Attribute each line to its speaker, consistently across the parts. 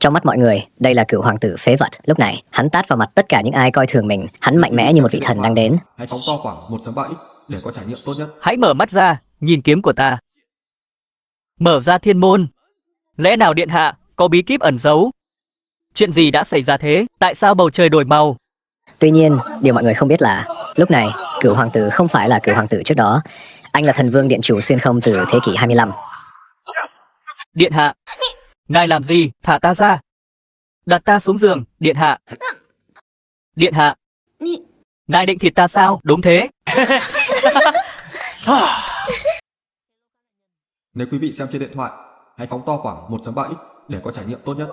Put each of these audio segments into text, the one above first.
Speaker 1: Trong mắt mọi người, đây là cựu hoàng tử phế vật. Lúc này, hắn tát vào mặt tất cả những ai coi thường mình. Hắn mạnh mẽ như một vị thần đang đến.
Speaker 2: Hãy phóng to khoảng 1.3x để có trải nghiệm tốt nhất.
Speaker 3: Hãy mở mắt ra, nhìn kiếm của ta. Mở ra thiên môn. Lẽ nào điện hạ có bí kíp ẩn giấu? Chuyện gì đã xảy ra thế? Tại sao bầu trời đổi màu?
Speaker 1: Tuy nhiên, điều mọi người không biết là lúc này, cựu hoàng tử không phải là cựu hoàng tử trước đó. Anh là thần vương điện chủ xuyên không từ thế kỷ 25.
Speaker 3: Điện hạ, ngài làm gì? Thả ta ra. Đặt ta xuống giường, điện hạ. Điện hạ, ngài định thịt ta sao? Đúng thế.
Speaker 2: Nếu quý vị xem trên điện thoại, hãy phóng to khoảng 1.3x để có trải nghiệm tốt nhất.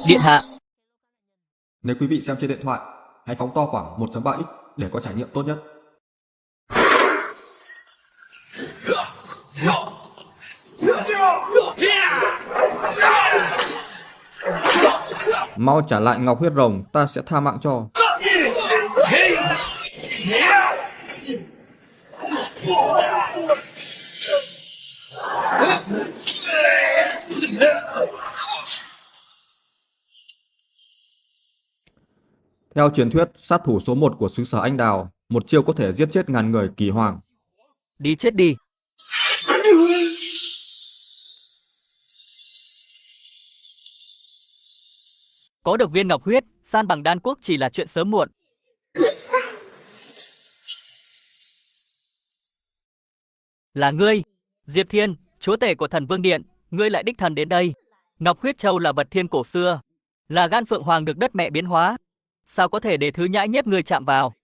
Speaker 3: Điện hạ,
Speaker 2: Nếu quý vị xem trên điện thoại, hãy phóng to khoảng 1.3x để có trải nghiệm tốt nhất. Mau trả lại ngọc huyết rồng, ta sẽ tha mạng cho. Theo truyền thuyết, sát thủ số 1 của xứ sở Anh Đào, một chiêu có thể giết chết ngàn người kỳ hoàng.
Speaker 3: đi chết đi. Có được viên ngọc huyết, san bằng đan quốc chỉ là chuyện sớm muộn. Là ngươi, Diệp Thiên, chúa tể của thần vương điện, ngươi lại đích thân đến đây. Ngọc huyết châu là vật thiên cổ xưa, là gan phượng hoàng được đất mẹ biến hóa. Sao có thể để thứ nhãi nhép ngươi chạm vào?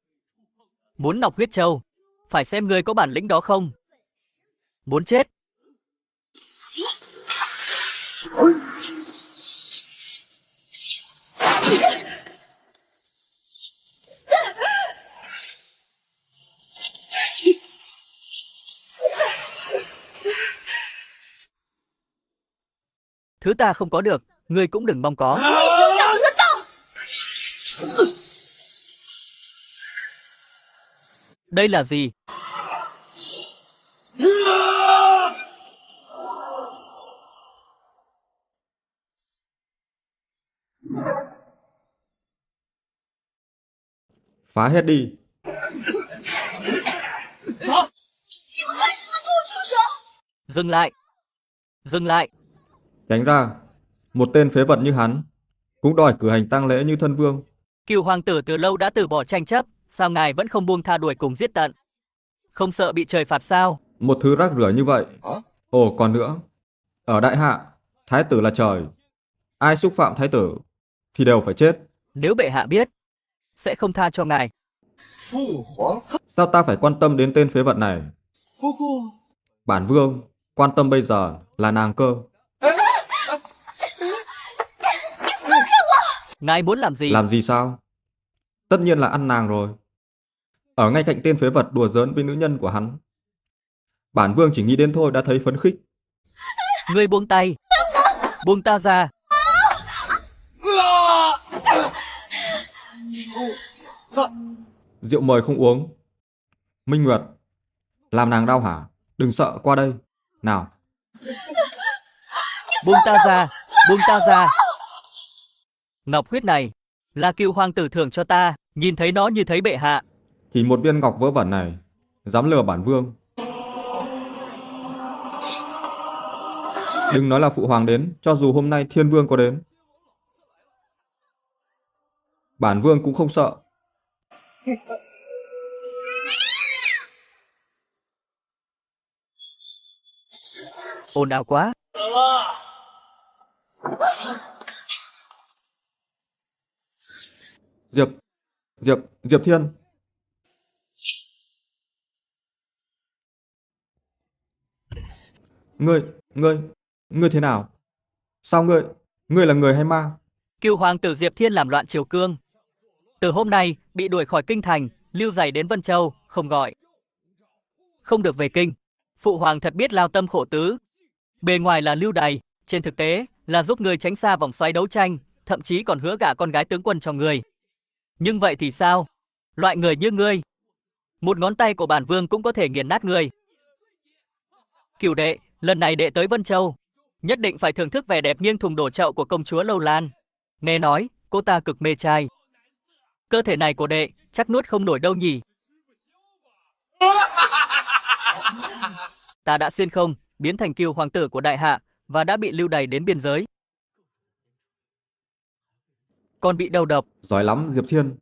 Speaker 3: Muốn ngọc huyết châu, phải xem ngươi có bản lĩnh đó không. Muốn chết. Thứ ta không có được, ngươi cũng đừng mong có. Đây là gì?
Speaker 2: Phá hết đi.
Speaker 3: Dừng lại. Dừng lại.
Speaker 2: Tránh ra. Một tên phế vật như hắn cũng đòi cử hành tang lễ như thân vương.
Speaker 3: Cửu hoàng tử từ lâu đã từ bỏ tranh chấp, sao ngài vẫn không buông tha đuổi cùng giết tận? Không sợ bị trời phạt sao?
Speaker 2: Một thứ rác rưởi như vậy. Ồ, còn nữa. Ở đại hạ, thái tử là trời. Ai xúc phạm thái tử thì đều phải chết.
Speaker 3: Nếu bệ hạ biết, sẽ không tha cho ngài.
Speaker 2: Sao ta phải quan tâm đến tên phế vật này? Bản vương quan tâm bây giờ là nàng cơ.
Speaker 3: Ngài muốn làm gì?
Speaker 2: Làm gì sao? Tất nhiên là ăn nàng rồi. Ở ngay cạnh tên phế vật đùa giỡn với nữ nhân của hắn. Bản vương chỉ nghĩ đến thôi đã thấy phấn khích.
Speaker 3: Ngươi buông tay. Buông ta ra.
Speaker 2: Rượu mời không uống. Minh Nguyệt, làm nàng đau hả? Đừng sợ, qua đây. Nào.
Speaker 3: Buông ta ra. Buông ta ra. Ngọc huyết này là cựu hoàng tử thưởng cho ta, nhìn thấy nó như thấy bệ hạ.
Speaker 2: Chỉ một viên ngọc vớ vẩn này dám lừa bản vương. Đừng nói là phụ hoàng đến, cho dù hôm nay thiên vương có đến, bản vương cũng không sợ.
Speaker 3: Ồn ào quá.
Speaker 2: Diệp Thiên. Ngươi thế nào? Sao ngươi là người hay ma?
Speaker 3: Cựu hoàng tử Diệp Thiên làm loạn triều cương. Từ hôm nay bị đuổi khỏi kinh thành, lưu giày đến Vân Châu, không gọi. Không được về kinh. Phụ hoàng thật biết lao tâm khổ tứ. Bề ngoài là lưu đày, trên thực tế là giúp người tránh xa vòng xoáy đấu tranh, thậm chí còn hứa gả con gái tướng quân cho người. Nhưng vậy thì sao? Loại người như ngươi, một ngón tay của bản vương cũng có thể nghiền nát ngươi. Cửu đệ, lần này đệ tới Vân Châu, nhất định phải thưởng thức vẻ đẹp nghiêng thùng đổ chậu của công chúa Lâu Lan. Nghe nói, cô ta cực mê trai. Cơ thể này của đệ chắc nuốt không nổi đâu nhỉ. Ta đã xuyên không, biến thành Cửu hoàng tử của đại hạ và đã bị lưu đày đến biên giới. Còn bị đầu độc.
Speaker 2: Giỏi lắm, Diệp Thiên.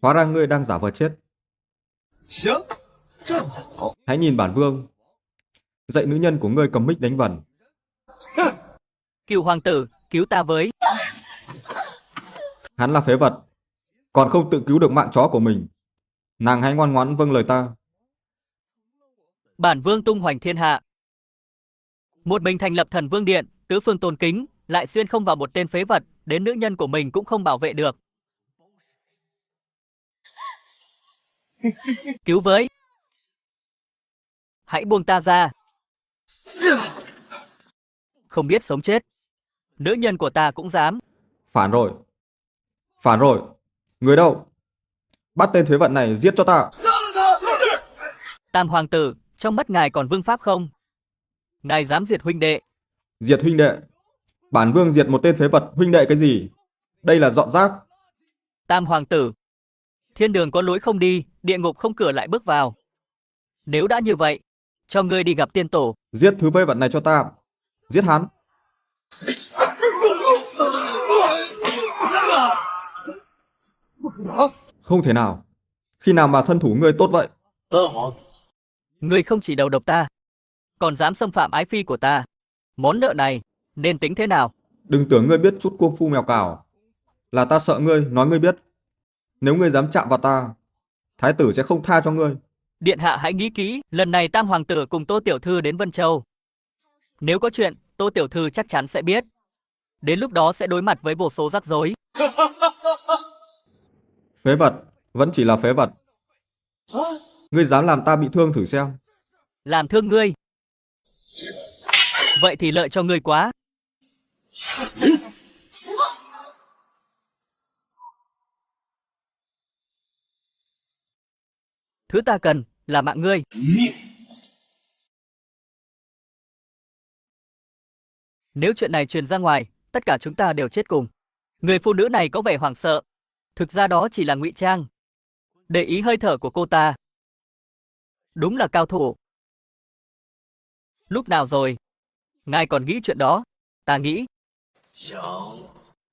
Speaker 2: Hóa ra ngươi đang giả vờ chết. Hãy nhìn bản vương. Dạy nữ nhân của ngươi cầm mic đánh vần.
Speaker 3: Cửu hoàng tử, cứu ta với.
Speaker 2: Hắn là phế vật, còn không tự cứu được mạng chó của mình. Nàng hãy ngoan ngoãn vâng lời ta.
Speaker 3: Bản vương tung hoành thiên hạ. Một mình thành lập Thần Vương Điện, tứ phương tôn kính, lại xuyên không vào một tên phế vật, đến nữ nhân của mình cũng không bảo vệ được. Cứu với. Hãy buông ta ra. Không biết sống chết. Nữ nhân của ta cũng dám.
Speaker 2: Phản rồi. Phản rồi. Người đâu? Bắt tên phế vật này giết cho ta.
Speaker 3: Tam hoàng tử, trong mắt ngài còn vương pháp không? Ngài dám diệt huynh đệ.
Speaker 2: Diệt huynh đệ? Bản vương diệt một tên phế vật huynh đệ cái gì? Đây là dọn rác.
Speaker 3: Tam hoàng tử, thiên đường có lối không đi, địa ngục không cửa lại bước vào. Nếu đã như vậy, cho ngươi đi gặp tiên tổ.
Speaker 2: Giết thứ phế vật này cho ta. Giết hắn. Không thể nào. Khi nào mà thân thủ ngươi tốt vậy?
Speaker 3: Ngươi không chỉ đầu độc ta, còn dám xâm phạm ái phi của ta. Món nợ này nên tính thế nào?
Speaker 2: Đừng tưởng ngươi biết chút công phu mèo cào. Là ta sợ ngươi, nói ngươi biết. Nếu ngươi dám chạm vào ta, thái tử sẽ không tha cho ngươi.
Speaker 3: Điện hạ hãy nghĩ kỹ, lần này Tam hoàng tử cùng Tô tiểu thư đến Vân Châu. Nếu có chuyện, Tô tiểu thư chắc chắn sẽ biết. Đến lúc đó sẽ đối mặt với vô số rắc rối.
Speaker 2: Phế vật, vẫn chỉ là phế vật. Ngươi dám làm ta bị thương thử xem.
Speaker 3: Làm thương ngươi. Vậy thì lợi cho ngươi quá. Thứ ta cần là mạng ngươi. Nếu chuyện này truyền ra ngoài, tất cả chúng ta đều chết cùng. Người phụ nữ này có vẻ hoảng sợ. Thực ra đó chỉ là ngụy trang. Để ý hơi thở của cô ta. Đúng là cao thủ. Lúc nào rồi? Ngài còn nghĩ chuyện đó? Ta nghĩ.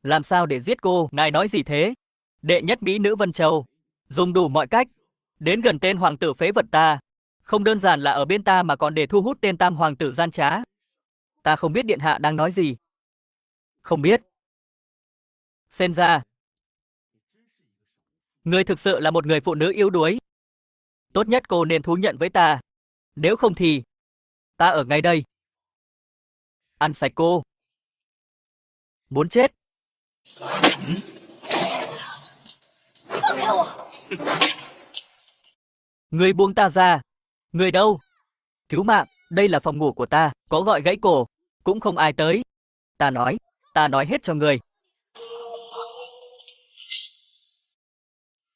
Speaker 3: Làm sao để giết cô? Ngài nói gì thế? Đệ nhất mỹ nữ Vân Châu. Dùng đủ mọi cách. Đến gần tên hoàng tử phế vật ta. Không đơn giản là ở bên ta mà còn để thu hút tên tam hoàng tử gian trá. Ta không biết điện hạ đang nói gì. Không biết. Xem ra, ngươi thực sự là một người phụ nữ yếu đuối. Tốt nhất cô nên thú nhận với ta. Nếu không thì, ta ở ngay đây. Ăn sạch cô. Muốn chết. Ngươi buông ta ra. Ngươi đâu? Cứu mạng, đây là phòng ngủ của ta. Có gọi gãy cổ, cũng không ai tới. Ta nói hết cho ngươi.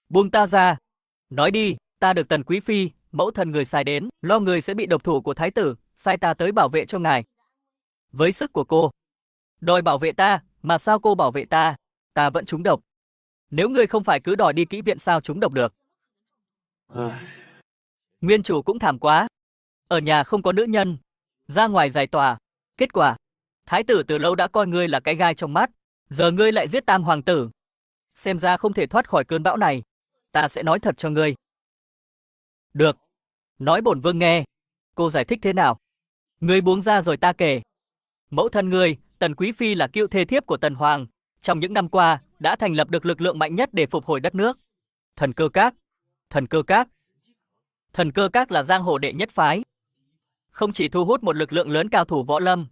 Speaker 3: Buông ta ra. Nói đi, ta được Tần Quý Phi, mẫu thân người sai đến, lo người sẽ bị độc thủ của thái tử, sai ta tới bảo vệ cho ngài. Với sức của cô, đòi bảo vệ ta, mà sao cô bảo vệ ta? Ta vẫn trúng độc. Nếu ngươi không phải cứ đòi đi kỹ viện sao trúng độc được? Nguyên chủ cũng thảm quá. Ở nhà không có nữ nhân, ra ngoài giải tỏa. Kết quả, thái tử từ lâu đã coi ngươi là cái gai trong mắt. Giờ ngươi lại giết tam hoàng tử. Xem ra không thể thoát khỏi cơn bão này. Ta sẽ nói thật cho ngươi. Được. Nói bổn vương nghe. Cô giải thích thế nào? Ngươi buông ra rồi ta kể. Mẫu thân ngươi, Tần Quý Phi là cựu thê thiếp của Tần Hoàng. Trong những năm qua, đã thành lập được lực lượng mạnh nhất để phục hồi đất nước. Thần Cơ Các. Thần Cơ Các. Thần Cơ Các là giang hồ đệ nhất phái. Không chỉ thu hút một lực lượng lớn cao thủ võ lâm,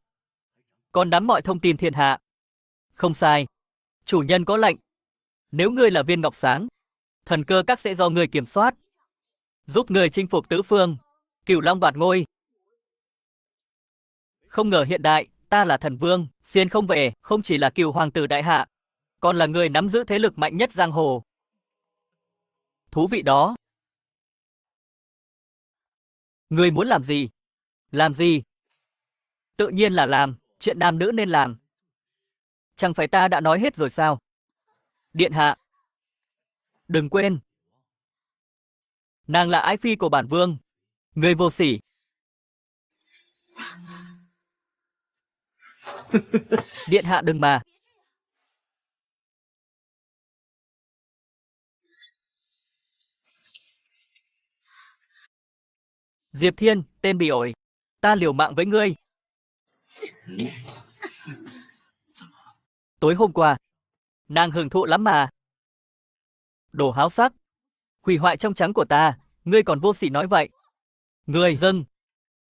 Speaker 3: còn nắm mọi thông tin thiên hạ. Không sai. Chủ nhân có lệnh. Nếu ngươi là viên ngọc sáng, Thần Cơ Các sẽ do ngươi kiểm soát. Giúp ngươi chinh phục tứ phương, Cửu Long đoạt ngôi. Không ngờ hiện đại, ta là thần vương, xuyên không về, không chỉ là Cửu hoàng tử đại hạ, còn là người nắm giữ thế lực mạnh nhất giang hồ. Thú vị đó. Ngươi muốn làm gì? Làm gì? Tự nhiên là làm, chuyện nam nữ nên làm. Chẳng phải ta đã nói hết rồi sao? Điện hạ. Đừng quên. Nàng là ái phi của bản vương. Người vô sỉ. Điện hạ đừng mà. Diệp Thiên, tên bị ổi. Ta liều mạng với ngươi. Tối hôm qua, nàng hưởng thụ lắm mà. Đồ háo sắc. Hủy hoại trong trắng của ta, ngươi còn vô sỉ nói vậy. Ngươi dâng.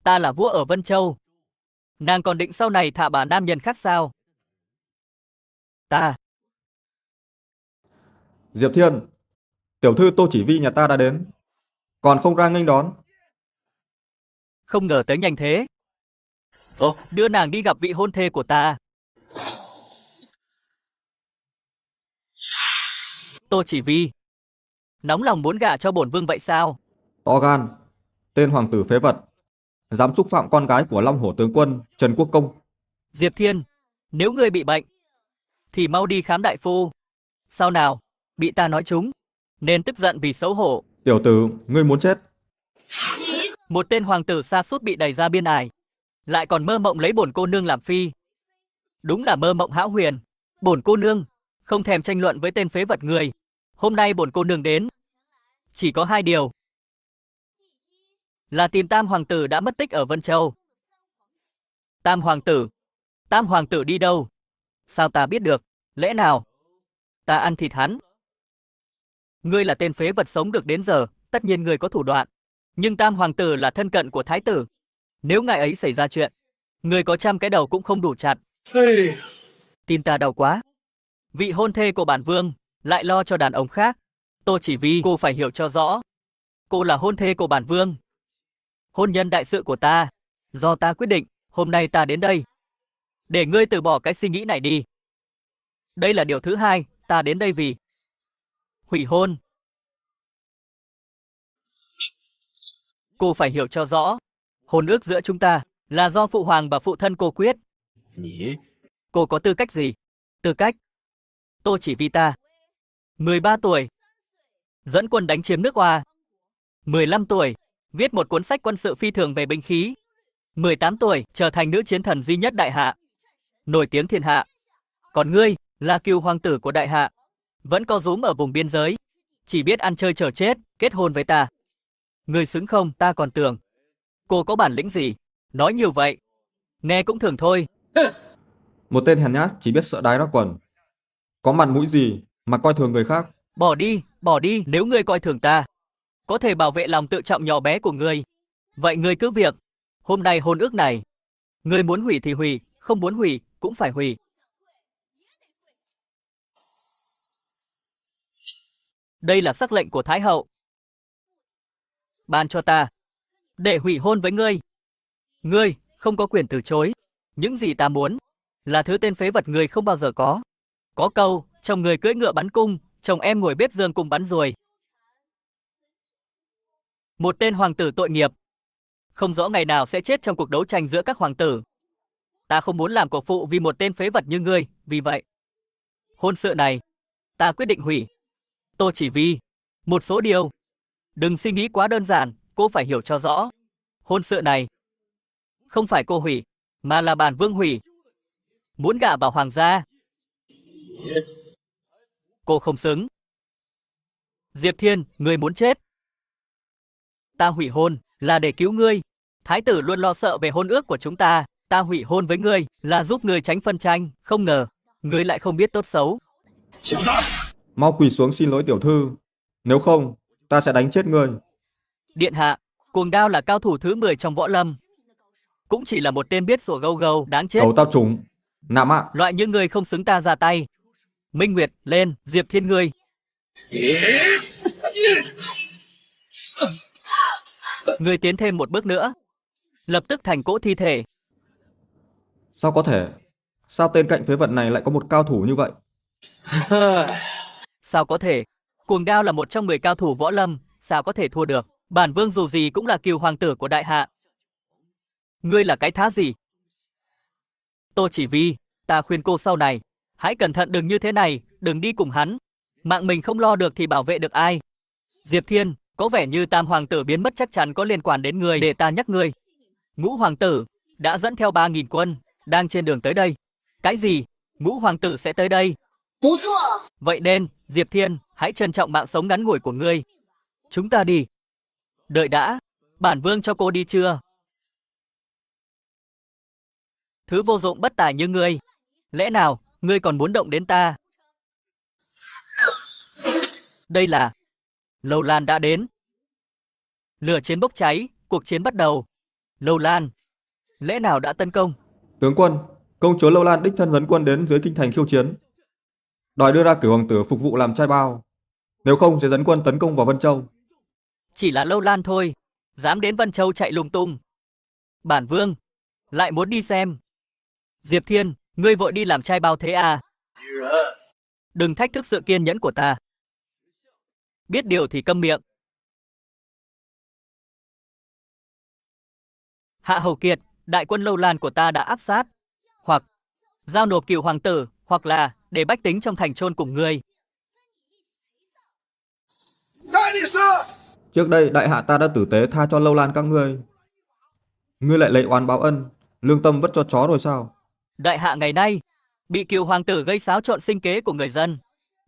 Speaker 3: Ta là vua ở Vân Châu. Nàng còn định sau này thả bà nam nhân khác sao? Ta.
Speaker 2: Diệp Thiên, tiểu thư Tô Chỉ Vi nhà ta đã đến, còn không ra nghênh đón.
Speaker 3: Không ngờ tới nhanh thế. Đưa nàng đi gặp vị hôn thê của ta. Tô Chỉ Vi. Nóng lòng muốn gả cho bổn vương vậy sao?
Speaker 2: To gan, tên hoàng tử phế vật, dám xúc phạm con gái của Long Hổ tướng quân Trần Quốc Công.
Speaker 3: Diệp Thiên, nếu ngươi bị bệnh, thì mau đi khám đại phu. Sao nào, bị ta nói trúng, nên tức giận vì xấu hổ.
Speaker 2: Tiểu tử, ngươi muốn chết.
Speaker 3: Một tên hoàng tử sa sút bị đẩy ra biên ải, lại còn mơ mộng lấy bổn cô nương làm phi. Đúng là mơ mộng hão huyền. Bổn cô nương không thèm tranh luận với tên phế vật người. Hôm nay bổn cô nương đến, chỉ có hai điều. Là tìm Tam hoàng tử đã mất tích ở Vân Châu. Tam hoàng tử? Tam hoàng tử đi đâu? Sao ta biết được? Lẽ nào ta ăn thịt hắn? Ngươi là tên phế vật sống được đến giờ, tất nhiên ngươi có thủ đoạn. Nhưng Tam hoàng tử là thân cận của thái tử. Nếu ngài ấy xảy ra chuyện, ngươi có 100 cái đầu cũng không đủ chặt. Tin ta đau quá. Vị hôn thê của bản vương lại lo cho đàn ông khác. Tô Chỉ Vi, cô phải hiểu cho rõ. Cô là hôn thê của bản vương. Hôn nhân đại sự của ta, do ta quyết định. Hôm nay ta đến đây để ngươi từ bỏ cái suy nghĩ này đi. Đây là điều thứ hai, ta đến đây vì hủy hôn. Cô phải hiểu cho rõ, hôn ước giữa chúng ta là do phụ hoàng và phụ thân cô quyết. Cô có tư cách gì? Tư cách? Tô Chỉ Vi ta 13 tuổi, dẫn quân đánh chiếm nước Hoa. 15 tuổi, viết một cuốn sách quân sự phi thường về binh khí. 18 tuổi, trở thành nữ chiến thần duy nhất đại hạ, nổi tiếng thiên hạ. Còn ngươi là cừu hoàng tử của đại hạ, vẫn có rúm ở vùng biên giới, chỉ biết ăn chơi chờ chết, kết hôn với ta. Ngươi xứng không? Ta còn tưởng cô có bản lĩnh gì, nói nhiều vậy. Nghe cũng thường thôi.
Speaker 2: Một tên hèn nhát chỉ biết sợ đái ra quần. Có mặt mũi gì mà coi thường người khác.
Speaker 3: Bỏ đi, nếu ngươi coi thường ta, có thể bảo vệ lòng tự trọng nhỏ bé của ngươi. Vậy ngươi cứ việc, hôm nay hôn ước này, ngươi muốn hủy thì hủy, không muốn hủy cũng phải hủy. Đây là sắc lệnh của Thái hậu. Ban cho ta, để hủy hôn với ngươi. Ngươi không có quyền từ chối. Những gì ta muốn là thứ tên phế vật ngươi không bao giờ có. Có câu, chồng người cưỡi ngựa bắn cung, chồng em ngồi bếp giường cùng bắn ruồi. Một tên hoàng tử tội nghiệp, không rõ ngày nào sẽ chết trong cuộc đấu tranh giữa các hoàng tử. Ta không muốn làm cuộc phụ vì một tên phế vật như ngươi, vì vậy hôn sự này ta quyết định hủy. Tô Chỉ Vi, một số điều đừng suy nghĩ quá đơn giản, cô phải hiểu cho rõ. Hôn sự này không phải cô hủy, mà là bản vương hủy. Muốn gả vào hoàng gia, cô không xứng. Diệp Thiên, ngươi muốn chết. Ta hủy hôn là để cứu ngươi. Thái tử luôn lo sợ về hôn ước của chúng ta. Ta hủy hôn với ngươi là giúp ngươi tránh phân tranh. Không ngờ, ngươi lại không biết tốt xấu.
Speaker 2: Mau quỳ xuống xin lỗi tiểu thư. Nếu không, ta sẽ đánh chết ngươi.
Speaker 3: Điện hạ, Cuồng Đao là cao thủ thứ 10 trong võ lâm. Cũng chỉ là một tên biết sủa gâu gâu đáng chết.
Speaker 2: Đầu tao trúng. Nạm ạ.
Speaker 3: Loại như ngươi không xứng ta ra tay. Minh Nguyệt, lên, Diệp Thiên ngươi. Ngươi tiến thêm một bước nữa, lập tức thành cỗ thi thể.
Speaker 2: Sao có thể? Sao tên cạnh phế vật này lại có một cao thủ như vậy?
Speaker 3: Sao có thể? Cuồng Đao là một trong 10 cao thủ võ lâm, sao có thể thua được? Bản vương dù gì cũng là cừu hoàng tử của đại hạ. Ngươi là cái thá gì? Tô Chỉ Vi, ta khuyên cô sau này, hãy cẩn thận đừng như thế này, đừng đi cùng hắn. Mạng mình không lo được thì bảo vệ được ai? Diệp Thiên, có vẻ như Tam Hoàng tử biến mất chắc chắn có liên quan đến người, để ta nhắc ngươi. Ngũ Hoàng tử đã dẫn theo 3.000 quân, đang trên đường tới đây. Cái gì? Ngũ Hoàng tử sẽ tới đây? Vậy nên, Diệp Thiên, hãy trân trọng mạng sống ngắn ngủi của ngươi. Chúng ta đi. Đợi đã, bản vương cho cô đi chưa? Thứ vô dụng bất tài như ngươi. Lẽ nào, ngươi còn muốn động đến ta? Đây là... Lâu Lan đã đến. Lửa chiến bốc cháy, cuộc chiến bắt đầu. Lâu Lan, lẽ nào đã tấn công?
Speaker 2: Tướng quân, công chúa Lâu Lan đích thân dẫn quân đến dưới kinh thành khiêu chiến. Đòi đưa ra Cửu Hoàng tử phục vụ làm trai bao. Nếu không sẽ dẫn quân tấn công vào Vân Châu.
Speaker 3: Chỉ là Lâu Lan thôi, dám đến Vân Châu chạy lung tung. Bản vương, lại muốn đi xem. Diệp Thiên, ngươi vội đi làm trai bao thế à? Đừng thách thức sự kiên nhẫn của ta. Biết điều thì câm miệng. Hạ Hầu Kiệt, đại quân Lâu Lan của ta đã áp sát. Hoặc giao nộp Cửu Hoàng tử, hoặc là để bách tính trong thành chôn cùng ngươi.
Speaker 2: Trước đây đại hạ ta đã tử tế tha cho Lâu Lan các ngươi. Ngươi lại lấy oán báo ân, lương tâm vất cho chó rồi sao?
Speaker 3: Đại hạ ngày nay bị Cửu Hoàng tử gây xáo trộn sinh kế của người dân.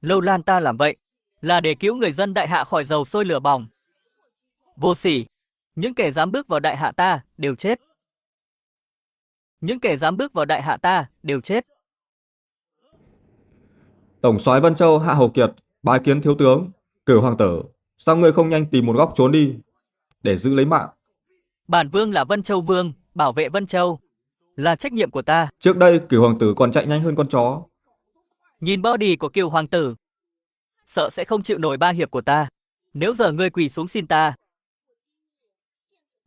Speaker 3: Lâu Lan ta làm vậy là để cứu người dân đại hạ khỏi dầu sôi lửa bỏng. Vô sỉ, những kẻ dám bước vào đại hạ ta đều chết. Những kẻ dám bước vào đại hạ ta đều chết.
Speaker 2: Tổng soái Vân Châu Hạ Hầu Kiệt bái kiến thiếu tướng. Cửu Hoàng tử, sao ngươi không nhanh tìm một góc trốn đi để giữ lấy mạng?
Speaker 3: Bản vương là Vân Châu vương, bảo vệ Vân Châu là trách nhiệm của ta.
Speaker 2: Trước đây Cửu Hoàng tử còn chạy nhanh hơn con chó.
Speaker 3: Nhìn body của Cửu Hoàng tử, sợ sẽ không chịu nổi 3 hiệp của ta. Nếu giờ ngươi quỳ xuống xin ta,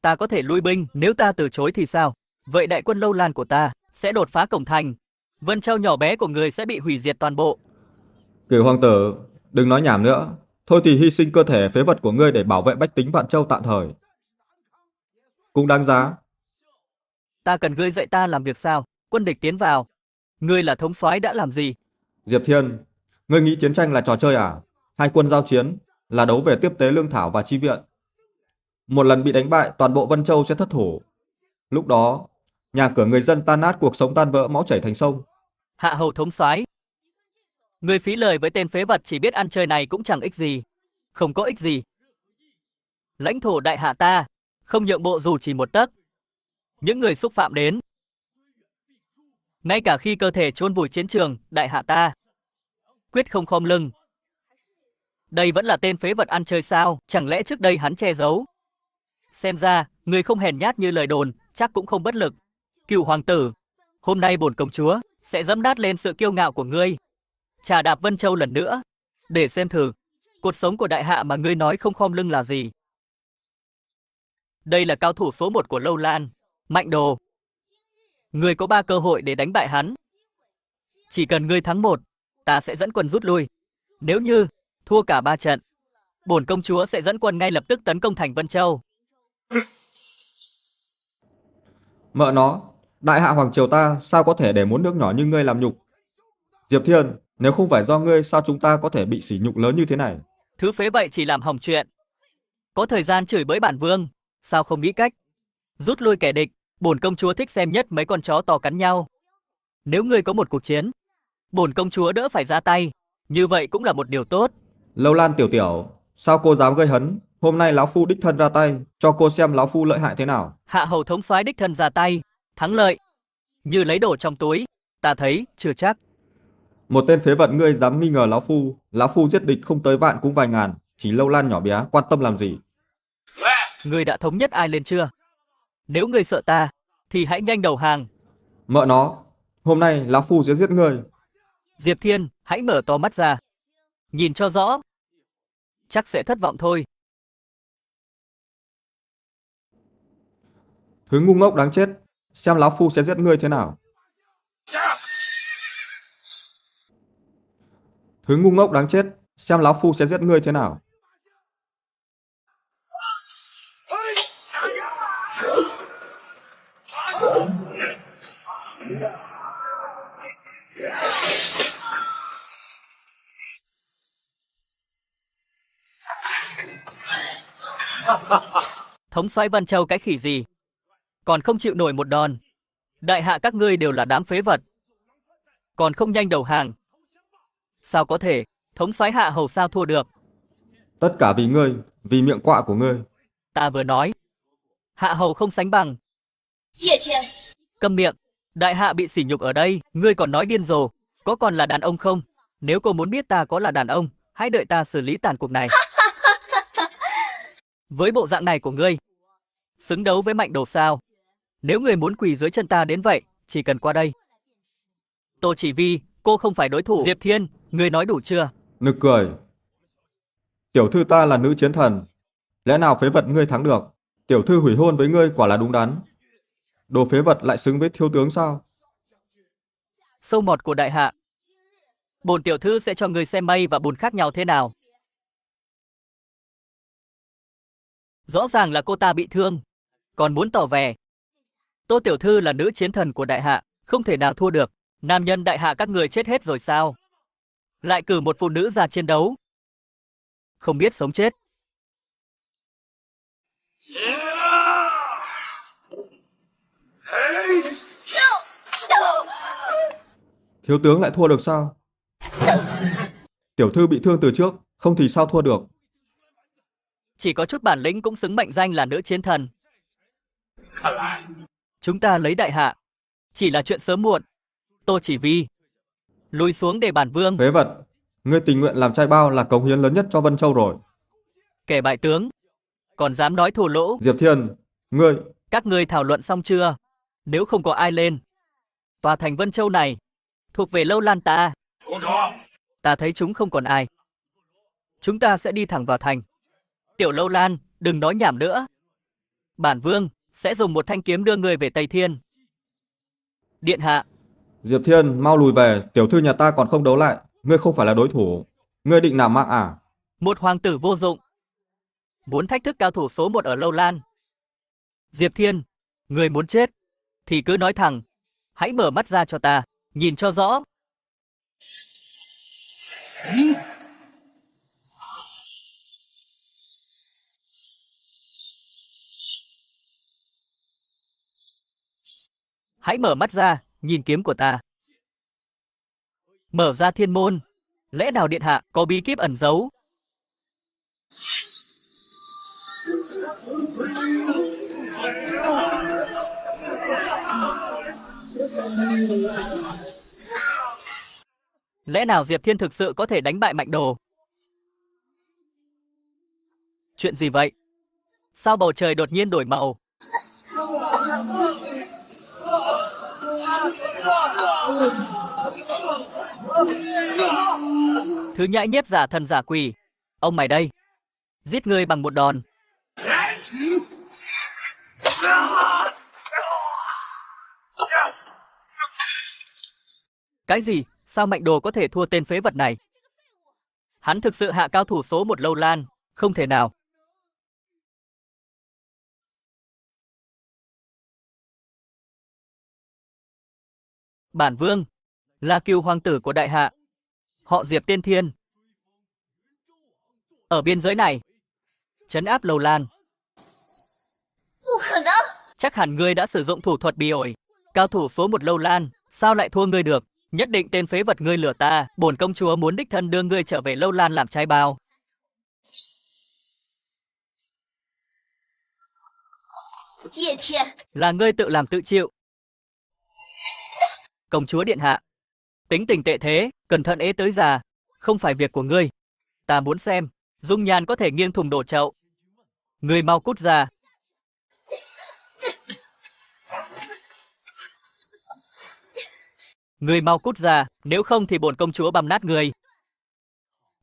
Speaker 3: ta có thể lui binh. Nếu ta từ chối thì sao? Vậy đại quân Lâu Lan của ta sẽ đột phá cổng thành. Vân Châu nhỏ bé của ngươi sẽ bị hủy diệt toàn bộ.
Speaker 2: Cửu Hoàng tử, đừng nói nhảm nữa. Thôi thì hy sinh cơ thể phế vật của ngươi để bảo vệ bách tính Vạn Châu tạm thời cũng đáng giá.
Speaker 3: Ta cần ngươi dạy ta làm việc sao? Quân địch tiến vào, ngươi là thống soái đã làm gì?
Speaker 2: Diệp Thiên, ngươi nghĩ chiến tranh là trò chơi à? Hai quân giao chiến là đấu về tiếp tế lương thảo và chi viện. Một lần bị đánh bại, toàn bộ Vân Châu sẽ thất thủ. Lúc đó, nhà cửa người dân tan nát, cuộc sống tan vỡ, máu chảy thành sông.
Speaker 3: Hạ hầu thống soái, ngươi phí lời với tên phế vật chỉ biết ăn chơi này cũng chẳng ích gì. Không có ích gì. Lãnh thổ đại hạ ta không nhượng bộ dù chỉ một tấc. Những người xúc phạm đến, ngay cả khi cơ thể chôn vùi chiến trường đại hạ ta, quyết không khom lưng. Đây vẫn là tên phế vật ăn chơi sao? Chẳng lẽ trước đây hắn che giấu? Xem ra, người không hèn nhát như lời đồn, chắc cũng không bất lực. Cửu Hoàng tử, hôm nay bổn công chúa sẽ dẫm đát lên sự kiêu ngạo của ngươi, trà đạp Vân Châu lần nữa, để xem thử cuộc sống của đại hạ mà ngươi nói không khom lưng là gì. Đây là cao thủ số 1 của Lâu Lan, Mạnh Đồ. Ngươi có 3 cơ hội để đánh bại hắn. Chỉ cần ngươi thắng 1, ta sẽ dẫn quân rút lui. Nếu như thua cả 3 trận, bổn công chúa sẽ dẫn quân ngay lập tức tấn công thành Vân Châu.
Speaker 2: Mợ nó, đại hạ hoàng triều ta sao có thể để muốn nước nhỏ như ngươi làm nhục? Diệp Thiên, nếu không phải do ngươi sao chúng ta có thể bị sỉ nhục lớn như thế này?
Speaker 3: Thứ phế vậy chỉ làm hỏng chuyện. Có thời gian chửi bới bản vương, sao không nghĩ cách rút lui kẻ địch? Bổn công chúa thích xem nhất mấy con chó to cắn nhau. Nếu ngươi có một cuộc chiến, bổn công chúa đỡ phải ra tay, như vậy cũng là một điều tốt.
Speaker 2: Lâu Lan tiểu tiểu, sao cô dám gây hấn? Hôm nay lão phu đích thân ra tay, cho cô xem lão phu lợi hại thế nào.
Speaker 3: Hạ hầu thống soái đích thân ra tay, thắng lợi như lấy đồ trong túi, ta thấy chưa chắc.
Speaker 2: Một tên phế vật ngươi dám nghi ngờ lão phu giết địch không tới vạn cũng vài ngàn, chỉ Lâu Lan nhỏ bé quan tâm làm gì?
Speaker 3: Ngươi đã thống nhất ai lên chưa? Nếu ngươi sợ ta, thì hãy nhanh đầu hàng.
Speaker 2: Mợ nó, hôm nay lão phu sẽ giết ngươi.
Speaker 3: Diệp Thiên, hãy mở to mắt ra, nhìn cho rõ. Chắc sẽ thất vọng thôi.
Speaker 2: Thứ ngu ngốc đáng chết, xem lão phu sẽ giết ngươi thế nào. Thứ ngu ngốc đáng chết, xem lão phu sẽ giết ngươi thế nào.
Speaker 3: Thống soái Vân Châu cái khỉ gì? Còn không chịu nổi một đòn. Đại hạ các ngươi đều là đám phế vật. Còn không nhanh đầu hàng. Sao có thể, thống soái Hạ Hầu sao thua được?
Speaker 2: Tất cả vì ngươi, vì miệng quạ của ngươi.
Speaker 3: Ta vừa nói. Hạ Hầu không sánh bằng.
Speaker 4: 叶天，
Speaker 3: Câm miệng. Đại hạ bị sỉ nhục ở đây, ngươi còn nói điên rồ. Có còn là đàn ông không? Nếu cô muốn biết ta có là đàn ông, hãy đợi ta xử lý tàn cuộc này. Với bộ dạng này của ngươi, xứng đấu với Mạnh Đồ sao? Nếu ngươi muốn quỳ dưới chân ta đến vậy, chỉ cần qua đây. Tô Chỉ Vi, cô không phải đối thủ. Diệp Thiên, ngươi nói đủ chưa?
Speaker 2: Nực cười. Tiểu thư ta là nữ chiến thần. Lẽ nào phế vật ngươi thắng được? Tiểu thư hủy hôn với ngươi quả là đúng đắn. Đồ phế vật lại xứng với thiếu tướng sao?
Speaker 3: Sâu mọt của đại hạ. Bổn tiểu thư sẽ cho ngươi xem mây và bùn khác nhau thế nào. Rõ ràng là cô ta bị thương, còn muốn tỏ vẻ. Tô tiểu thư là nữ chiến thần của đại hạ, không thể nào thua được. Nam nhân đại hạ các người chết hết rồi sao? Lại cử một phụ nữ ra chiến đấu. Không biết sống chết.
Speaker 2: Thiếu tướng lại thua được sao? Tiểu thư bị thương từ trước, không thì sao thua được?
Speaker 3: Chỉ có chút bản lĩnh cũng xứng mệnh danh là nữ chiến thần. Chúng ta lấy đại hạ. Chỉ là chuyện sớm muộn. Tô Chỉ Vi, lùi xuống để bản vương.
Speaker 2: Phế vật, ngươi tình nguyện làm trai bao là cống hiến lớn nhất cho Vân Châu rồi.
Speaker 3: Kẻ bại tướng, còn dám nói thua lỗ.
Speaker 2: Diệp Thiên, ngươi...
Speaker 3: Các ngươi thảo luận xong chưa? Nếu không có ai lên, tòa thành Vân Châu này thuộc về Lâu Lan ta. Ta thấy chúng không còn ai. Chúng ta sẽ đi thẳng vào thành. Tiểu Lâu Lan, đừng nói nhảm nữa. Bản vương sẽ dùng một thanh kiếm đưa ngươi về Tây Thiên. Điện hạ.
Speaker 2: Diệp Thiên, mau lùi về, tiểu thư nhà ta còn không đấu lại. Ngươi không phải là đối thủ. Ngươi định nạp mạng à?
Speaker 3: Một hoàng tử vô dụng. Muốn thách thức cao thủ số 1 ở Lâu Lan. Diệp Thiên, ngươi muốn chết thì cứ nói thẳng. Hãy mở mắt ra cho ta, nhìn cho rõ. Hãy mở mắt ra, nhìn kiếm của ta. Mở ra thiên môn. Lẽ nào điện hạ có bí kíp ẩn giấu? Lẽ nào Diệp Thiên thực sự có thể đánh bại Mạnh Đồ? Chuyện gì vậy? Sao bầu trời đột nhiên đổi màu? Thứ nhãi nhép giả thần giả quỷ. Ông mày đây. Giết ngươi bằng một đòn. Cái gì? Sao Mạnh Đồ có thể thua tên phế vật này? Hắn thực sự hạ cao thủ số 1 Lâu Lan. Không thể nào. Bản vương là Cừu hoàng tử của đại hạ. Họ Diệp Tiên Thiên. Ở biên giới này trấn áp Lâu Lan.
Speaker 4: 不可能！
Speaker 3: Chắc hẳn ngươi đã sử dụng thủ thuật bi ổi. Cao thủ số 1 Lâu Lan, sao lại thua ngươi được? Nhất định tên phế vật ngươi lừa ta. Bổn công chúa muốn đích thân đưa ngươi trở về Lâu Lan làm trai bao.
Speaker 4: 叶天，
Speaker 3: Là ngươi tự làm tự chịu. Công chúa điện hạ, tính tình tệ thế, cẩn thận ế tới già. Không phải việc của ngươi. Ta muốn xem dung nhan có thể nghiêng thùng đổ chậu. Ngươi mau cút ra. Ngươi mau cút ra, nếu không thì bổn công chúa băm nát ngươi.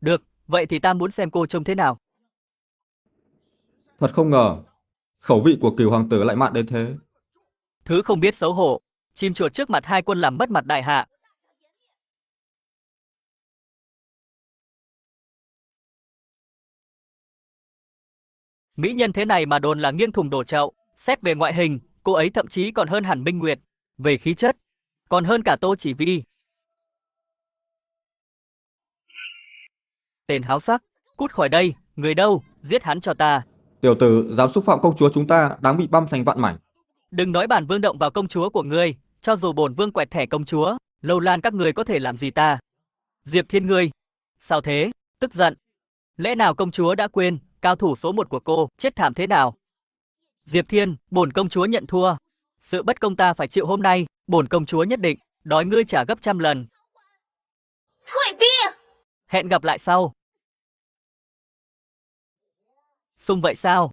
Speaker 3: Được, vậy thì ta muốn xem cô trông thế nào.
Speaker 2: Thật không ngờ, khẩu vị của Cửu hoàng tử lại mặn đến thế.
Speaker 3: Thứ không biết xấu hổ, chim chuột trước mặt hai quân làm mất mặt đại hạ. Mỹ nhân thế này mà đồn là nghiêng thùng đổ chậu. Xét về ngoại hình, cô ấy thậm chí còn hơn hẳn Minh Nguyệt. Về khí chất, còn hơn cả Tô Chỉ Vi. Tên háo sắc, cút khỏi đây, người đâu, giết hắn cho ta.
Speaker 2: Tiểu tử dám xúc phạm công chúa chúng ta đáng bị băm thành vạn mảnh.
Speaker 3: Đừng nói bản vương động vào công chúa của ngươi, cho dù bổn vương quẹt thẻ công chúa, Lâu Lan các người có thể làm gì ta? Diệp Thiên ngươi, sao thế? Tức giận. Lẽ nào công chúa đã quên cao thủ số 1 của cô chết thảm thế nào? Diệp Thiên, bổn công chúa nhận thua. Sự bất công ta phải chịu hôm nay, bổn công chúa nhất định đói ngươi trả gấp trăm lần.
Speaker 4: 退兵！
Speaker 3: Hẹn gặp lại sau. Sung vậy sao?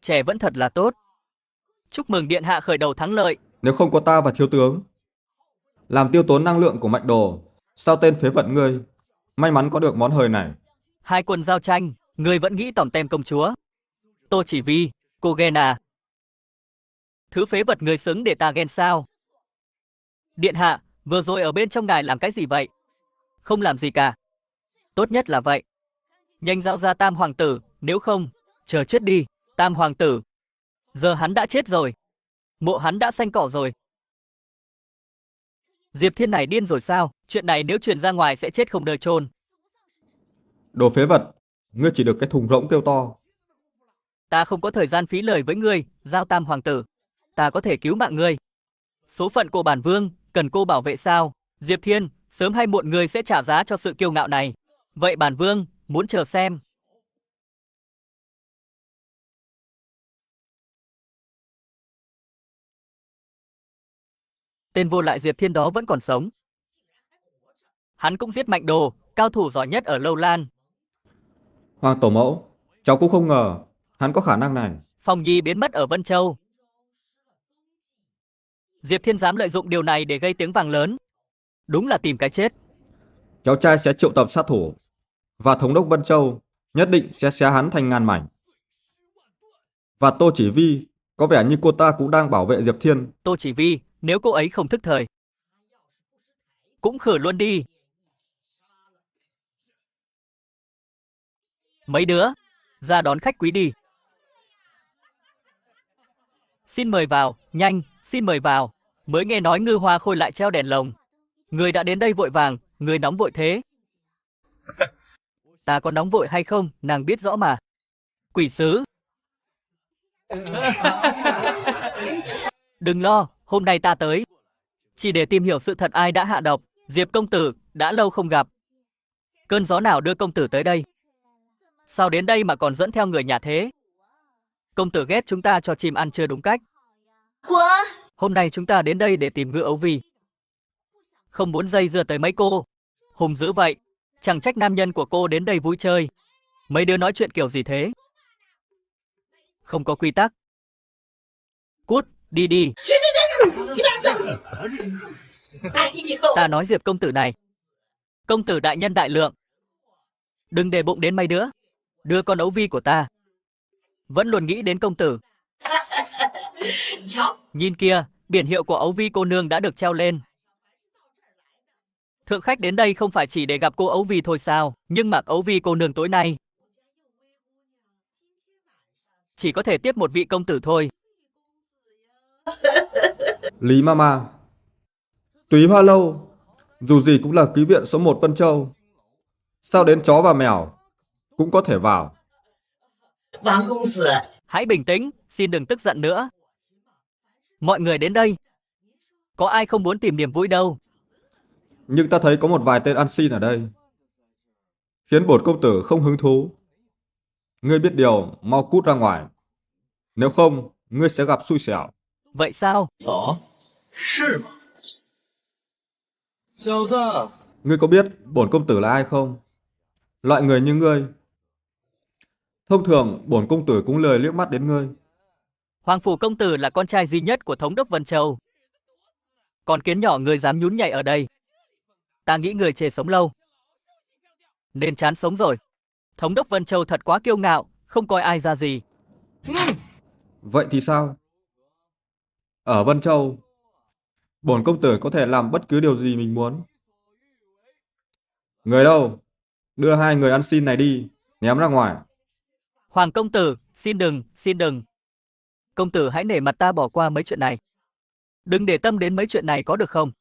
Speaker 3: Trẻ vẫn thật là tốt. Chúc mừng điện hạ khởi đầu thắng lợi.
Speaker 2: Nếu không có ta và thiếu tướng làm tiêu tốn năng lượng của Mạnh Đồ, sao tên phế vật ngươi may mắn có được món hời này.
Speaker 3: Hai quân giao tranh, ngươi vẫn nghĩ tỏm tem công chúa. Tô Chỉ Vi, cô ghen à? Thứ phế vật ngươi xứng để ta ghen sao? Điện hạ, vừa rồi ở bên trong ngài làm cái gì vậy? Không làm gì cả. Tốt nhất là vậy. Nhanh dạo ra Tam Hoàng tử, nếu không, chờ chết đi, Tam Hoàng tử. Giờ hắn đã chết rồi. Mộ hắn đã xanh cỏ rồi. Diệp Thiên này điên rồi sao? Chuyện này nếu truyền ra ngoài sẽ chết không nơi chôn.
Speaker 2: Đồ phế vật, ngươi chỉ được cái thùng rỗng kêu to.
Speaker 3: Ta không có thời gian phí lời với ngươi, Giao Tam Hoàng tử. Ta có thể cứu mạng ngươi. Số phận của bản vương, cần cô bảo vệ sao? Diệp Thiên, sớm hay muộn ngươi sẽ trả giá cho sự kiêu ngạo này. Vậy bản vương, muốn chờ xem. Tên vô lại Diệp Thiên đó vẫn còn sống. Hắn cũng giết Mạnh Đồ, cao thủ giỏi nhất ở Lâu Lan.
Speaker 2: Hoàng tổ mẫu, cháu cũng không ngờ hắn có khả năng này.
Speaker 3: Phong Nhi biến mất ở Vân Châu. Diệp Thiên dám lợi dụng điều này để gây tiếng vang lớn. Đúng là tìm cái chết.
Speaker 2: Cháu trai sẽ triệu tập sát thủ và thống đốc Vân Châu nhất định sẽ xé hắn thành ngàn mảnh. Và Tô Chỉ Vi có vẻ như cô ta cũng đang bảo vệ Diệp Thiên.
Speaker 3: Tô Chỉ Vi, nếu cô ấy không thức thời, cũng khử luôn đi. Mấy đứa, ra đón khách quý đi. Xin mời vào, nhanh, xin mời vào. Mới nghe nói Ngư Hoa Khôi lại treo đèn lồng. Người đã đến đây vội vàng, người nóng vội thế. Ta có nóng vội hay không, nàng biết rõ mà. Quỷ sứ. Đừng lo, hôm nay ta tới. Chỉ để tìm hiểu sự thật ai đã hạ độc. Diệp công tử, đã lâu không gặp. Cơn gió nào đưa công tử tới đây? Sao đến đây mà còn dẫn theo người nhà thế? Công tử ghét chúng ta cho chim ăn chưa đúng cách.
Speaker 4: 滚！
Speaker 3: Hôm nay chúng ta đến đây để tìm Ngư Ấu Vi. Không muốn dây dưa tới mấy cô. Hùng dữ vậy. Chẳng trách nam nhân của cô đến đây vui chơi. Mấy đứa nói chuyện kiểu gì thế? Không có quy tắc. Cút, đi đi. Ta nói Diệp công tử này. Công tử đại nhân đại lượng. Đừng để bụng đến mấy đứa. Đưa con Ấu Vi của ta. Vẫn luôn nghĩ đến công tử. Nhìn kia, biển hiệu của Ấu Vi cô nương đã được treo lên. Thượng khách đến đây không phải chỉ để gặp cô Ấu Vi thôi sao? Nhưng mà Ấu Vi cô nương tối nay chỉ có thể tiếp một vị công tử thôi.
Speaker 2: Lý Mama, Túy Hoa Lâu, dù gì cũng là ký viện số 1 Vân Châu. Sao đến chó và mèo cũng có thể vào?
Speaker 3: Hãy bình tĩnh, xin đừng tức giận nữa. Mọi người đến đây, có ai không muốn tìm niềm vui đâu.
Speaker 2: Nhưng ta thấy có một vài tên ăn xin ở đây, khiến bổn công tử không hứng thú. Ngươi biết điều, mau cút ra ngoài. Nếu không, ngươi sẽ gặp xui xẻo.
Speaker 3: Vậy sao?
Speaker 2: Ngươi có biết bổn công tử là ai không? Loại người như ngươi. Thông thường, bổn công tử cũng lười liếc mắt đến ngươi.
Speaker 3: Hoàng phủ công tử là con trai duy nhất của thống đốc Vân Châu. Còn kiến nhỏ người dám nhún nhảy ở đây. Ta nghĩ người chê sống lâu nên chán sống rồi. Thống đốc Vân Châu thật quá kiêu ngạo, không coi ai ra gì.
Speaker 2: Vậy thì sao? Ở Vân Châu, bổn công tử có thể làm bất cứ điều gì mình muốn. Người đâu? Đưa hai người ăn xin này đi, ném ra ngoài.
Speaker 3: Hoàng công tử, xin đừng, xin đừng. Công tử hãy nể mặt ta bỏ qua mấy chuyện này. Đừng để tâm đến mấy chuyện này có được không?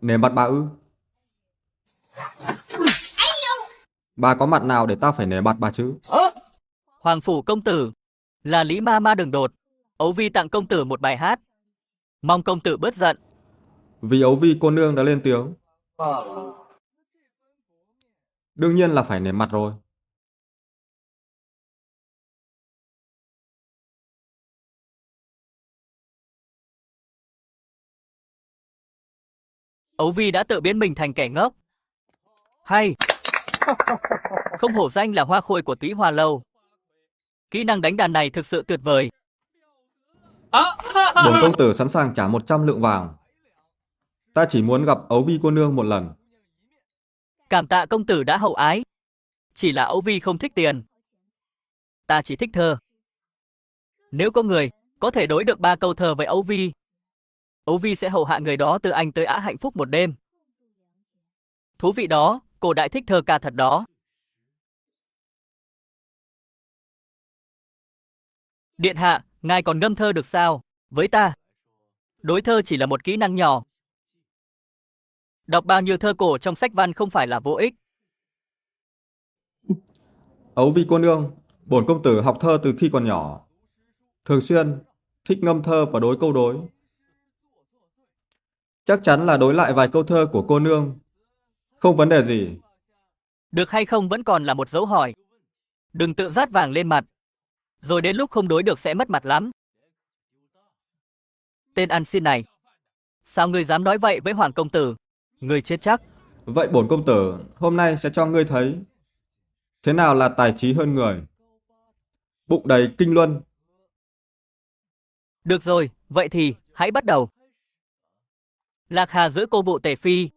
Speaker 2: Nể mặt bà ư? Bà có mặt nào để ta phải nể mặt bà chứ?
Speaker 3: Hoàng phủ công tử, là Lý ma ma đường đột. Ấu Vi tặng công tử một bài hát. Mong công tử bớt giận.
Speaker 2: Vì Ấu Vi cô nương đã lên tiếng. Đương nhiên là phải nể mặt rồi.
Speaker 3: Ấu Vi đã tự biến mình thành kẻ ngốc. Hay. Không hổ danh là hoa khôi của Túy Hoa Lâu. Kỹ năng đánh đàn này thực sự tuyệt vời.
Speaker 2: Bổn công tử sẵn sàng trả 100 lượng vàng. Ta chỉ muốn gặp Ấu Vi cô nương một lần.
Speaker 3: Cảm tạ công tử đã hậu ái. Chỉ là Ấu Vi không thích tiền. Ta chỉ thích thơ. Nếu có người có thể đối được 3 câu thơ với Ấu Vi, Ấu Vi sẽ hầu hạ người đó từ anh tới ã hạnh phúc một đêm. Thú vị đó, cô đại thích thơ ca thật đó. Điện hạ, ngài còn ngâm thơ được sao? Với ta, đối thơ chỉ là một kỹ năng nhỏ. Đọc bao nhiêu thơ cổ trong sách văn không phải là vô ích.
Speaker 2: Ấu Vi cô nương, bổn công tử học thơ từ khi còn nhỏ. Thường xuyên thích ngâm thơ và đối câu đối. Chắc chắn là đối lại vài câu thơ của cô nương. Không vấn đề gì.
Speaker 3: Được hay không vẫn còn là một dấu hỏi. Đừng tự dát vàng lên mặt. Rồi đến lúc không đối được sẽ mất mặt lắm. Tên ăn xin này. Sao ngươi dám nói vậy với Hoàng công tử? Ngươi chết chắc.
Speaker 2: Vậy bổn công tử hôm nay sẽ cho ngươi thấy thế nào là tài trí hơn người. Bụng đầy kinh luân.
Speaker 3: Được rồi, vậy thì hãy bắt đầu. Lạc Hà giữ cô vụ Tề Phi.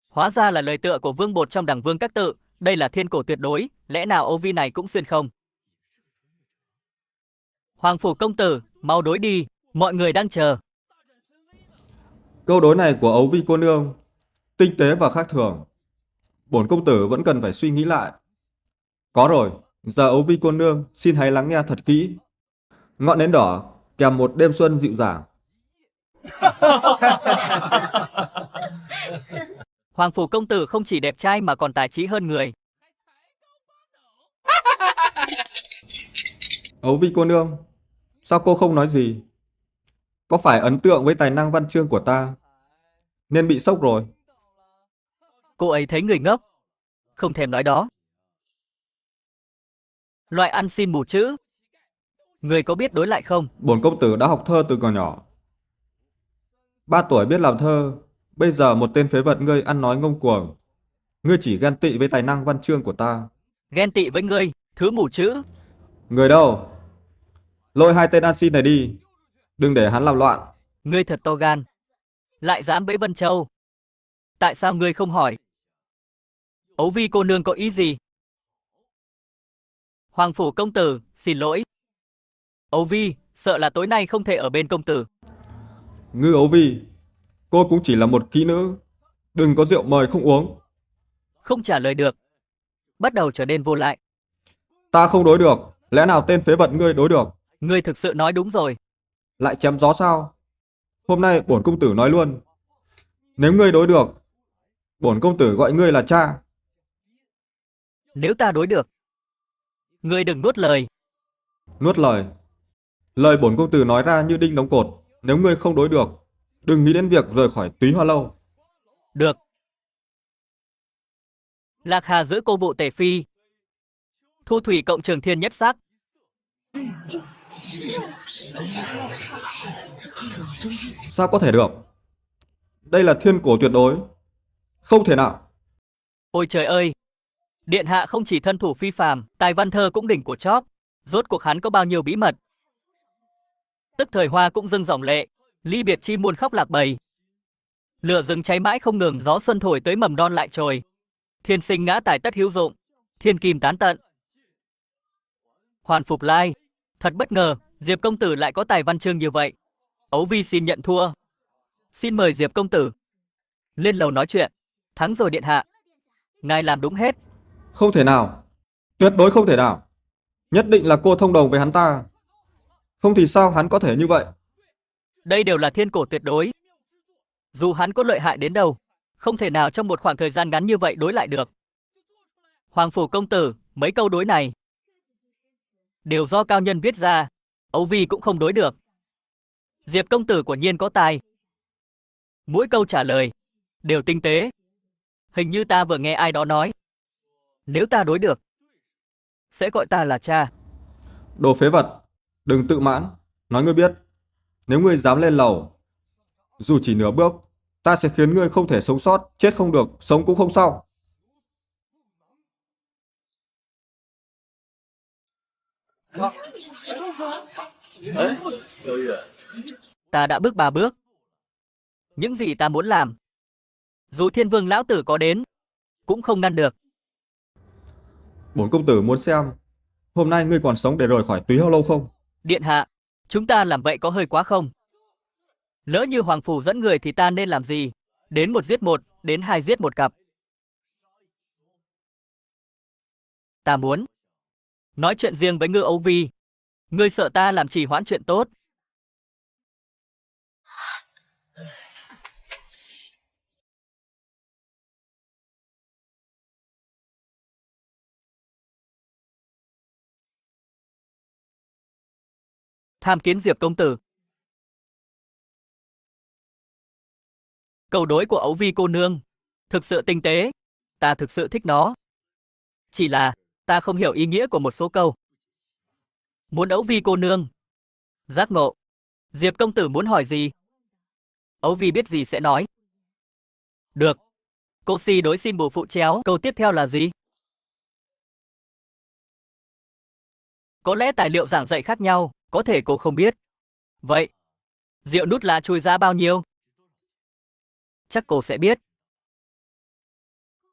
Speaker 3: Hóa ra là lời tựa của Vương Bột trong Đằng Vương Các Tự. Đây là thiên cổ tuyệt đối, lẽ nào Ấu Vi này cũng xuyên không? Hoàng phủ công tử, mau đối đi, mọi người đang chờ.
Speaker 2: Câu đối này của Ấu Vi cô nương tinh tế và khác thường. Bổn công tử vẫn cần phải suy nghĩ lại. Có rồi, giờ Ấu Vi cô nương xin hãy lắng nghe thật kỹ. Ngọn nến đỏ kèm một đêm xuân dịu dàng.
Speaker 3: Hoàng phủ công tử không chỉ đẹp trai mà còn tài trí hơn người.
Speaker 2: Ấu Vi cô nương, sao cô không nói gì? Có phải ấn tượng với tài năng văn chương của ta nên bị sốc rồi?
Speaker 3: Cô ấy thấy người ngốc, không thèm nói đó. Loại ăn xin mù chữ. Người có biết đối lại không?
Speaker 2: Bổn công tử đã học thơ từ còn nhỏ. 3 tuổi biết làm thơ. Bây giờ một tên phế vật ngươi ăn nói ngông cuồng. Ngươi chỉ ghen tị với tài năng văn chương của ta.
Speaker 3: Ghen tị với ngươi, thứ mù chữ.
Speaker 2: Người đâu? Lôi 2 tên ăn xin này đi. Đừng để hắn làm loạn.
Speaker 3: Ngươi thật to gan. Lại dám bẫy Vân Châu. Tại sao ngươi không hỏi? Ấu Vi cô nương có ý gì? Hoàng phủ công tử, xin lỗi. Ấu Vi, sợ là tối nay không thể ở bên công tử.
Speaker 2: Ngư Ấu Vi, cô cũng chỉ là một kỹ nữ. Đừng có rượu mời không uống.
Speaker 3: Không trả lời được. Bắt đầu trở nên vô lại.
Speaker 2: Ta không đối được. Lẽ nào tên phế vật ngươi đối được?
Speaker 3: Ngươi thực sự nói đúng rồi.
Speaker 2: Lại chém gió sao? Hôm nay bổn công tử nói luôn. Nếu ngươi đối được, bổn công tử gọi ngươi là cha.
Speaker 3: Nếu ta đối được, ngươi đừng nuốt lời.
Speaker 2: Nuốt lời. Lời bổn công tử nói ra như đinh đóng cột. Nếu ngươi không đối được, đừng nghĩ đến việc rời khỏi Túy Hoa Lâu.
Speaker 3: Được. Lạc Hà giữ cô vụ Tề Phi. Thu thủy cộng Trường Thiên nhất sắc.
Speaker 2: Sao có thể được? Đây là thiên cổ tuyệt đối. Không thể nào.
Speaker 3: Ôi trời ơi! Điện hạ không chỉ thân thủ phi phàm, tài văn thơ cũng đỉnh của chóp. Rốt cuộc hắn có bao nhiêu bí mật? Tức thời hoa cũng dâng dòng lệ, ly biệt chim muôn khóc lạc bầy. Lửa rừng cháy mãi không ngừng, gió xuân thổi tới mầm non lại trồi. Thiên sinh ngã tài tất hữu dụng, thiên kim tán tận. Hoàn phục lai, thật bất ngờ, Diệp công tử lại có tài văn chương như vậy. Ấu Vi xin nhận thua. Xin mời Diệp công tử lên lầu nói chuyện. Thắng rồi điện hạ. Ngài làm đúng hết.
Speaker 2: Không thể nào. Tuyệt đối không thể nào. Nhất định là cô thông đồng với hắn ta. Không thì sao hắn có thể như vậy?
Speaker 3: Đây đều là thiên cổ tuyệt đối. Dù hắn có lợi hại đến đâu, không thể nào trong một khoảng thời gian ngắn như vậy đối lại được. Hoàng phủ công tử, Mấy câu đối này đều do cao nhân viết ra, Âu Vi cũng không đối được. Diệp công tử quả nhiên có tài. Mỗi câu trả lời đều tinh tế. Hình như ta vừa nghe ai đó nói, nếu ta đối được, sẽ gọi ta là cha.
Speaker 2: Đồ phế vật, đừng tự mãn, nói ngươi biết. Nếu ngươi dám lên lầu, dù chỉ nửa bước, ta sẽ khiến ngươi không thể sống sót, chết không được, sống cũng không sao.
Speaker 3: Ta đã bước 3 bước. Những gì ta muốn làm, dù Thiên Vương lão tử có đến, cũng không ngăn được.
Speaker 2: Bổn công tử muốn xem, hôm nay ngươi còn sống để rời khỏi Túy Hlâu Lâu không?
Speaker 3: Điện hạ, chúng ta làm vậy có hơi quá không? Lỡ như Hoàng Phủ dẫn người thì ta nên làm gì? Đến 1 giết 1, đến 2 giết 1 cặp. Ta muốn nói chuyện riêng với Ngư Âu Vi. Ngươi sợ ta làm trì hoãn chuyện tốt. Tham kiến Diệp công tử. Câu đối của Âu Vi cô nương thực sự tinh tế, ta thực sự thích nó. Chỉ là ta không hiểu ý nghĩa của một số câu. Muốn Âu Vi cô nương giác ngộ. Diệp công tử muốn hỏi gì? Âu Vi biết gì sẽ nói. Được. Cô si đối xin bù phụ chéo. Câu tiếp theo là gì? Có lẽ tài liệu giảng dạy khác nhau, có thể cô không biết. Vậy, rượu nút lá chui giá bao nhiêu? Chắc cô sẽ biết.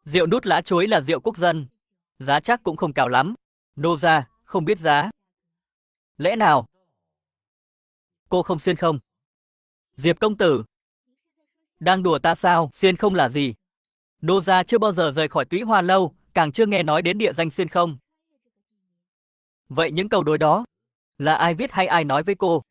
Speaker 3: Rượu nút lá chuối là rượu quốc dân, giá chắc cũng không cao lắm. Nô gia không biết giá. Lẽ nào cô không xuyên không? Diệp công tử đang đùa ta sao? Xuyên không là gì? Nô gia chưa bao giờ rời khỏi Túy Hoa lâu, càng chưa nghe nói đến địa danh xuyên không. Vậy những câu đối đó là ai viết hay ai nói với cô?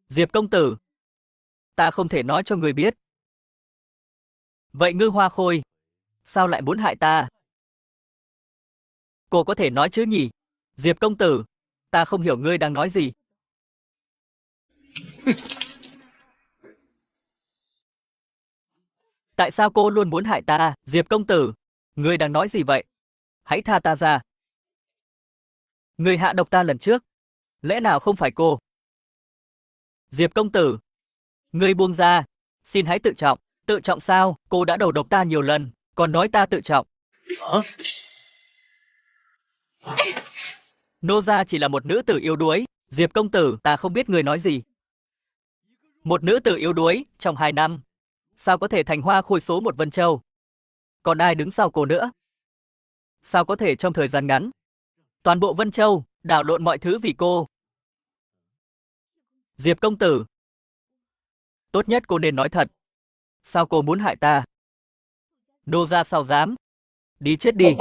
Speaker 3: Diệp công tử, ta không thể nói cho người biết. Vậy Ngư Hoa Khôi, sao lại muốn hại ta? Cô có thể nói chứ nhỉ? Diệp công tử, ta không hiểu ngươi đang nói gì. Tại sao cô luôn muốn hại ta? Diệp công tử, ngươi đang nói gì vậy? Hãy tha ta ra. Ngươi hạ độc ta lần trước, lẽ nào không phải cô? Diệp công tử, ngươi buông ra, xin hãy tự trọng. Tự trọng sao? Cô đã đầu độc ta nhiều lần, còn nói ta tự trọng. Nô gia chỉ là một nữ tử yếu đuối. Diệp công tử, ta không biết ngươi nói gì. Một nữ tử yếu đuối trong 2 năm, sao có thể thành hoa khôi số một Vân Châu? Còn ai đứng sau cô nữa? Sao có thể trong thời gian ngắn, toàn bộ Vân Châu đảo lộn mọi thứ vì cô? Diệp công tử, tốt nhất cô nên nói thật. Sao cô muốn hại ta? Nô gia sao dám? Đi chết đi.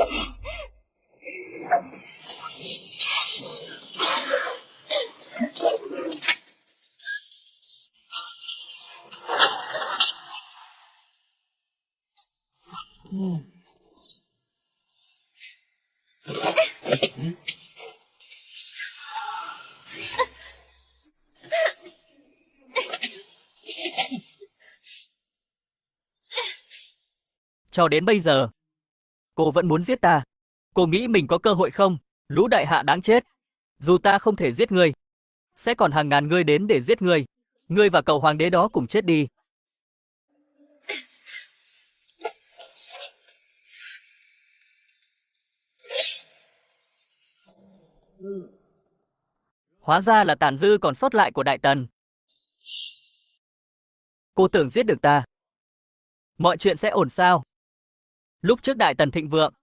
Speaker 3: Cho đến bây giờ, cô vẫn muốn giết ta. Cô nghĩ mình có cơ hội không? Lũ đại hạ đáng chết. Dù ta không thể giết ngươi, sẽ còn hàng ngàn người đến để giết ngươi. Ngươi và cậu hoàng đế đó cùng chết đi. Hóa ra là tàn dư còn sót lại của Đại Tần. Cô tưởng giết được ta, mọi chuyện sẽ ổn sao? Lúc trước Đại Tần thịnh vượng,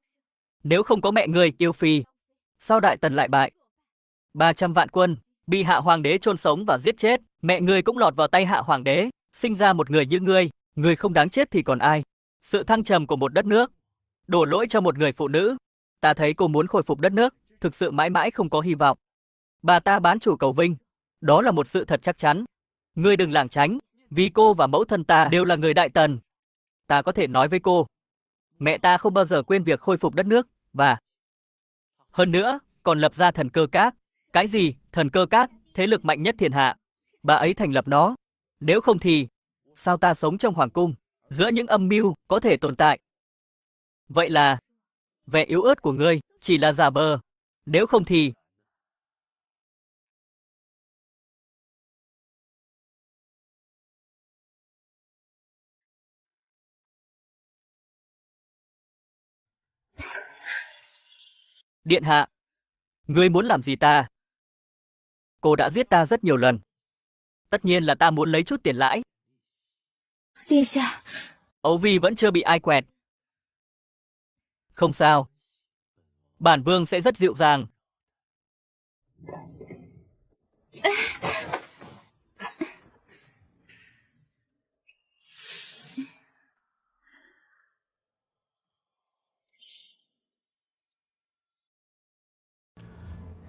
Speaker 3: nếu không có mẹ ngươi yêu phi, sao Đại Tần lại bại? 300 vạn quân bị hạ hoàng đế chôn sống và giết chết, mẹ ngươi cũng lọt vào tay hạ hoàng đế, sinh ra một người như ngươi không đáng chết thì còn ai? Sự thăng trầm của một đất nước Đổ lỗi cho một người phụ nữ. Ta thấy cô muốn khôi phục đất nước, thực sự mãi mãi không có hy vọng. Bà ta bán chủ cầu vinh. Đó là một sự thật chắc chắn. Ngươi đừng lảng tránh, vì cô và mẫu thân ta đều là người Đại Tần. Ta có thể nói với cô, mẹ ta không bao giờ quên việc khôi phục đất nước, và hơn nữa, còn lập ra thần cơ các. Cái gì, thần cơ các, thế lực mạnh nhất thiên hạ. Bà ấy thành lập nó. Nếu không thì, sao ta sống trong hoàng cung, giữa những âm mưu có thể tồn tại? Vậy là, vẻ yếu ớt của ngươi chỉ là giả vờ. Nếu không thì, điện hạ, ngươi muốn làm gì ta? Cô đã giết ta rất nhiều lần. Tất nhiên là ta muốn lấy chút tiền lãi.
Speaker 4: 殿下，
Speaker 3: Âu Vi vẫn chưa bị ai quẹt. Không sao. Bản vương sẽ rất dịu dàng.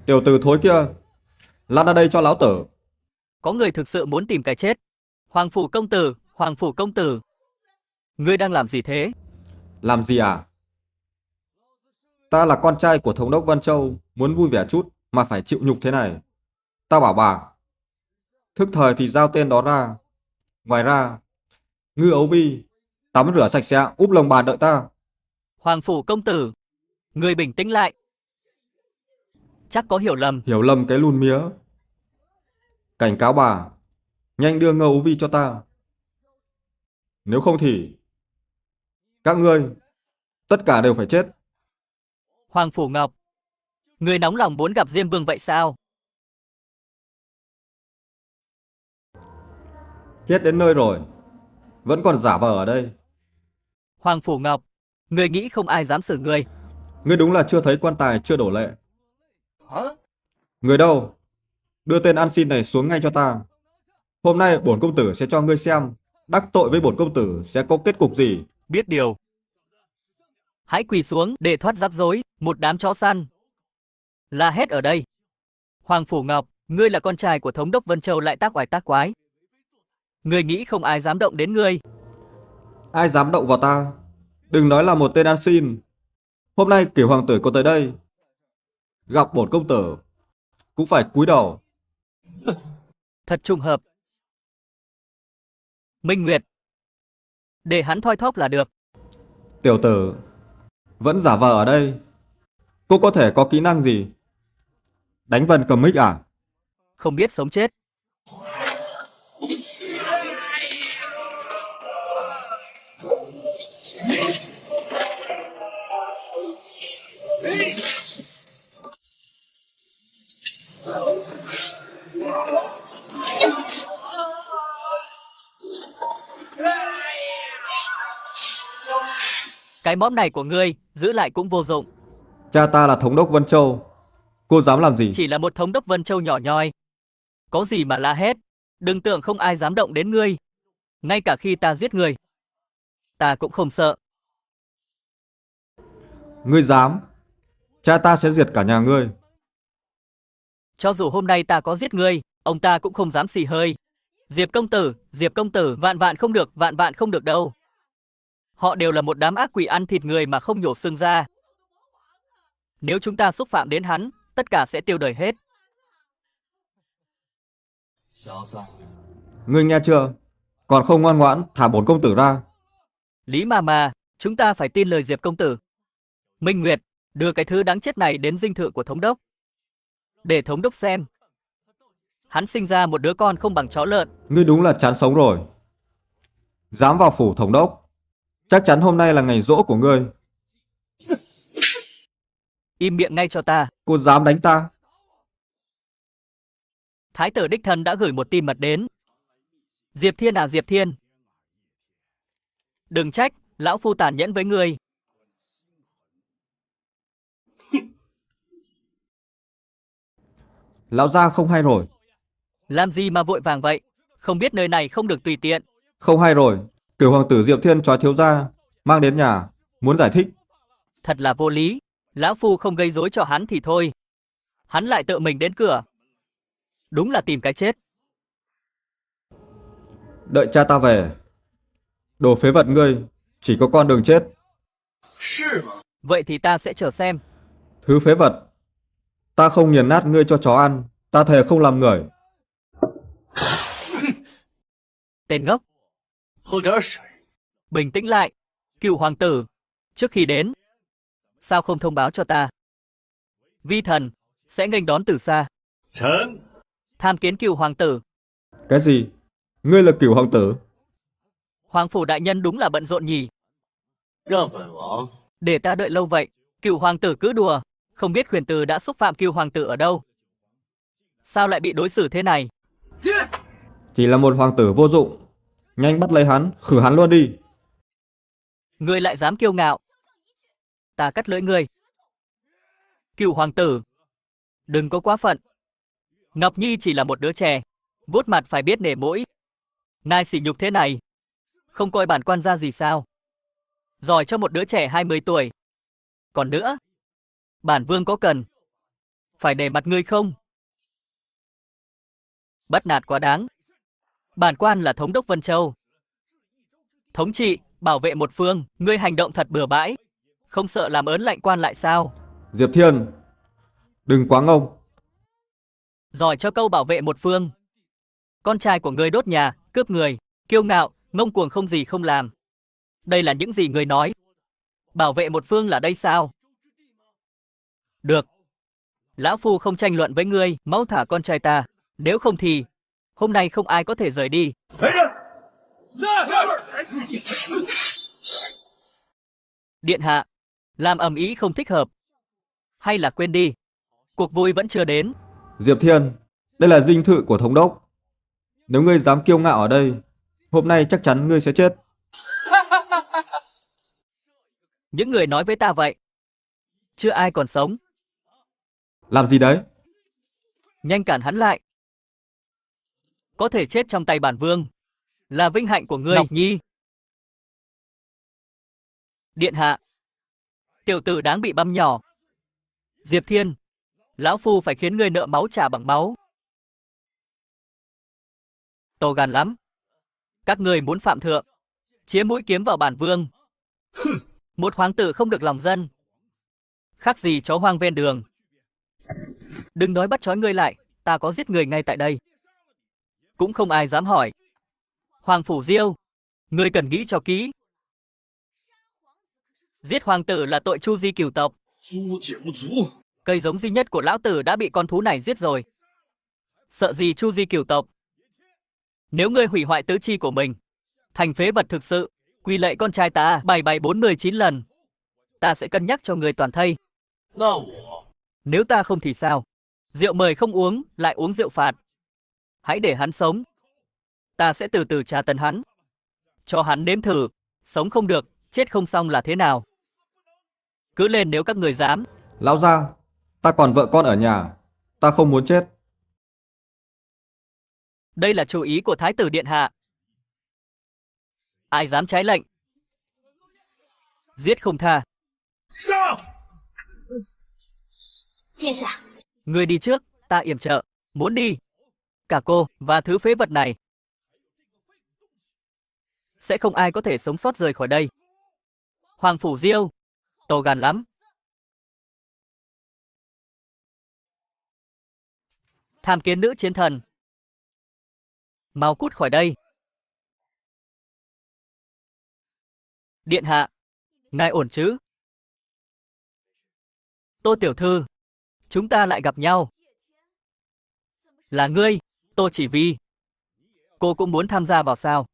Speaker 2: Tiểu tử thối kia, lăn ra đây cho lão tử.
Speaker 3: Có người thực sự muốn tìm cái chết. Hoàng phủ công tử, Hoàng phủ công tử. Ngươi đang làm gì thế?
Speaker 2: Làm gì à? Ta là con trai của thống đốc Vân Châu, muốn vui vẻ chút mà phải chịu nhục thế này. Ta bảo bà, thức thời thì giao tên đó ra. Ngoài ra, Ngư Ấu Vi, tắm rửa sạch sẽ, úp lồng bàn đợi ta.
Speaker 3: Hoàng phủ công tử. Ngươi bình tĩnh lại. Chắc có hiểu lầm.
Speaker 2: Hiểu lầm cái lùn mía. Cảnh cáo bà, nhanh đưa Ngư Ấu Vi cho ta. Nếu không thì, các ngươi, tất cả đều phải chết.
Speaker 3: Hoàng phủ Ngọc. Ngươi nóng lòng muốn gặp Diêm Vương vậy sao?
Speaker 2: Chết đến nơi rồi, vẫn còn giả vờ ở đây.
Speaker 3: Hoàng phủ Ngọc. Ngươi nghĩ không ai dám xử ngươi.
Speaker 2: Ngươi đúng là chưa thấy quan tài chưa đổ lệ. Người đâu? Đưa tên ăn xin này xuống ngay cho ta. Hôm nay bổn công tử sẽ cho ngươi xem đắc tội với bổn công tử sẽ có kết cục gì.
Speaker 3: Biết điều. Hãy quỳ xuống để thoát rắc rối, một đám chó săn. La hét ở đây. Hoàng phủ Ngọc, ngươi là con trai của thống đốc Vân Châu lại tác oai tác quái. Ngươi nghĩ không ai dám động đến ngươi.
Speaker 2: Ai dám động vào ta? Đừng nói là một tên ăn xin. Hôm nay Cửu hoàng tử có tới đây, gặp bổn công tử cũng phải cúi đầu.
Speaker 3: Thật trùng hợp. Minh Nguyệt. Để hắn thoi thóp là được.
Speaker 2: Tiểu tử, vẫn giả vờ ở đây. Cô có thể có kỹ năng gì? Đánh vần cầm mic à?
Speaker 3: Không biết sống chết. Cái mõm này của ngươi giữ lại cũng vô dụng.
Speaker 2: Cha ta là thống đốc Vân Châu. Cô dám làm gì?
Speaker 3: Chỉ là một thống đốc Vân Châu nhỏ nhoi. Có gì mà la hét. Đừng tưởng không ai dám động đến ngươi. Ngay cả khi ta giết ngươi, ta cũng không sợ.
Speaker 2: Ngươi dám? Cha ta sẽ diệt cả nhà ngươi.
Speaker 3: Cho dù hôm nay ta có giết ngươi, ông ta cũng không dám xì hơi. Diệp công tử, vạn vạn không được đâu. Họ đều là một đám ác quỷ ăn thịt người mà không nhổ xương ra. Nếu chúng ta xúc phạm đến hắn, tất cả sẽ tiêu đời hết.
Speaker 2: Ngươi nghe chưa? Còn không ngoan ngoãn thả bổn công tử ra.
Speaker 3: Lý mà, chúng ta phải tin lời Diệp công tử. Minh Nguyệt, đưa cái thứ đáng chết này đến dinh thự của thống đốc. Để thống đốc xem. Hắn sinh ra một đứa con không bằng chó lợn.
Speaker 2: Ngươi đúng là chán sống rồi. Dám vào phủ thống đốc, chắc chắn hôm nay là ngày giỗ của ngươi.
Speaker 3: Im miệng ngay cho ta.
Speaker 2: Cô dám đánh ta?
Speaker 3: Thái tử đích thân đã gửi một tin mật đến. Diệp Thiên à Diệp Thiên. Đừng trách, lão phu tàn nhẫn với ngươi.
Speaker 2: Lão gia không hay rồi.
Speaker 3: Làm gì mà vội vàng vậy? Không biết nơi này không được tùy tiện.
Speaker 2: Không hay rồi. Cửu hoàng tử Diệp Thiên trói thiếu gia, mang đến nhà, muốn giải thích.
Speaker 3: Thật là vô lý, lão phu không gây rối cho hắn thì thôi. Hắn lại tự mình đến cửa. Đúng là tìm cái chết.
Speaker 2: Đợi cha ta về. Đồ phế vật ngươi, chỉ có con đường chết.
Speaker 3: Vậy thì ta sẽ chờ xem.
Speaker 2: Thứ phế vật. Ta không nghiền nát ngươi cho chó ăn. Ta thề không làm người.
Speaker 3: Tên ngốc. Bình tĩnh lại. Cựu hoàng tử, trước khi đến, sao không thông báo cho ta? Vi thần sẽ nghênh đón từ xa. Tham kiến cựu hoàng tử.
Speaker 2: Cái gì? Ngươi là Cửu hoàng tử?
Speaker 3: Hoàng phủ đại nhân đúng là bận rộn nhỉ. Để ta đợi lâu vậy. Cựu hoàng tử cứ đùa. Không biết khuyển tử đã xúc phạm cựu hoàng tử ở đâu. Sao lại bị đối xử thế này?
Speaker 2: Chỉ là một hoàng tử vô dụng. Nhanh bắt lấy hắn, khử hắn luôn đi.
Speaker 3: Ngươi lại dám kiêu ngạo. Ta cắt lưỡi ngươi. Cựu hoàng tử, đừng có quá phận. Ngọc Nhi chỉ là một đứa trẻ, vuốt mặt phải biết nể mũi. Ngài sỉ nhục thế này, không coi bản quan ra gì sao? Giỏi cho một đứa trẻ 20 tuổi. Còn nữa, bản vương có cần phải để mặt ngươi không? Bắt nạt quá đáng. Bản quan là thống đốc Vân Châu, thống trị, bảo vệ một phương. Ngươi hành động thật bừa bãi, không sợ làm ớn lạnh quan lại sao?
Speaker 2: Diệp Thiên, đừng quá ngông.
Speaker 3: Giỏi cho câu bảo vệ một phương. Con trai của ngươi đốt nhà, cướp người, kiêu ngạo, ngông cuồng không gì không làm. Đây là những gì ngươi nói. Bảo vệ một phương là đây sao? Được. Lão phu không tranh luận với ngươi, mau thả con trai ta. Nếu không thì, hôm nay không ai có thể rời đi. Điện hạ, làm ầm ĩ không thích hợp. Hay là quên đi, cuộc vui vẫn chưa đến.
Speaker 2: Diệp Thiên, đây là dinh thự của thống đốc. Nếu ngươi dám kiêu ngạo ở đây, hôm nay chắc chắn ngươi sẽ chết.
Speaker 3: Những người nói với ta vậy, chưa ai còn sống.
Speaker 2: Làm gì đấy?
Speaker 3: Nhanh cản hắn lại. Có thể chết trong tay bản vương là vinh hạnh của ngươi, Ngọc Nhi. Điện hạ, tiểu tử đáng bị băm nhỏ. Diệp Thiên, lão phu phải khiến ngươi nợ máu trả bằng máu. To gan lắm. Các ngươi muốn phạm thượng, chĩa mũi kiếm vào bản vương. Một hoàng tử không được lòng dân, khác gì chó hoang ven đường. Đừng nói bắt trói ngươi lại, ta có giết người ngay tại đây. Cũng không ai dám hỏi. Hoàng phủ Diêu, ngươi cần nghĩ cho kỹ. Giết hoàng tử là tội tru di cửu tộc. Cây giống duy nhất của lão tử đã bị con thú này giết rồi. Sợ gì tru di cửu tộc? Nếu ngươi hủy hoại tứ chi của mình, thành phế vật thực sự, quy lệ con trai ta 749 lần, ta sẽ cân nhắc cho ngươi toàn thây. Nếu ta không thì sao? Rượu mời không uống, lại uống rượu phạt. Hãy để hắn sống. Ta sẽ từ từ tra tấn hắn. Cho hắn nếm thử, sống không được, chết không xong là thế nào. Cứ lên nếu các người dám.
Speaker 2: Lão gia, ta còn vợ con ở nhà. Ta không muốn chết.
Speaker 3: Đây là chủ ý của Thái tử Điện Hạ. Ai dám trái lệnh? Giết không tha.
Speaker 4: 殿下，
Speaker 3: Ngươi đi trước, ta yểm trợ. Muốn đi. Cả cô và thứ phế vật này. Sẽ không ai có thể sống sót rời khỏi đây. Hoàng phủ Diêu, to gan lắm. Tham kiến nữ chiến thần. Mau cút khỏi đây. Điện hạ, ngài ổn chứ? Tô tiểu thư, chúng ta lại gặp nhau. Là ngươi, Tô Chỉ Vi. Cô cũng muốn tham gia vào sao?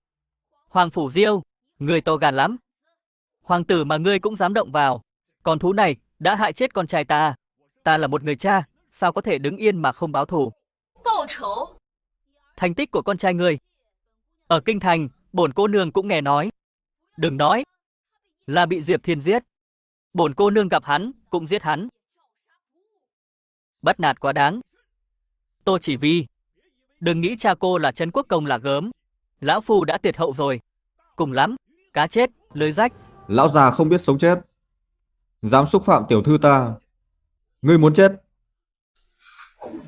Speaker 3: Hoàng phủ Diêu, người to gan lắm. Hoàng tử mà ngươi cũng dám động vào. Con thú này đã hại chết con trai ta. Ta là một người cha, sao có thể đứng yên mà không báo thù?
Speaker 4: 报仇！
Speaker 3: Thành tích của con trai ngươi. Ở kinh thành, bổn cô nương cũng nghe nói. Đừng nói là bị Diệp Thiên giết. Bổn cô nương gặp hắn, cũng giết hắn. Bắt nạt quá đáng. Tô Chỉ Vi, đừng nghĩ cha cô là Trấn Quốc Công là gớm. Lão phu đã tuyệt hậu rồi. Cùng lắm, cá chết, lưới rách.
Speaker 2: Lão già không biết sống chết. Dám xúc phạm tiểu thư ta, ngươi muốn chết.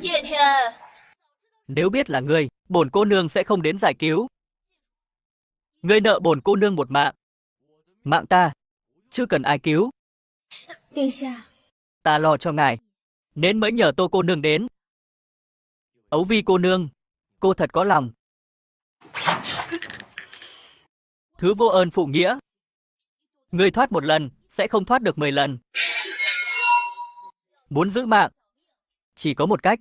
Speaker 4: 叶天，
Speaker 3: Nếu biết là ngươi, bổn cô nương sẽ không đến giải cứu. Ngươi nợ bổn cô nương một mạng. Mạng ta, chưa cần ai cứu.
Speaker 4: 殿下，
Speaker 3: Ta lo cho ngài, nên mới nhờ Tô cô nương đến. Ấu Vi cô nương, cô thật có lòng. Thứ vô ơn phụ nghĩa. Ngươi thoát một lần, sẽ không thoát được 10 lần. Muốn giữ mạng, chỉ có một cách.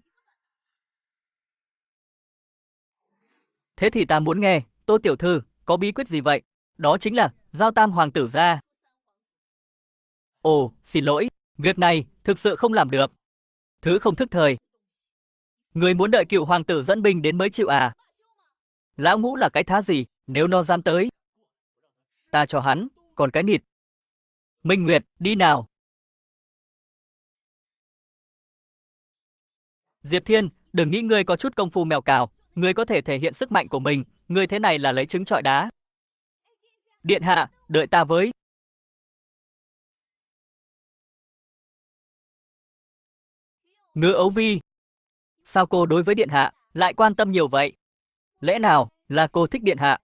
Speaker 3: Thế thì ta muốn nghe, Tô tiểu thư, có bí quyết gì vậy? Đó chính là giao tam hoàng tử ra. Ồ, xin lỗi, việc này thực sự không làm được. Thứ không thức thời. Người muốn đợi cựu hoàng tử dẫn binh đến mới chịu à? Lão Ngũ là cái thá gì, nếu nó dám tới. Ta cho hắn, còn cái nịt. Minh Nguyệt, đi nào. Diệp Thiên, đừng nghĩ ngươi có chút công phu mèo cào, ngươi có thể thể hiện sức mạnh của mình, ngươi thế này là lấy trứng trọi đá. Điện hạ, đợi ta với. Ngư Ấu Vi, sao cô đối với điện hạ lại quan tâm nhiều vậy? Lẽ nào là cô thích điện hạ?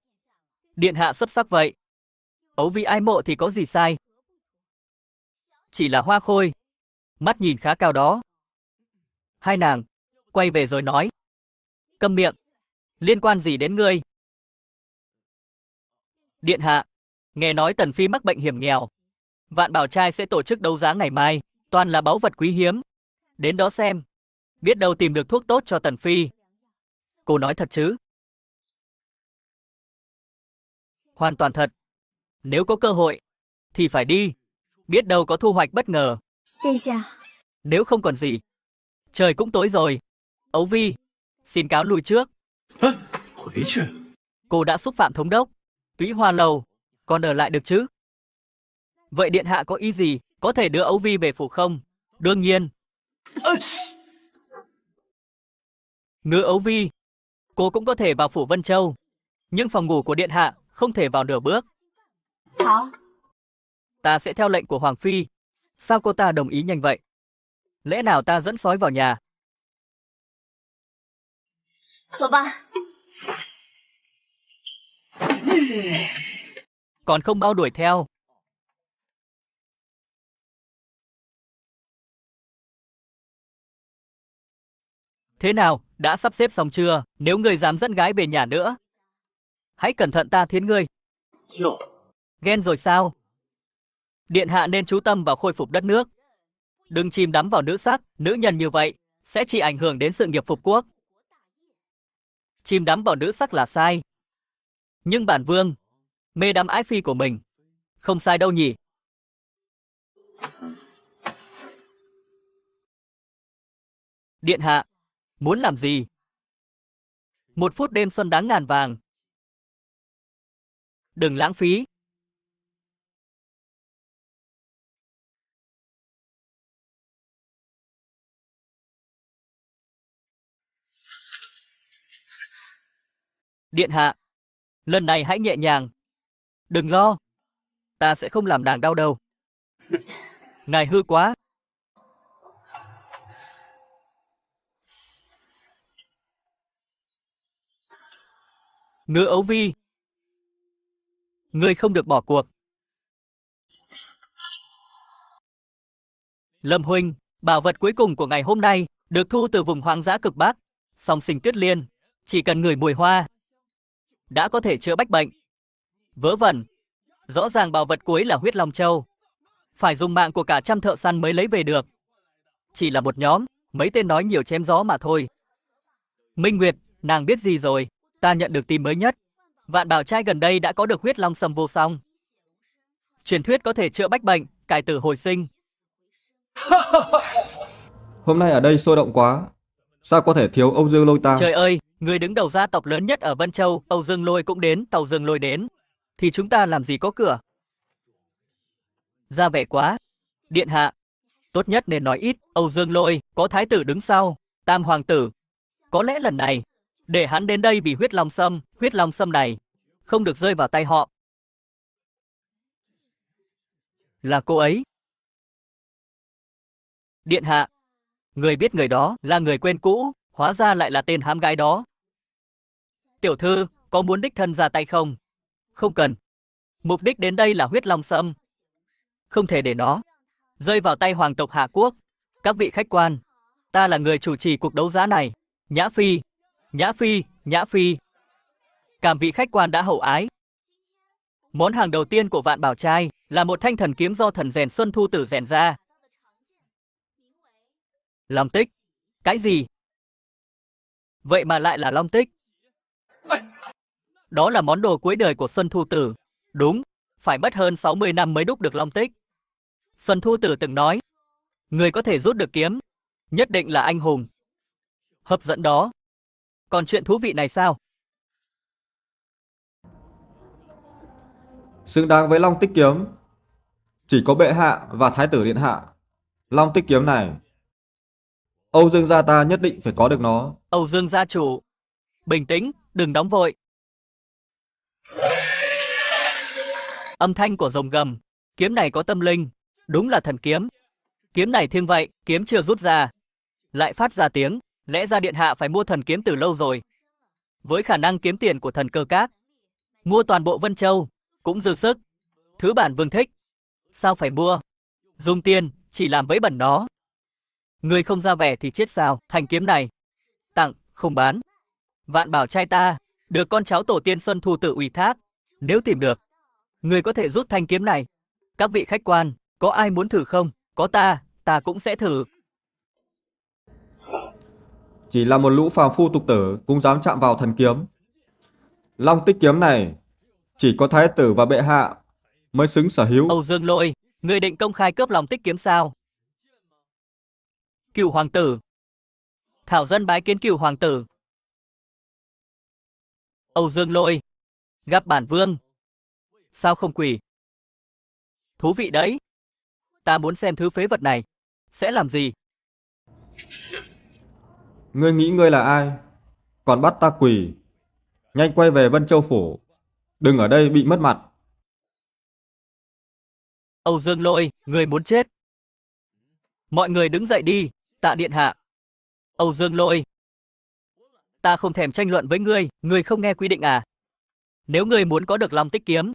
Speaker 3: Điện hạ xuất sắc vậy. Ấu Vi ai mộ thì có gì sai? Chỉ là hoa khôi, mắt nhìn khá cao đó. Hai nàng quay về rồi nói. Câm miệng, liên quan gì đến ngươi? Điện hạ, nghe nói Tần Phi mắc bệnh hiểm nghèo. Vạn Bảo Trai sẽ tổ chức đấu giá ngày mai, toàn là báu vật quý hiếm. Đến đó xem, biết đâu tìm được thuốc tốt cho Tần Phi. Cô nói thật chứ? Hoàn toàn thật. Nếu có cơ hội, thì phải đi. Biết đâu có thu hoạch bất ngờ.
Speaker 4: 殿下，
Speaker 3: Nếu không còn gì, trời cũng tối rồi. Ấu Vi, xin cáo lui trước.
Speaker 5: 回去。
Speaker 3: Cô đã xúc phạm thống đốc. Túy Hoa Lầu, còn ở lại được chứ? Vậy điện hạ có ý gì, có thể đưa Ấu Vi về phủ không? Đương nhiên. Ngư Ấu Vi, cô cũng có thể vào phủ Vân Châu. Nhưng phòng ngủ của điện hạ không thể vào nửa bước.
Speaker 4: 好，
Speaker 3: Ta sẽ theo lệnh của Hoàng Phi. Sao cô ta đồng ý nhanh vậy? Lẽ nào ta dẫn sói vào nhà?
Speaker 4: 走吧。
Speaker 3: Còn không bao đuổi theo. Thế nào, đã sắp xếp xong chưa? Nếu người dám dẫn gái về nhà nữa, hãy cẩn thận ta thiến ngươi. Ghen rồi sao? Điện hạ nên chú tâm vào khôi phục đất nước. Đừng chìm đắm vào nữ sắc, nữ nhân như vậy sẽ chỉ ảnh hưởng đến sự nghiệp phục quốc. Chìm đắm vào nữ sắc là sai. Nhưng bản vương mê đắm ái phi của mình, không sai đâu nhỉ? Điện hạ, muốn làm gì? 1 phút đêm xuân đáng ngàn vàng. Đừng lãng phí. Điện hạ, lần này hãy nhẹ nhàng. Đừng lo, ta sẽ không làm nàng đau đầu. Ngài hư quá. Ngư Ấu Vi, ngươi không được bỏ cuộc. Lâm huynh, bảo vật cuối cùng của ngày hôm nay được thu từ vùng hoang dã cực Bắc, song sinh tuyết liên, chỉ cần ngửi mùi hoa đã có thể chữa bách bệnh. Vớ vẩn, rõ ràng bảo vật cuối là huyết long châu, phải dùng mạng của cả trăm thợ săn mới lấy về được. Chỉ là một nhóm, mấy tên nói nhiều chém gió mà thôi. Minh Nguyệt, nàng biết gì rồi? Ta nhận được tin mới nhất. Vạn Bảo Trai gần đây đã có được huyết long sâm vô song. Truyền thuyết có thể chữa bách bệnh, cải tử hồi sinh.
Speaker 2: Hôm nay ở đây sôi động quá. Sao có thể thiếu Âu Dương Lôi ta?
Speaker 3: Trời ơi, người đứng đầu gia tộc lớn nhất ở Vân Châu, Âu Dương Lôi cũng đến, Tàu Dương Lôi đến. Thì chúng ta làm gì có cửa? Ra vẻ quá. Điện hạ, tốt nhất nên nói ít. Âu Dương Lôi, có thái tử đứng sau, tam hoàng tử. Có lẽ lần này, để hắn đến đây vì huyết long sâm này không được rơi vào tay họ. Là cô ấy. Điện hạ, người biết người đó là người quen cũ, hóa ra lại là tên hãm gái đó. Tiểu thư, có muốn đích thân ra tay không? Không cần. Mục đích đến đây là huyết long sâm. Không thể để nó rơi vào tay hoàng tộc Hạ Quốc. Các vị khách quan, ta là người chủ trì cuộc đấu giá này. Nhã Phi, Nhã Phi, Nhã Phi. Cảm vị khách quan đã hậu ái. Món hàng đầu tiên của Vạn Bảo Trai là một thanh thần kiếm do thần rèn Xuân Thu Tử rèn ra. Long tích? Cái gì? Vậy mà lại là long tích? Đó là món đồ cuối đời của Xuân Thu Tử. Đúng, phải mất hơn 60 năm mới đúc được long tích. Xuân Thu Tử từng nói, người có thể rút được kiếm, nhất định là anh hùng. Hấp dẫn đó. Còn chuyện thú vị này sao?
Speaker 2: Xứng đáng với long tích kiếm. Chỉ có bệ hạ và thái tử điện hạ. Long tích kiếm này, Âu Dương gia ta nhất định phải có được nó.
Speaker 3: Âu Dương gia chủ, bình tĩnh, đừng nóng vội. Âm thanh của rồng gầm, kiếm này có tâm linh, đúng là thần kiếm. Kiếm này thiêng vậy, kiếm chưa rút ra, lại phát ra tiếng, lẽ ra điện hạ phải mua thần kiếm từ lâu rồi. Với khả năng kiếm tiền của thần cơ các, mua toàn bộ Vân Châu, cũng dư sức. Thứ bản vương thích, sao phải mua? Dùng tiền, chỉ làm vấy bẩn nó. Người không ra vẻ thì chết sao, thanh kiếm này. Tặng, không bán. Vạn Bảo Trai ta, được con cháu tổ tiên Xuân Thu Tử ủy thác. Nếu tìm được, người có thể rút thanh kiếm này. Các vị khách quan, có ai muốn thử không? Có ta cũng sẽ thử.
Speaker 2: Chỉ là một lũ phàm phu tục tử cũng dám chạm vào thần kiếm. Long tích kiếm này, chỉ có thái tử và bệ hạ mới xứng sở hữu.
Speaker 3: Âu Dương Lôi, người định công khai cướp lòng tích kiếm sao? Cửu hoàng tử. Thảo dân bái kiến Cửu hoàng tử. Âu Dương Lôi, gặp bản vương. Sao không quỳ? Thú vị đấy. Ta muốn xem thứ phế vật này sẽ làm gì.
Speaker 2: Ngươi nghĩ ngươi là ai? Còn bắt ta quỳ. Nhanh quay về Vân Châu phủ. Đừng ở đây bị mất mặt.
Speaker 3: Âu Dương Lôi, người muốn chết. Mọi người đứng dậy đi, tạ điện hạ. Âu Dương Lôi, ta không thèm tranh luận với ngươi không nghe quy định à? Nếu ngươi muốn có được long tích kiếm,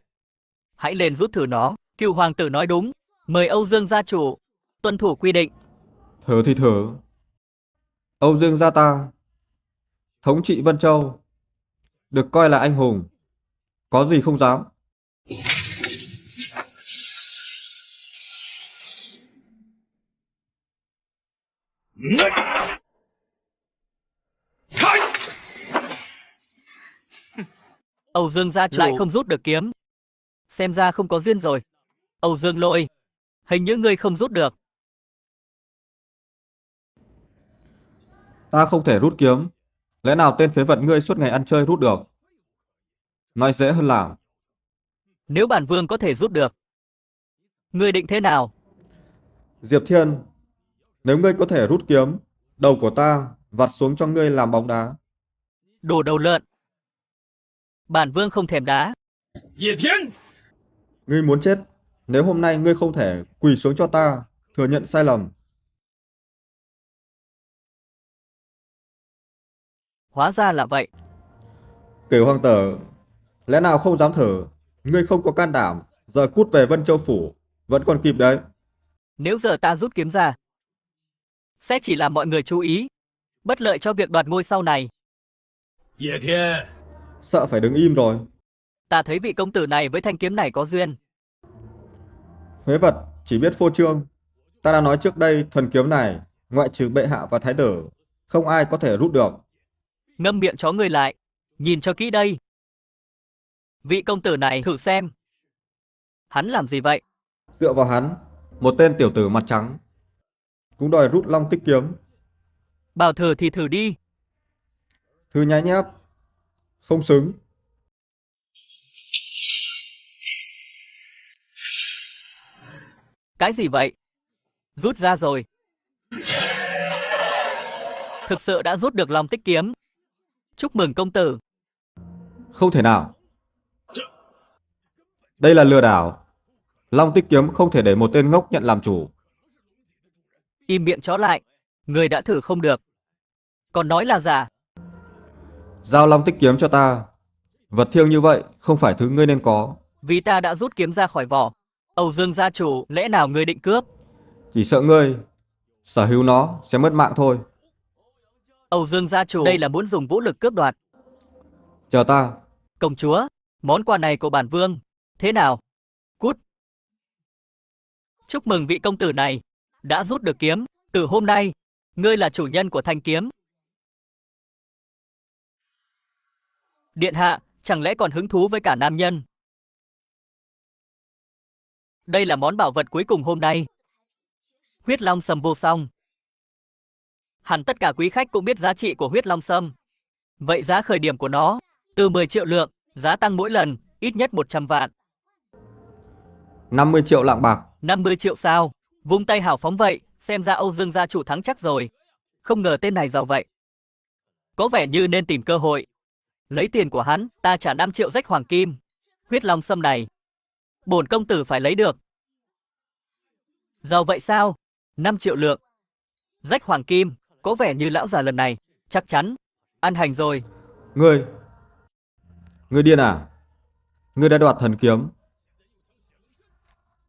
Speaker 3: hãy lên rút thử nó. Cửu hoàng tử nói đúng, mời Âu Dương gia chủ tuân thủ quy định.
Speaker 2: Thử thì thử. Âu Dương gia ta thống trị Vân Châu, được coi là anh hùng, có gì không dám.
Speaker 3: Âu Dương gia chủ lại không rút được kiếm, xem ra không có duyên rồi. Âu Dương Lôi, hình như ngươi không rút được.
Speaker 2: Ta không thể rút kiếm. Lẽ nào tên phế vật ngươi suốt ngày ăn chơi rút được? Nói dễ hơn làm.
Speaker 3: Nếu bản vương có thể rút được, ngươi định thế nào?
Speaker 2: Diệp Thiên, nếu ngươi có thể rút kiếm, đầu của ta vặt xuống cho ngươi làm bóng đá.
Speaker 3: Đồ đầu lợn. Bản vương không thèm đá.
Speaker 5: 叶天，
Speaker 2: Ngươi muốn chết nếu hôm nay ngươi không thể quỳ xuống cho ta, thừa nhận sai lầm.
Speaker 3: Hóa ra là vậy.
Speaker 2: Cửu hoàng tử, lẽ nào không dám thử? Ngươi không có can đảm, giờ cút về Vân Châu phủ, vẫn còn kịp đấy.
Speaker 3: Nếu giờ ta rút kiếm ra, sẽ chỉ làm mọi người chú ý, bất lợi cho việc đoạt ngôi sau này.
Speaker 5: 叶天，
Speaker 2: Sợ phải đứng im rồi.
Speaker 3: Ta thấy vị công tử này với thanh kiếm này có duyên.
Speaker 2: Phế vật chỉ biết phô trương. Ta đã nói trước đây, thần kiếm này, ngoại trừ bệ hạ và thái tử, không ai có thể rút được.
Speaker 3: Ngâm miệng chó người lại, nhìn cho kỹ đây. Vị công tử này thử xem. Hắn làm gì vậy?
Speaker 2: Dựa vào hắn, một tên tiểu tử mặt trắng, cũng đòi rút long tích kiếm.
Speaker 3: Bảo thử thì thử đi.
Speaker 2: Thư nhái nhép, không xứng.
Speaker 3: Cái gì vậy? Rút ra rồi. Thực sự đã rút được long tích kiếm. Chúc mừng công tử.
Speaker 2: Không thể nào. Đây là lừa đảo. Long tích kiếm không thể để một tên ngốc nhận làm chủ.
Speaker 3: Im miệng chó lại, người đã thử không được. Còn nói là giả.
Speaker 2: Giao Long Tích kiếm cho ta. Vật thiêng như vậy không phải thứ ngươi nên có.
Speaker 3: Vì ta đã rút kiếm ra khỏi vỏ. Âu Dương gia chủ, lẽ nào ngươi định cướp?
Speaker 2: Chỉ sợ ngươi sở hữu nó sẽ mất mạng thôi.
Speaker 3: Âu Dương gia chủ, đây là muốn dùng vũ lực cướp đoạt.
Speaker 2: Chờ ta.
Speaker 3: Công chúa, món quà này của bản vương, thế nào? Cút. Chúc mừng vị công tử này đã rút được kiếm. Từ hôm nay, ngươi là chủ nhân của thanh kiếm. Điện hạ, chẳng lẽ còn hứng thú với cả nam nhân? Đây là món bảo vật cuối cùng hôm nay. Huyết Long Sâm vô song. Hẳn tất cả quý khách cũng biết giá trị của Huyết Long Sâm. Vậy giá khởi điểm của nó từ 10 triệu lượng, giá tăng mỗi lần ít nhất 100 vạn.
Speaker 2: 50 triệu lạng bạc.
Speaker 3: 50 triệu sao? Vung tay hào phóng vậy, xem ra Âu Dương gia chủ thắng chắc rồi. Không ngờ tên này giàu vậy. Có vẻ như nên tìm cơ hội. Lấy tiền của hắn, ta trả 5 triệu rách hoàng kim. Huyết Long Sâm này, bổn công tử phải lấy được. Giàu vậy sao? 5 triệu lượng. Rách hoàng kim, có vẻ như lão già lần này, chắc chắn, ăn hành rồi.
Speaker 2: Ngươi điên à? Ngươi đã đoạt thần kiếm.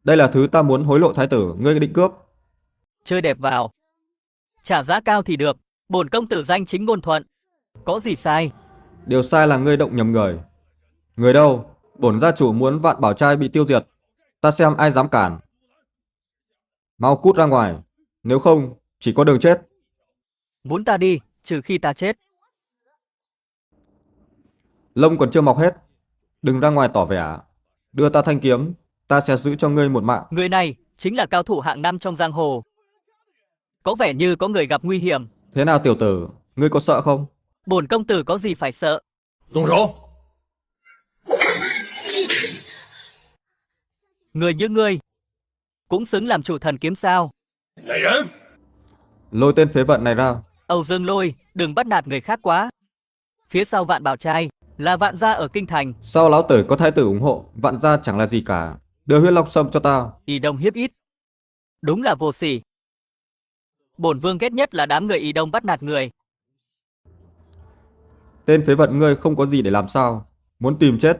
Speaker 2: Đây là thứ ta muốn hối lộ thái tử, ngươi định cướp.
Speaker 3: Chơi đẹp vào. Trả giá cao thì được, bổn công tử danh chính ngôn thuận. Có gì sai?
Speaker 2: Điều sai là ngươi động nhầm người. Người đâu? Bổn gia chủ muốn Vạn Bảo Trai bị tiêu diệt. Ta xem ai dám cản. Mau cút ra ngoài. Nếu không, chỉ có đường chết.
Speaker 3: Muốn ta đi, trừ khi ta chết.
Speaker 2: Lông còn chưa mọc hết. Đừng ra ngoài tỏ vẻ. Đưa ta thanh kiếm, ta sẽ giữ cho ngươi một mạng.
Speaker 3: Người này chính là cao thủ hạng 5 trong giang hồ. Có vẻ như có người gặp nguy hiểm.
Speaker 2: Thế nào tiểu tử, ngươi có sợ không?
Speaker 3: Bổn công tử có gì phải sợ?
Speaker 5: 动手！
Speaker 3: Người như ngươi cũng xứng làm chủ thần kiếm sao?
Speaker 5: 来人！
Speaker 2: Lôi tên phế vận này ra.
Speaker 3: Âu Dương Lôi, đừng bắt nạt người khác quá. Phía sau Vạn Bảo Trai là Vạn gia ở kinh thành.
Speaker 2: Sao lão tử có thái tử ủng hộ, Vạn gia chẳng là gì cả. Đưa Huyết Long Sâm cho ta.
Speaker 3: Ý Đông hiếp ít. Đúng là vô sỉ. Bổn vương ghét nhất là đám người Ý Đông bắt nạt người.
Speaker 2: Tên phế vận ngươi không có gì để làm sao? Muốn tìm chết.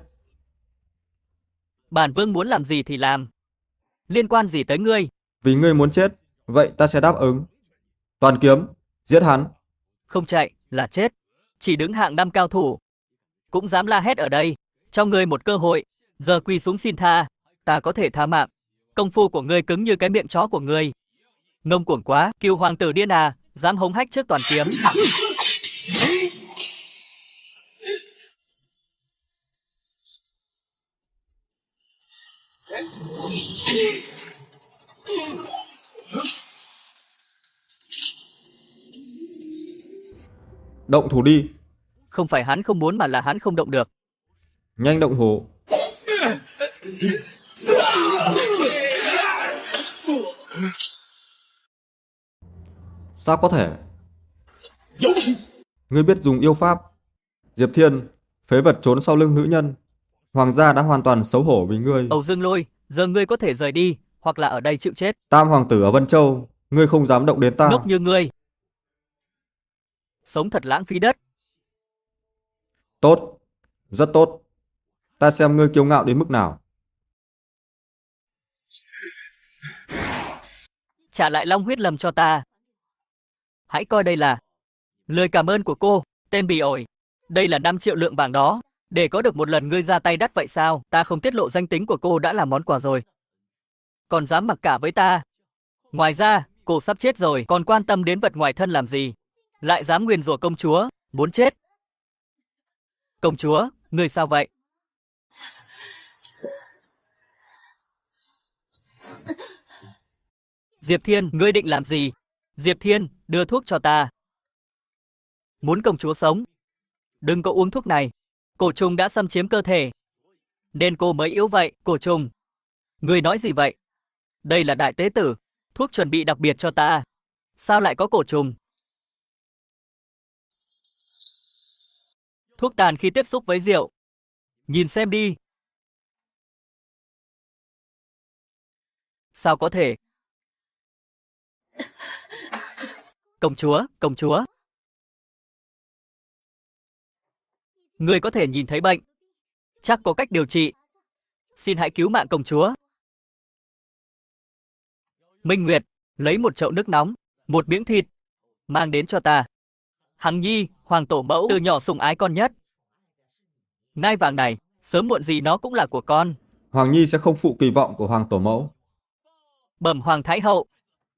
Speaker 3: Bản vương muốn làm gì thì làm. Liên quan gì tới ngươi?
Speaker 2: Vì ngươi muốn chết, vậy ta sẽ đáp ứng. Toàn kiếm, giết hắn.
Speaker 3: Không chạy là chết. Chỉ đứng hạng 5 cao thủ cũng dám la hét ở đây. Cho ngươi một cơ hội, giờ quỳ xuống xin tha. Ta có thể tha mạng. Công phu của ngươi cứng như cái miệng chó của ngươi. Ngông cuồng quá, Kiều hoàng tử điên à, dám hống hách trước toàn kiếm.
Speaker 2: Động thủ đi.
Speaker 3: Không phải hắn không muốn mà là hắn không động được.
Speaker 2: Nhanh động thủ. Sao có thể? Ngươi biết dùng yêu pháp. Diệp Thiên, phế vật trốn sau lưng nữ nhân. Hoàng gia đã hoàn toàn xấu hổ vì ngươi.
Speaker 3: Âu Dương Lôi, giờ ngươi có thể rời đi, hoặc là ở đây chịu chết.
Speaker 2: Tam hoàng tử ở Vân Châu, ngươi không dám động đến ta.
Speaker 3: Ngốc như ngươi. Sống thật lãng phí đất.
Speaker 2: Tốt, rất tốt. Ta xem ngươi kiêu ngạo đến mức nào.
Speaker 3: Trả lại long huyết lầm cho ta. Hãy coi đây là lời cảm ơn của cô, tên bỉ ổi. Đây là 5 triệu lượng vàng đó. Để có được một lần ngươi ra tay đắt vậy sao? Ta không tiết lộ danh tính của cô đã là món quà rồi. Còn dám mặc cả với ta. Ngoài ra, cô sắp chết rồi, còn quan tâm đến vật ngoài thân làm gì? Lại dám nguyền rủa công chúa, muốn chết. Công chúa, ngươi sao vậy? Diệp Thiên, ngươi định làm gì? Diệp Thiên, đưa thuốc cho ta. Muốn công chúa sống? Đừng có uống thuốc này. Cổ trùng đã xâm chiếm cơ thể. Nên cô mới yếu vậy, cổ trùng. Ngươi nói gì vậy? Đây là đại tế tử. Thuốc chuẩn bị đặc biệt cho ta. Sao lại có cổ trùng? Thuốc tàn khi tiếp xúc với rượu. Nhìn xem đi. Sao có thể? Công chúa. Người có thể nhìn thấy bệnh. Chắc có cách điều trị. Xin hãy cứu mạng công chúa. Minh Nguyệt, lấy một chậu nước nóng, một miếng thịt, mang đến cho ta. Hằng Nhi, hoàng tổ mẫu, từ nhỏ sủng ái con nhất. Ngai vàng này, sớm muộn gì nó cũng là của con.
Speaker 2: Hoàng Nhi sẽ không phụ kỳ vọng của hoàng tổ mẫu.
Speaker 3: Bẩm hoàng thái hậu.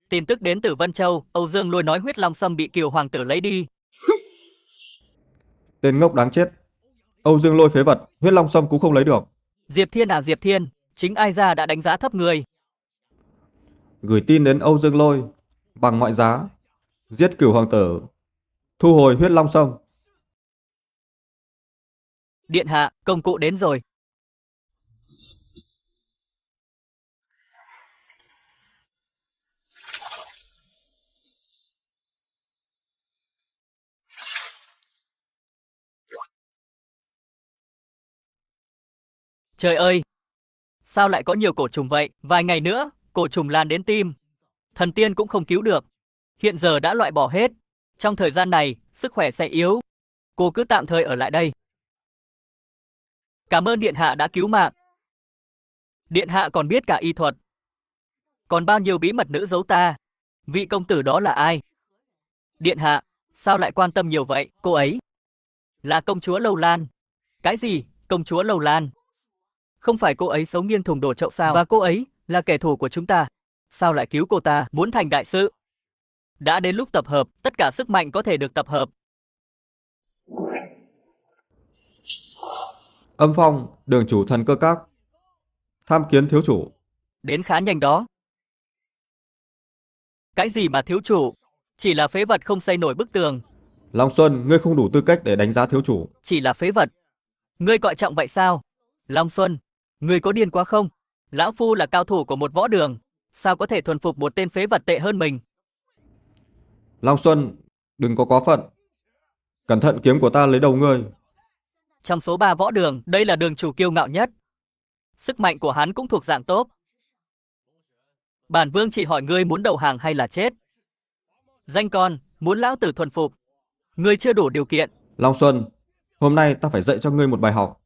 Speaker 3: Tin tức đến từ Vân Châu, Âu Dương Lôi nói huyết long sâm bị Kiều hoàng tử lấy đi.
Speaker 2: Tên ngốc đáng chết. Âu Dương Lôi phế vật, huyết long sâm cũng không lấy được.
Speaker 3: Diệp Thiên à Diệp Thiên, chính ai ra đã đánh giá thấp người.
Speaker 2: Gửi tin đến Âu Dương Lôi, bằng mọi giá, giết Cửu hoàng tử, thu hồi huyết long sâm.
Speaker 3: Điện hạ, công cụ đến rồi. Trời ơi! Sao lại có nhiều cổ trùng vậy? Vài ngày nữa, cổ trùng lan đến tim. Thần tiên cũng không cứu được. Hiện giờ đã loại bỏ hết. Trong thời gian này, sức khỏe sẽ yếu. Cô cứ tạm thời ở lại đây. Cảm ơn Điện hạ đã cứu mạng. Điện hạ còn biết cả y thuật. Còn bao nhiêu bí mật nữ giấu ta? Vị công tử đó là ai? Điện hạ, sao lại quan tâm nhiều vậy? Cô ấy là công chúa Lâu Lan. Cái gì? Công chúa Lâu Lan? Không phải cô ấy sống nghiêng thùng đổ chậu sao? Và cô ấy là kẻ thù của chúng ta. Sao lại cứu cô ta? Muốn thành đại sự. Đã đến lúc tập hợp, tất cả sức mạnh có thể được tập hợp.
Speaker 2: Âm Phong, đường chủ thần cơ các. Tham kiến thiếu chủ.
Speaker 3: Đến khá nhanh đó. Cái gì mà thiếu chủ? Chỉ là phế vật không xây nổi bức tường.
Speaker 2: Long Xuân, ngươi không đủ tư cách để đánh giá thiếu chủ.
Speaker 3: Chỉ là phế vật. Ngươi coi trọng vậy sao? Long Xuân, ngươi có điên quá không? Lão Phu là cao thủ của một võ đường. Sao có thể thuần phục một tên phế vật tệ hơn mình?
Speaker 2: Long Xuân, đừng có quá phận. Cẩn thận kiếm của ta lấy đầu ngươi.
Speaker 3: Trong số 3 võ đường, đây là đường chủ kiêu ngạo nhất. Sức mạnh của hắn cũng thuộc dạng tốt. Bản vương chỉ hỏi ngươi muốn đầu hàng hay là chết. Danh con, muốn lão tử thuần phục. Ngươi chưa đủ điều kiện.
Speaker 2: Long Xuân, hôm nay ta phải dạy cho ngươi một bài học.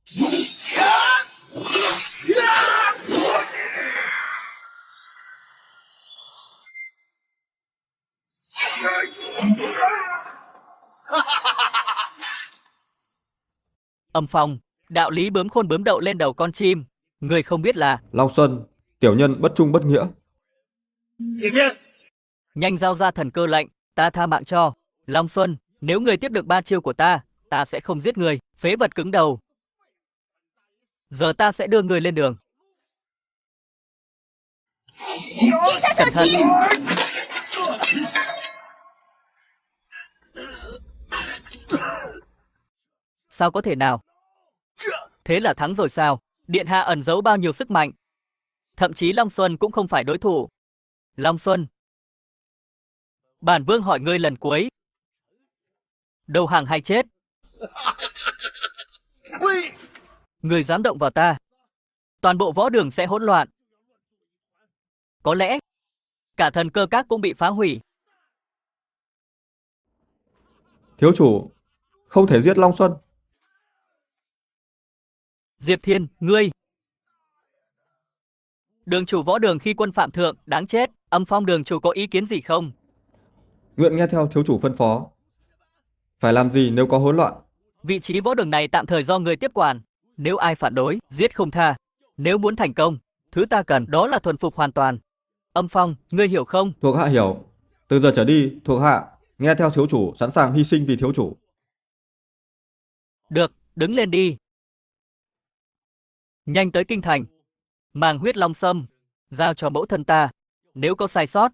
Speaker 3: Âm Phong, đạo lý bướm khôn bướm đậu lên đầu con chim. Ngươi không biết là...
Speaker 2: Long Xuân, tiểu nhân bất trung bất nghĩa.
Speaker 3: Nhanh giao ra thần cơ lệnh, ta tha mạng cho. Long Xuân, nếu ngươi tiếp được 3 chiêu của ta sẽ không giết ngươi, phế vật cứng đầu. Giờ ta sẽ đưa ngươi lên đường. Cẩn thận. Sao có thể nào? Thế là thắng rồi sao? Điện hạ ẩn giấu bao nhiêu sức mạnh? Thậm chí Long Xuân cũng không phải đối thủ. Long Xuân, bản vương hỏi ngươi lần cuối. Đầu hàng hay chết? Ngươi dám động vào ta, toàn bộ võ đường sẽ hỗn loạn. Có lẽ cả thần cơ các cũng bị phá hủy.
Speaker 2: Thiếu chủ, không thể giết Long Xuân.
Speaker 3: Diệp Thiên, ngươi. Đường chủ võ đường khi quân phạm thượng, đáng chết. Âm Phong đường chủ có ý kiến gì không?
Speaker 2: Nguyện nghe theo thiếu chủ phân phó. Phải làm gì nếu có hỗn loạn?
Speaker 3: Vị trí võ đường này tạm thời do người tiếp quản. Nếu ai phản đối, giết không tha. Nếu muốn thành công, thứ ta cần đó là thuần phục hoàn toàn. Âm Phong, ngươi hiểu không?
Speaker 2: Thuộc hạ hiểu. Từ giờ trở đi, thuộc hạ nghe theo thiếu chủ, sẵn sàng hy sinh vì thiếu chủ.
Speaker 3: Được, đứng lên đi. Nhanh tới kinh thành, mang huyết long sâm, giao cho mẫu thân ta. Nếu có sai sót,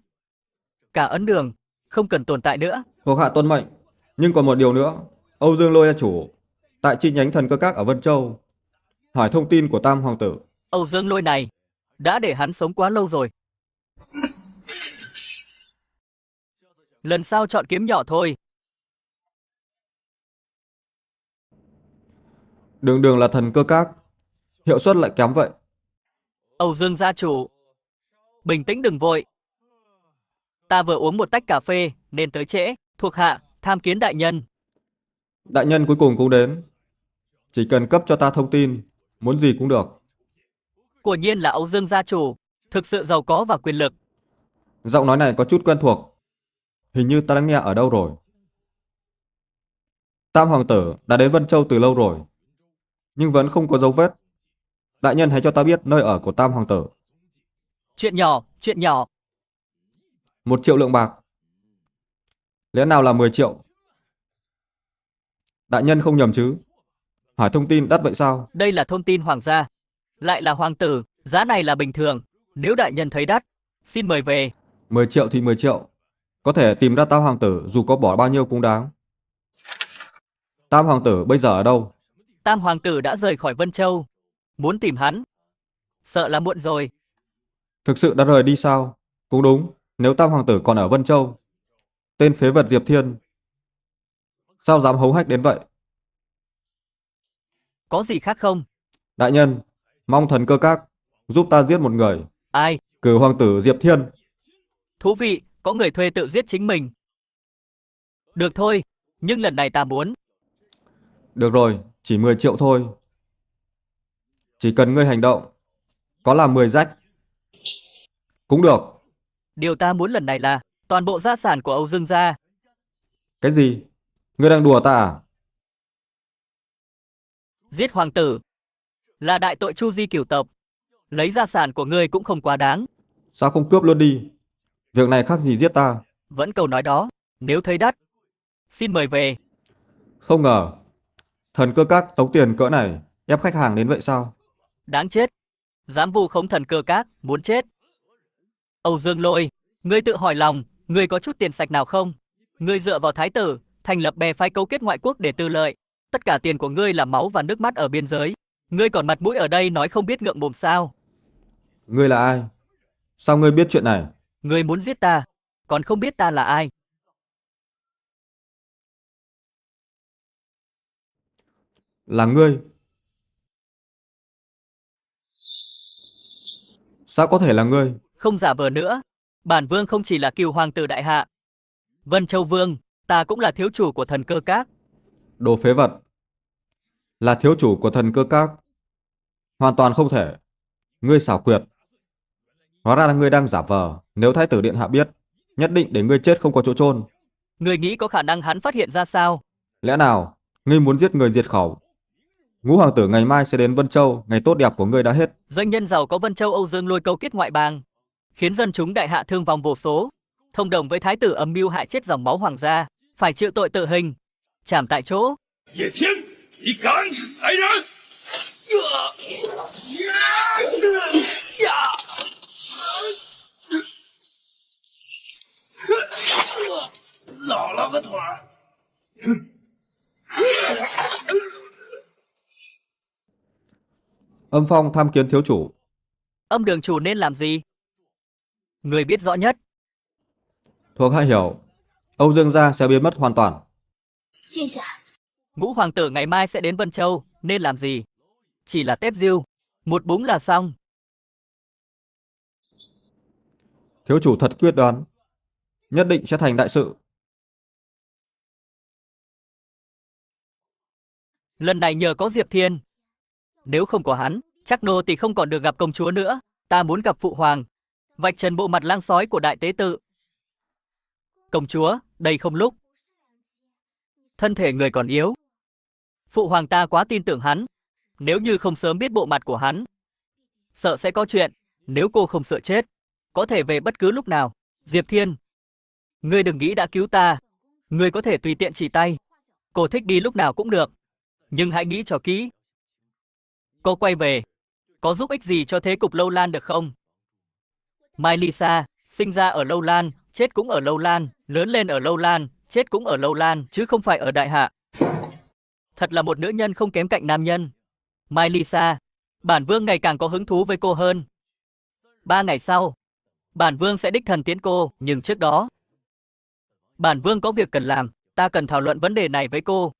Speaker 3: cả ấn đường không cần tồn tại nữa.
Speaker 2: Thuộc hạ tuân mệnh. Nhưng còn một điều nữa, Âu Dương Lôi gia chủ tại chi nhánh thần cơ các ở Vân Châu hỏi thông tin của Tam hoàng tử.
Speaker 3: Âu Dương Lôi này đã để hắn sống quá lâu rồi. Lần sau chọn kiếm nhỏ thôi.
Speaker 2: Đường đường là thần cơ các, hiệu suất lại kém vậy.
Speaker 3: Âu Dương gia chủ, bình tĩnh đừng vội. Ta vừa uống một tách cà phê, nên tới trễ, thuộc hạ, tham kiến đại nhân.
Speaker 2: Đại nhân cuối cùng cũng đến. Chỉ cần cấp cho ta thông tin, muốn gì cũng được.
Speaker 3: Quả nhiên là Âu Dương gia chủ, thực sự giàu có và quyền lực.
Speaker 2: Giọng nói này có chút quen thuộc. Hình như ta đã nghe ở đâu rồi. Tam hoàng tử đã đến Vân Châu từ lâu rồi, nhưng vẫn không có dấu vết. Đại nhân hãy cho ta biết nơi ở của Tam hoàng tử.
Speaker 3: Chuyện nhỏ, chuyện nhỏ.
Speaker 2: 1 triệu lượng bạc. Lẽ nào là 10 triệu? Đại nhân không nhầm chứ? Hỏi thông tin đắt vậy sao?
Speaker 3: Đây là thông tin hoàng gia. Lại là hoàng tử, giá này là bình thường. Nếu đại nhân thấy đắt, xin mời về.
Speaker 2: 10 triệu thì 10 triệu. Có thể tìm ra Tam hoàng tử dù có bỏ bao nhiêu cũng đáng. Tam hoàng tử bây giờ ở đâu?
Speaker 3: Tam hoàng tử đã rời khỏi Vân Châu. Muốn tìm hắn, sợ là muộn rồi.
Speaker 2: Thực sự đã rời đi sao? Cũng đúng, nếu Tam hoàng tử còn ở Vân Châu. Tên phế vật Diệp Thiên, sao dám hống hách đến vậy?
Speaker 3: Có gì khác không?
Speaker 2: Đại nhân, mong thần cơ các giúp ta giết một người.
Speaker 3: Ai?
Speaker 2: Cửu hoàng tử Diệp Thiên.
Speaker 3: Thú vị, có người thuê tự giết chính mình. Được thôi, nhưng lần này ta muốn.
Speaker 2: Được rồi, chỉ 10 triệu thôi. Chỉ cần ngươi hành động, có làm 10 rách cũng được.
Speaker 3: Điều ta muốn lần này là toàn bộ gia sản của Âu Dương gia.
Speaker 2: Cái gì? Ngươi đang đùa ta à?
Speaker 3: Giết hoàng tử là đại tội chu di cửu tộc. Lấy gia sản của ngươi cũng không quá đáng.
Speaker 2: Sao không cướp luôn đi? Việc này khác gì giết ta.
Speaker 3: Vẫn câu nói đó, nếu thấy đắt, xin mời về.
Speaker 2: Không ngờ, thần cơ các tống tiền cỡ này ép khách hàng đến vậy sao?
Speaker 3: Đáng chết. Dám vu khống thần cơ các, muốn chết. Âu Dương Lôi, ngươi tự hỏi lòng, ngươi có chút tiền sạch nào không? Ngươi dựa vào thái tử, thành lập bè phái cấu kết ngoại quốc để tư lợi. Tất cả tiền của ngươi là máu và nước mắt ở biên giới. Ngươi còn mặt mũi ở đây nói không biết ngượng mồm sao?
Speaker 2: Ngươi là ai? Sao ngươi biết chuyện này?
Speaker 3: Ngươi muốn giết ta, còn không biết ta là ai?
Speaker 2: Là ngươi. Sao có thể là ngươi?
Speaker 3: Không giả vờ nữa. Bản vương không chỉ là cửu hoàng tử đại hạ. Vân Châu Vương, ta cũng là thiếu chủ của thần cơ các.
Speaker 2: Đồ phế vật. Là thiếu chủ của thần cơ các. Hoàn toàn không thể. Ngươi xảo quyệt. Hóa ra là ngươi đang giả vờ. Nếu thái tử điện hạ biết, nhất định để ngươi chết không có chỗ chôn.
Speaker 3: Ngươi nghĩ có khả năng hắn phát hiện ra sao?
Speaker 2: Lẽ nào ngươi muốn giết người diệt khẩu? Ngũ hoàng tử ngày mai sẽ đến Vân Châu. Ngày tốt đẹp của ngươi đã hết.
Speaker 3: Doanh nhân giàu có Vân Châu Âu Dương Lôi câu kết ngoại bang, khiến dân chúng đại hạ thương vong vô số. Thông đồng với thái tử âm mưu hại chết dòng máu hoàng gia, phải chịu tội tử hình, trảm tại chỗ.
Speaker 5: 叶天，你敢死来人！老了个腿儿。
Speaker 2: Âm Phong tham kiến thiếu chủ.
Speaker 3: Âm đường chủ nên làm gì? Người biết rõ nhất.
Speaker 2: Thuộc hạ hiểu. Âu Dương gia sẽ biến mất hoàn toàn.
Speaker 4: 殿下，
Speaker 3: Ngũ hoàng tử ngày mai sẽ đến Vân Châu, nên làm gì? Chỉ là tép diêu, một búng là xong.
Speaker 2: Thiếu chủ thật quyết đoán. Nhất định sẽ thành đại sự.
Speaker 3: Lần này nhờ có Diệp Thiên. Nếu không có hắn, chắc nô thì không còn được gặp công chúa nữa. Ta muốn gặp phụ hoàng, vạch trần bộ mặt lang sói của đại tế tự. Công chúa, đây không lúc. Thân thể người còn yếu. Phụ hoàng ta quá tin tưởng hắn. Nếu như không sớm biết bộ mặt của hắn, sợ sẽ có chuyện. Nếu cô không sợ chết, có thể về bất cứ lúc nào. Diệp Thiên, ngươi đừng nghĩ đã cứu ta. Ngươi có thể tùy tiện chỉ tay. Cô thích đi lúc nào cũng được. Nhưng hãy nghĩ cho kỹ. Cô quay về, có giúp ích gì cho thế cục Lâu Lan được không? Mai Lisa, sinh ra ở Lâu Lan, chết cũng ở Lâu Lan, lớn lên ở Lâu Lan, chết cũng ở Lâu Lan, chứ không phải ở Đại Hạ. Thật là một nữ nhân không kém cạnh nam nhân. Mai Lisa, bản vương ngày càng có hứng thú với cô hơn. 3 ngày sau, bản vương sẽ đích thân tiễn cô, nhưng trước đó, bản vương có việc cần làm, ta cần thảo luận vấn đề này với cô.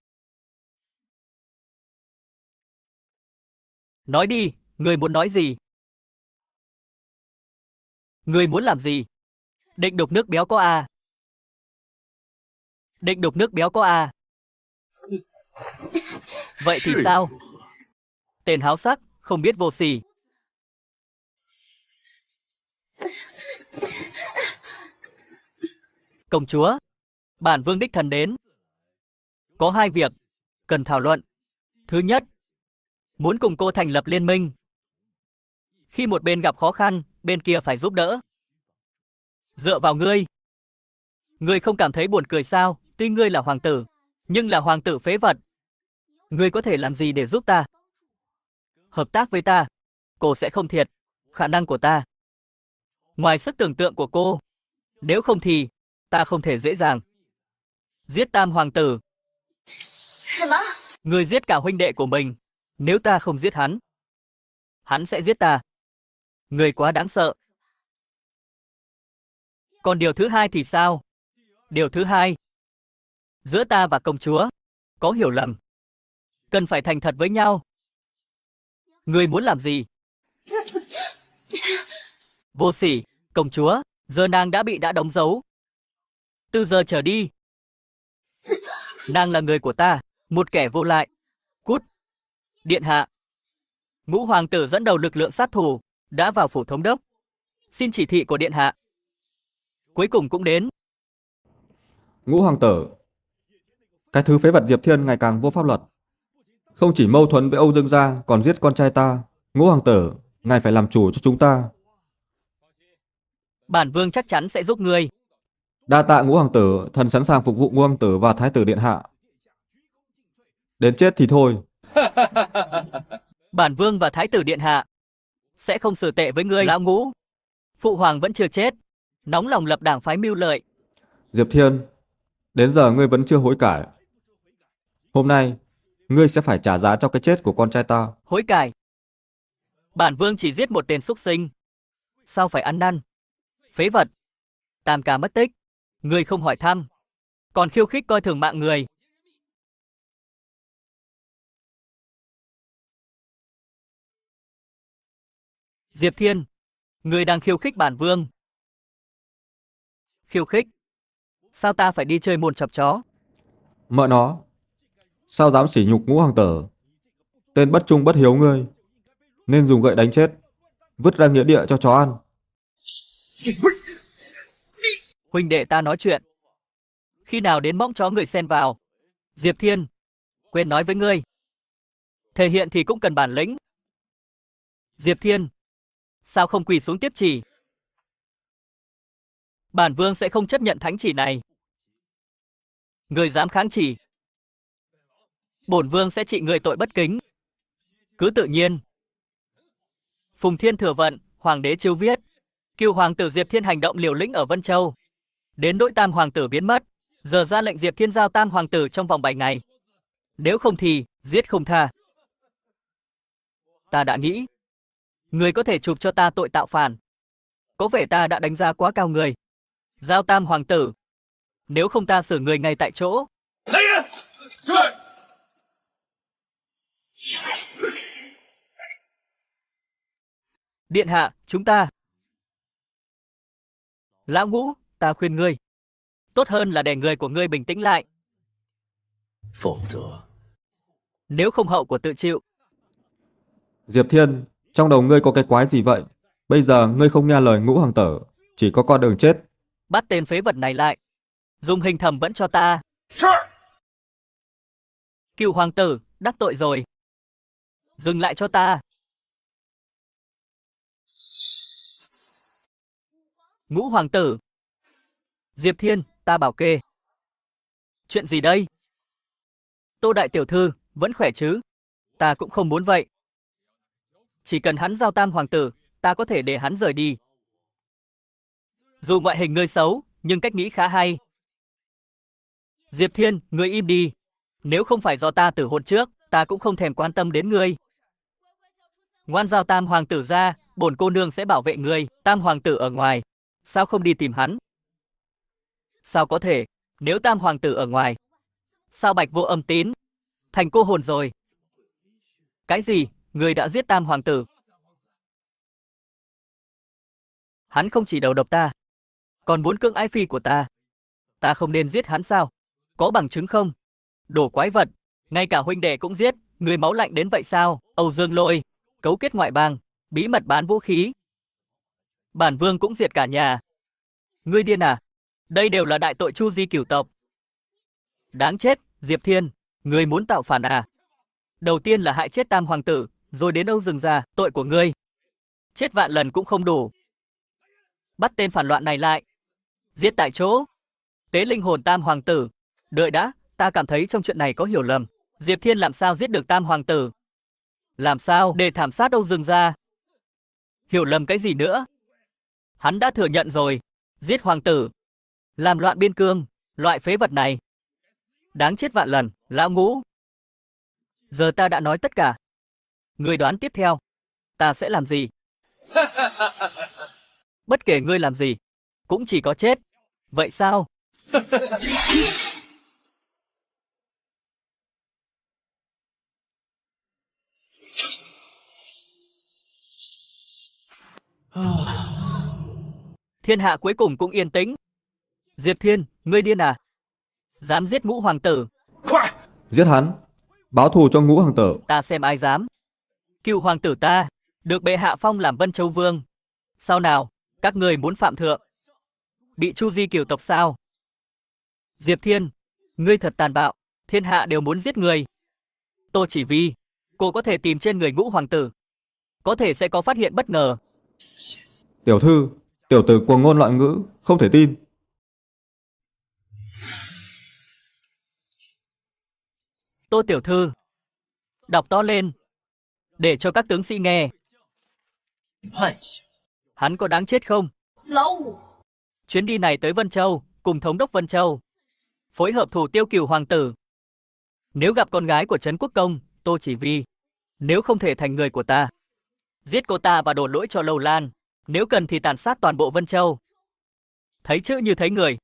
Speaker 3: Nói đi, người muốn nói gì? Người muốn làm gì? Định đục nước béo có à? Định đục nước béo có à? Vậy thì sao? Tên háo sắc, không biết vô sỉ. Công chúa, bản vương đích thần đến. Có hai việc cần thảo luận. Thứ nhất, muốn cùng cô thành lập liên minh. Khi một bên gặp khó khăn, bên kia phải giúp đỡ. Dựa vào ngươi. Ngươi không cảm thấy buồn cười sao? Tuy ngươi là hoàng tử, nhưng là hoàng tử phế vật. Ngươi có thể làm gì để giúp ta? Hợp tác với ta, cô sẽ không thiệt khả năng của ta. Ngoài sức tưởng tượng của cô, nếu không thì ta không thể dễ dàng giết tam hoàng tử.
Speaker 4: 什么？
Speaker 3: Ngươi giết cả huynh đệ của mình. Nếu ta không giết hắn, hắn sẽ giết ta. Ngươi quá đáng sợ. Còn điều thứ hai thì sao? Điều thứ hai, giữa ta và công chúa có hiểu lầm, cần phải thành thật với nhau. Ngươi muốn làm gì? Vô sỉ, công chúa, giờ nàng đã đóng dấu. Từ giờ trở đi, nàng là người của ta, một kẻ vô lại. Cút. Điện hạ. Ngũ hoàng tử dẫn đầu lực lượng sát thủ đã vào phủ thống đốc. Xin chỉ thị của điện hạ. Cuối cùng cũng đến.
Speaker 2: Ngũ hoàng tử, cái thứ phế vật Diệp Thiên ngày càng vô pháp luật. Không chỉ mâu thuẫn với Âu Dương gia, còn giết con trai ta. Ngũ hoàng tử, ngài phải làm chủ cho chúng ta.
Speaker 3: Bản vương chắc chắn sẽ giúp ngươi.
Speaker 2: Đa tạ ngũ hoàng tử, thần sẵn sàng phục vụ ngũ hoàng tử và thái tử điện hạ. Đến chết thì thôi.
Speaker 3: Bản vương và thái tử điện hạ sẽ không xử tệ với ngươi, lão Ngũ. Phụ hoàng vẫn chưa chết, nóng lòng lập đảng phái mưu lợi.
Speaker 2: Diệp Thiên, đến giờ ngươi vẫn chưa hối cải. Hôm nay, ngươi sẽ phải trả giá cho cái chết của con trai ta.
Speaker 3: Hối cải? Bản vương chỉ giết một tên súc sinh, sao phải ăn năn? Phế vật. Tam ca mất tích, ngươi không hỏi thăm, còn khiêu khích coi thường mạng người. Diệp Thiên, ngươi đang khiêu khích bản vương. Khiêu khích? Sao ta phải đi chơi môn chập chó?
Speaker 2: Mợ nó, sao dám sỉ nhục ngũ hoàng tử? Tên bất trung bất hiếu ngươi, nên dùng gậy đánh chết, vứt ra nghĩa địa cho chó ăn.
Speaker 3: Huynh đệ ta nói chuyện, khi nào đến mõng chó người xen vào? Diệp Thiên, quên nói với ngươi, thể hiện thì cũng cần bản lĩnh. Diệp Thiên, sao không quỳ xuống tiếp chỉ? Bản vương sẽ không chấp nhận thánh chỉ này. Người dám kháng chỉ, bổn vương sẽ trị người tội bất kính. Cứ tự nhiên. Phùng Thiên Thừa Vận, hoàng đế chiêu viết, cựu hoàng tử Diệp Thiên hành động liều lĩnh ở Vân Châu, đến nỗi tam hoàng tử biến mất, giờ ra lệnh Diệp Thiên giao tam hoàng tử trong vòng 7 ngày. Nếu không thì giết không tha. Ta đã nghĩ, người có thể chụp cho ta tội tạo phản. Có vẻ ta đã đánh giá quá cao người. Giao tam hoàng tử, nếu không ta xử người ngay tại chỗ.
Speaker 5: 来人，是。
Speaker 3: Điện hạ, chúng ta. Lão Ngũ, ta khuyên ngươi, tốt hơn là để người của ngươi bình tĩnh lại.
Speaker 5: 否则，
Speaker 3: Nếu không hậu của tự chịu.
Speaker 2: Diệp Thiên, trong đầu ngươi có cái quái gì vậy? Bây giờ ngươi không nghe lời ngũ hoàng tử, chỉ có con đường chết.
Speaker 3: Bắt tên phế vật này lại, dùng hình thẩm vẫn cho ta.
Speaker 5: 是。
Speaker 3: Cựu hoàng tử, đắc tội rồi. Dừng lại cho ta. Ngũ hoàng tử. Diệp Thiên, ta bảo kê. Chuyện gì đây? Tô đại tiểu thư, vẫn khỏe chứ? Ta cũng không muốn vậy. Chỉ cần hắn giao tam hoàng tử, ta có thể để hắn rời đi. Dù ngoại hình ngươi xấu, nhưng cách nghĩ khá hay. Diệp Thiên, ngươi im đi. Nếu không phải do ta tử hôn trước, ta cũng không thèm quan tâm đến ngươi. Ngoan giao tam hoàng tử ra, bổn cô nương sẽ bảo vệ ngươi. Tam hoàng tử ở ngoài, sao không đi tìm hắn? Sao có thể, nếu tam hoàng tử ở ngoài, sao Bạch Vô Âm Tín thành cô hồn rồi? Cái gì, ngươi đã giết tam hoàng tử? Hắn không chỉ đầu độc ta, còn muốn cưỡng ái phi của ta. Ta không nên giết hắn sao? Có bằng chứng không? Đồ quái vật, ngay cả huynh đệ cũng giết, người máu lạnh đến vậy sao? Âu Dương Lôi, cấu kết ngoại bang, bí mật bán vũ khí. Bản vương cũng diệt cả nhà. Ngươi điên à? Đây đều là đại tội chu di cửu tộc. Đáng chết, Diệp Thiên, ngươi muốn tạo phản à? Đầu tiên là hại chết Tam hoàng tử, rồi đến Âu Dương gia, tội của ngươi. Chết vạn lần cũng không đủ. Bắt tên phản loạn này lại. Giết tại chỗ. Tế linh hồn Tam hoàng tử. Đợi đã, ta cảm thấy trong chuyện này có hiểu lầm. Diệp Thiên làm sao giết được Tam hoàng tử? Làm sao để thảm sát Âu Dương gia? Hiểu lầm cái gì nữa? Hắn đã thừa nhận rồi. Giết hoàng tử. Làm loạn biên cương. Loại phế vật này. Đáng chết vạn lần, lão Ngũ. Giờ ta đã nói tất cả. Ngươi đoán tiếp theo. Ta sẽ làm gì? Bất kể ngươi làm gì, cũng chỉ có chết. Vậy sao? Thiên hạ cuối cùng cũng yên tĩnh. Diệp Thiên, ngươi điên à? Dám giết Ngũ hoàng tử.
Speaker 5: 快！
Speaker 2: Giết hắn, báo thù cho Ngũ hoàng tử.
Speaker 3: Ta xem ai dám. Cựu hoàng tử ta, được bệ hạ phong làm Vân Châu Vương. Sao nào, các ngươi muốn phạm thượng? Bị chu di cửu tộc sao? Diệp Thiên, ngươi thật tàn bạo, thiên hạ đều muốn giết người. Tô Chỉ Vi, cô có thể tìm trên người Ngũ hoàng tử. Có thể sẽ có phát hiện bất ngờ.
Speaker 2: Tiểu thư, tiểu tử cuồng ngôn loạn ngữ, không thể tin.
Speaker 3: Tô tiểu thư, đọc to lên, để cho các tướng sĩ nghe.
Speaker 5: 判下，
Speaker 3: Hắn có đáng chết không?
Speaker 4: 老五，
Speaker 3: Chuyến đi này tới Vân Châu, cùng thống đốc Vân Châu, phối hợp thủ tiêu Cửu hoàng tử. Nếu gặp con gái của Trấn Quốc công, Tô Chỉ Vi, nếu không thể thành người của ta, giết cô ta và đổ lỗi cho Lâu Lan, nếu cần thì tàn sát toàn bộ Vân Châu. Thấy chữ như thấy người.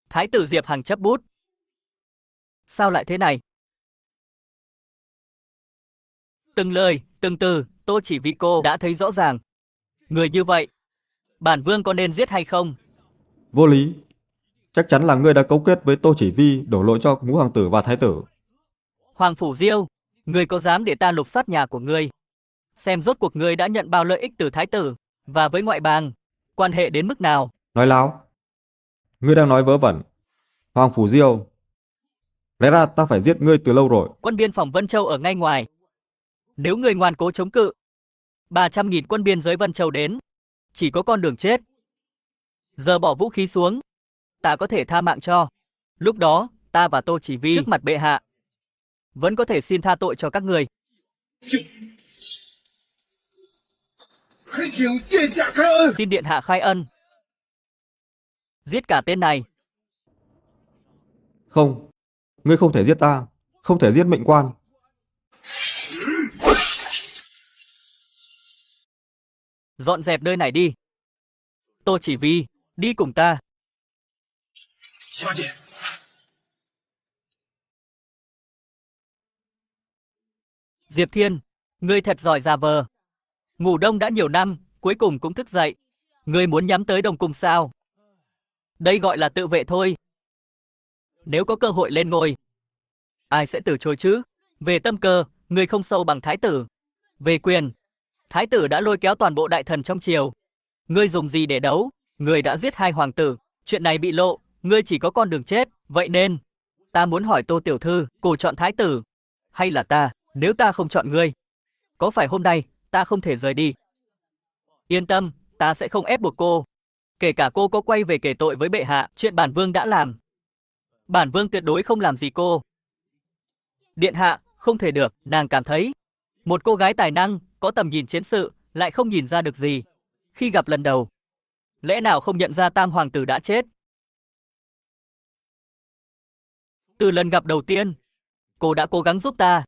Speaker 3: Thái tử Diệp Hằng chấp bút. Sao lại thế này? Từng lời, từng từ, Tô Chỉ Vi cô đã thấy rõ ràng. Người như vậy, bản vương có nên giết hay không?
Speaker 2: Vô lý. Chắc chắn là ngươi đã cấu kết với Tô Chỉ Vi đổ lỗi cho Ngũ hoàng tử và thái tử.
Speaker 3: Hoàng Phủ Diêu, ngươi có dám để ta lục soát nhà của ngươi? Xem rốt cuộc ngươi đã nhận bao lợi ích từ thái tử, và với ngoại bang, quan hệ đến mức nào?
Speaker 2: Nói láo. Ngươi đang nói vớ vẩn. Hoàng Phủ Diêu. Lẽ ra ta phải giết ngươi từ lâu rồi.
Speaker 3: Quân biên phòng Vân Châu ở ngay ngoài. Nếu ngươi ngoan cố chống cự, 300.000 quân biên giới Vân Châu đến, chỉ có con đường chết. Giờ bỏ vũ khí xuống, ta có thể tha mạng cho. Lúc đó, ta và Tô Chỉ Vi trước mặt bệ hạ, vẫn có thể xin tha tội cho các người.
Speaker 5: 还请殿下开恩。
Speaker 3: Xin điện hạ khai ân. Giết cả tên này.
Speaker 2: Không. Ngươi không thể giết ta. Không thể giết mệnh quan.
Speaker 3: Dọn dẹp nơi này đi. Tô Chỉ Vi, đi cùng ta.
Speaker 5: 小姐，
Speaker 3: Diệp Thiên, ngươi thật giỏi giả vờ. Ngủ đông đã nhiều năm, cuối cùng cũng thức dậy. Ngươi muốn nhắm tới Đồng Cung sao? Đây gọi là tự vệ thôi. Nếu có cơ hội lên ngôi, ai sẽ từ chối chứ? Về tâm cơ, ngươi không sâu bằng thái tử. Về quyền, thái tử đã lôi kéo toàn bộ đại thần trong triều. Ngươi dùng gì để đấu? Ngươi đã giết 2 hoàng tử. Chuyện này bị lộ, ngươi chỉ có con đường chết. Vậy nên, ta muốn hỏi Tô tiểu thư, cô chọn thái tử hay là ta? Nếu ta không chọn ngươi, có phải hôm nay ta không thể rời đi? Yên tâm, ta sẽ không ép buộc cô. Kể cả cô có quay về kể tội với bệ hạ chuyện bản vương đã làm, bản vương tuyệt đối không làm gì cô. Điện hạ, không thể được. Nàng cảm thấy một cô gái tài năng, có tầm nhìn chiến sự, lại không nhìn ra được gì. Khi gặp lần đầu, lẽ nào không nhận ra Tam hoàng tử đã chết? Từ lần gặp đầu tiên, cô đã cố gắng giúp ta,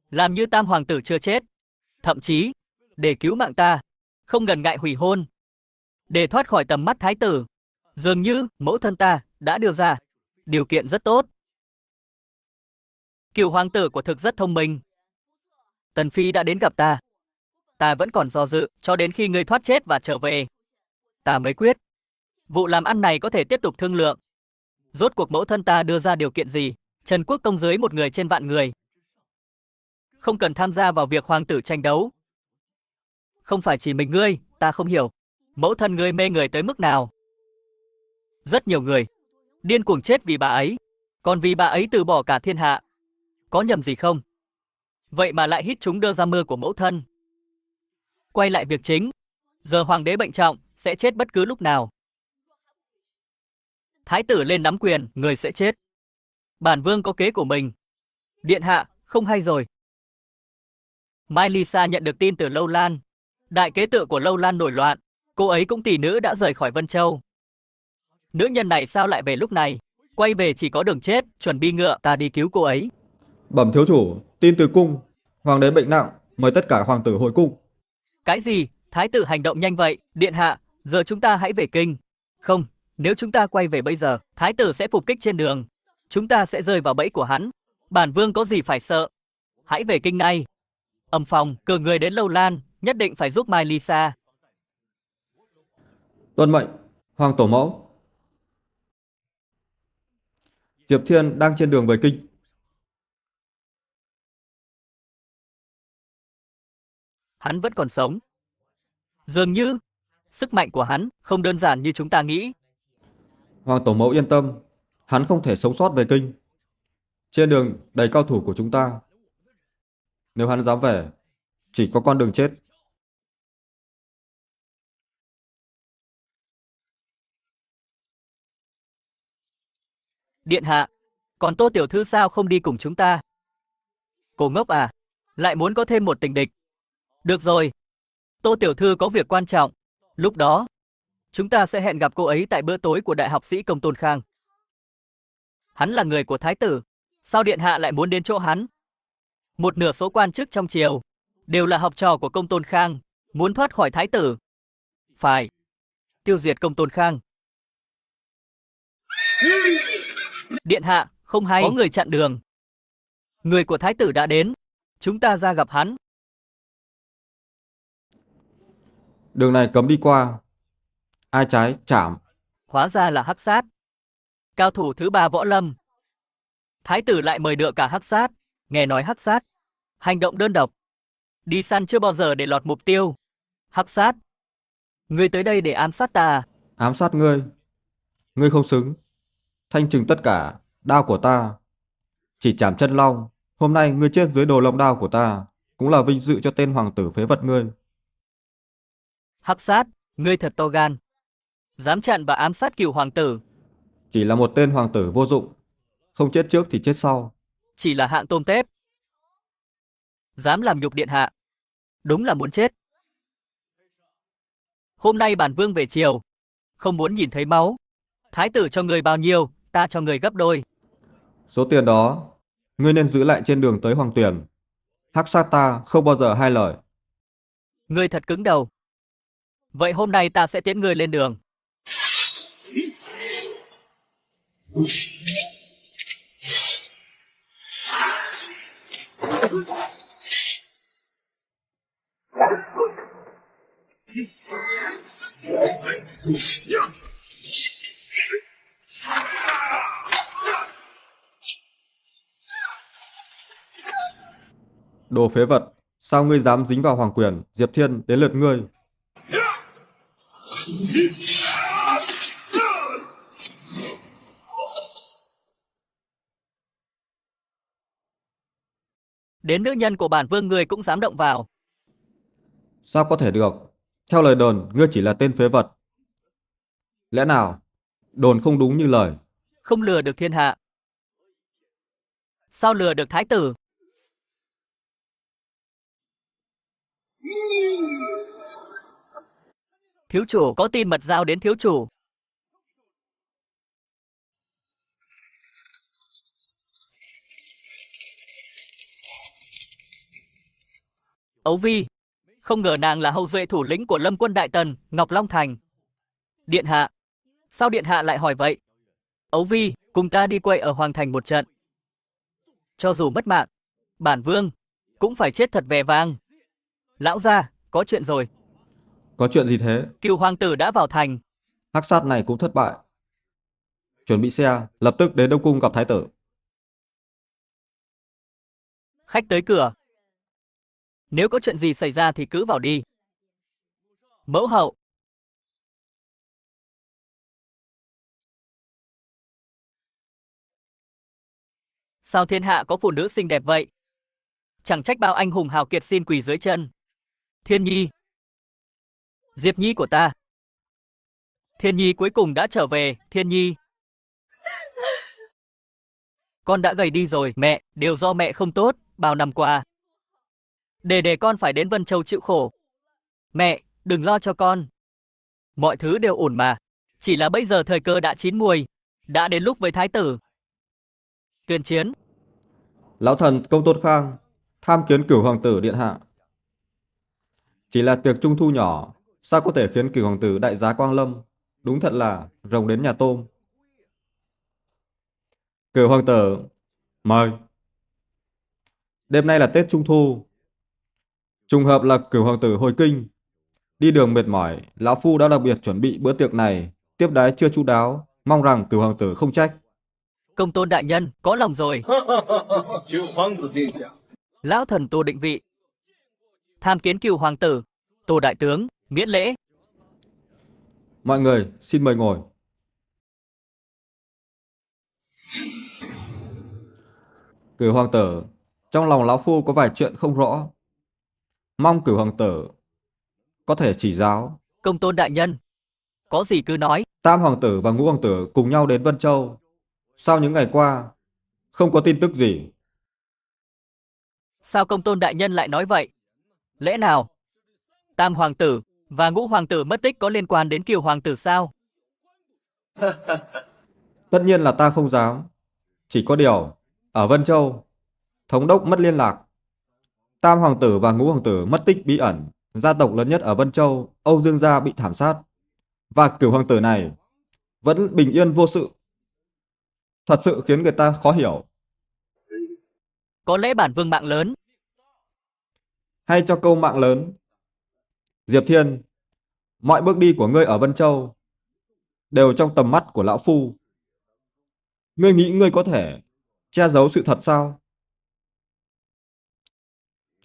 Speaker 3: làm như Tam hoàng tử chưa chết. Thậm chí, để cứu mạng ta, không ngần ngại hủy hôn. Để thoát khỏi tầm mắt thái tử, dường như mẫu thân ta đã đưa ra điều kiện rất tốt. Cửu hoàng tử của thực rất thông minh. Tần Phi đã đến gặp ta. Ta vẫn còn do dự, cho đến khi ngươi thoát chết và trở về, ta mới quyết. Vụ làm ăn này có thể tiếp tục thương lượng. Rốt cuộc mẫu thân ta đưa ra điều kiện gì? Trần Quốc Công dưới một người trên vạn người. Không cần tham gia vào việc hoàng tử tranh đấu. Không phải chỉ mình ngươi, ta không hiểu. Mẫu thân ngươi mê người tới mức nào? Rất nhiều người điên cuồng chết vì bà ấy, còn vì bà ấy từ bỏ cả thiên hạ. Có nhầm gì không? Vậy mà lại hít chúng đưa ra mưa của mẫu thân. Quay lại việc chính, giờ hoàng đế bệnh trọng, sẽ chết bất cứ lúc nào. Thái tử lên nắm quyền, người sẽ chết. Bản vương có kế của mình. Điện hạ, không hay rồi. Mai Lisa nhận được tin từ Lâu Lan. Đại kế tự của Lâu Lan nổi loạn. Cô ấy cũng tỷ nữ đã rời khỏi Vân Châu. Nữ nhân này sao lại về lúc này? Quay về chỉ có đường chết, chuẩn bị ngựa, ta đi cứu cô ấy.
Speaker 2: Bẩm thiếu chủ, tin từ cung, hoàng đế bệnh nặng, mời tất cả hoàng tử hồi cung.
Speaker 3: Cái gì? Thái tử hành động nhanh vậy. Điện hạ, giờ chúng ta hãy về kinh. Không, nếu chúng ta quay về bây giờ, thái tử sẽ phục kích trên đường. Chúng ta sẽ rơi vào bẫy của hắn. Bản vương có gì phải sợ. Hãy về kinh ngay. Âm Phong, cử người đến Lâu Lan, nhất định phải giúp Mai Lisa.
Speaker 2: Tuân mệnh, hoàng tổ mẫu. Diệp Thiên đang trên đường về kinh.
Speaker 3: Hắn vẫn còn sống. Dường như, sức mạnh của hắn không đơn giản như chúng ta nghĩ.
Speaker 2: Hoàng tổ mẫu yên tâm, hắn không thể sống sót về kinh. Trên đường đầy cao thủ của chúng ta. Nếu hắn dám về, chỉ có con đường chết.
Speaker 3: Điện hạ, còn Tô tiểu thư sao không đi cùng chúng ta? Cô ngốc à, lại muốn có thêm một tình địch. Được rồi, Tô tiểu thư có việc quan trọng. Lúc đó, chúng ta sẽ hẹn gặp cô ấy tại bữa tối của đại học sĩ Công Tôn Khang. Hắn là người của thái tử, sao điện hạ lại muốn đến chỗ hắn? Một nửa số quan chức trong triều đều là học trò của Công Tôn Khang, muốn thoát khỏi thái tử. Phải tiêu diệt Công Tôn Khang. Điện hạ, không hay, có người chặn đường. Người của thái tử đã đến, chúng ta ra gặp hắn.
Speaker 2: Đường này cấm đi qua. Ai trái, chảm.
Speaker 3: Hóa ra là Hắc Sát, cao thủ thứ 3 võ lâm. Thái tử lại mời được cả Hắc Sát. Nghe nói Hắc Sát hành động đơn độc, đi săn chưa bao giờ để lọt mục tiêu. Hắc Sát, ngươi tới đây để ám sát ta à?
Speaker 2: Ám sát ngươi. Ngươi không xứng. Thanh trừng tất cả, đao của ta. Chỉ chảm chân long. Hôm nay ngươi chết dưới đồ lông đao của ta, cũng là vinh dự cho tên hoàng tử phế vật ngươi.
Speaker 3: Hắc Sát, ngươi thật to gan, dám chặn và ám sát cửu hoàng tử.
Speaker 2: Chỉ là một tên hoàng tử vô dụng. Không chết trước thì chết sau.
Speaker 3: Chỉ là hạng tôm tép, dám làm nhục điện hạ, đúng là muốn chết. Hôm nay bản vương về chiều, không muốn nhìn thấy máu. Thái tử cho người bao nhiêu, ta cho người gấp đôi.
Speaker 2: Số tiền đó, ngươi nên giữ lại trên đường tới Hoàng Tuyển. Hắc sát ta không bao giờ hai lời.
Speaker 3: Ngươi thật cứng đầu. Vậy hôm nay ta sẽ tiễn ngươi lên đường.
Speaker 2: Đồ phế vật, sao ngươi dám dính vào Hoàng Quyền? Diệp Thiên, đến lượt ngươi.
Speaker 3: Đến nữ nhân của bản vương ngươi cũng dám động vào.
Speaker 2: Sao có thể được? Theo lời đồn, ngươi chỉ là tên phế vật. Lẽ nào đồn không đúng như lời?
Speaker 3: Không lừa được thiên hạ, sao lừa được thái tử? Thiếu chủ, có tin mật giao đến thiếu chủ. Ấu Vi, không ngờ nàng là hậu duệ thủ lĩnh của Lâm quân Đại Tần, Ngọc Long Thành. Điện hạ, sao điện hạ lại hỏi vậy? Ấu Vi, cùng ta đi quay ở Hoàng Thành một trận. Cho dù mất mạng, bản vương cũng phải chết thật vẻ vang. Lão gia, có chuyện rồi.
Speaker 2: Có chuyện gì thế?
Speaker 3: Cửu hoàng tử đã vào thành.
Speaker 2: Hắc sát này cũng thất bại. Chuẩn bị xe, lập tức đến Đông Cung gặp Thái tử.
Speaker 3: Khách tới cửa. Nếu có chuyện gì xảy ra thì cứ vào đi. Mẫu hậu. Sao thiên hạ có phụ nữ xinh đẹp vậy? Chẳng trách bao anh hùng hào kiệt xin quỳ dưới chân. Thiên Nhi. Diệp Nhi của ta. Thiên Nhi cuối cùng đã trở về, Thiên Nhi. Con đã gầy đi rồi, mẹ, đều do mẹ không tốt, bao năm qua. Để con phải đến Vân Châu chịu khổ. Mẹ, đừng lo cho con. Mọi thứ đều ổn mà. Chỉ là bây giờ thời cơ đã chín muồi, đã đến lúc với thái tử. Tuyên chiến.
Speaker 2: Lão thần Công Tôn Khang tham kiến Cửu hoàng tử điện hạ. Chỉ là tiệc trung thu nhỏ, sao có thể khiến Cửu hoàng tử đại giá quang lâm? Đúng thật là rồng đến nhà tôm. Cửu hoàng tử, mời. Đêm nay là Tết Trung thu. Trùng hợp là Cửu hoàng tử hồi kinh. Đi đường mệt mỏi, lão phu đã đặc biệt chuẩn bị bữa tiệc này, tiếp đái chưa chu đáo, mong rằng Cửu hoàng tử không trách.
Speaker 3: Công tôn đại nhân, có lòng rồi.
Speaker 5: 请皇子殿下。
Speaker 3: Lão thần Tô định vị. Tham kiến Cửu hoàng tử, Tô đại tướng, miễn lễ.
Speaker 2: Mọi người xin mời ngồi. Cửu hoàng tử, trong lòng lão phu có vài chuyện không rõ, mong Cửu hoàng tử có thể chỉ giáo.
Speaker 3: Công tôn đại nhân, có gì cứ nói.
Speaker 2: Tam hoàng tử và Ngũ hoàng tử cùng nhau đến Vân Châu, sau những ngày qua không có tin tức gì.
Speaker 3: Sao công tôn đại nhân lại nói vậy? Lẽ nào Tam hoàng tử và Ngũ hoàng tử mất tích có liên quan đến Cửu hoàng tử sao?
Speaker 2: Tất nhiên là ta không dám. Chỉ có điều, ở Vân Châu, thống đốc mất liên lạc. Tam hoàng tử và Ngũ hoàng tử mất tích bí ẩn. Gia tộc lớn nhất ở Vân Châu, Âu Dương gia bị thảm sát. Và Cửu hoàng tử này vẫn bình yên vô sự. Thật sự khiến người ta khó hiểu.
Speaker 3: Có lẽ bản vương mạng lớn.
Speaker 2: Hay cho câu mạng lớn. Diệp Thiên, mọi bước đi của ngươi ở Vân Châu đều trong tầm mắt của lão phu. Ngươi nghĩ ngươi có thể che giấu sự thật sao?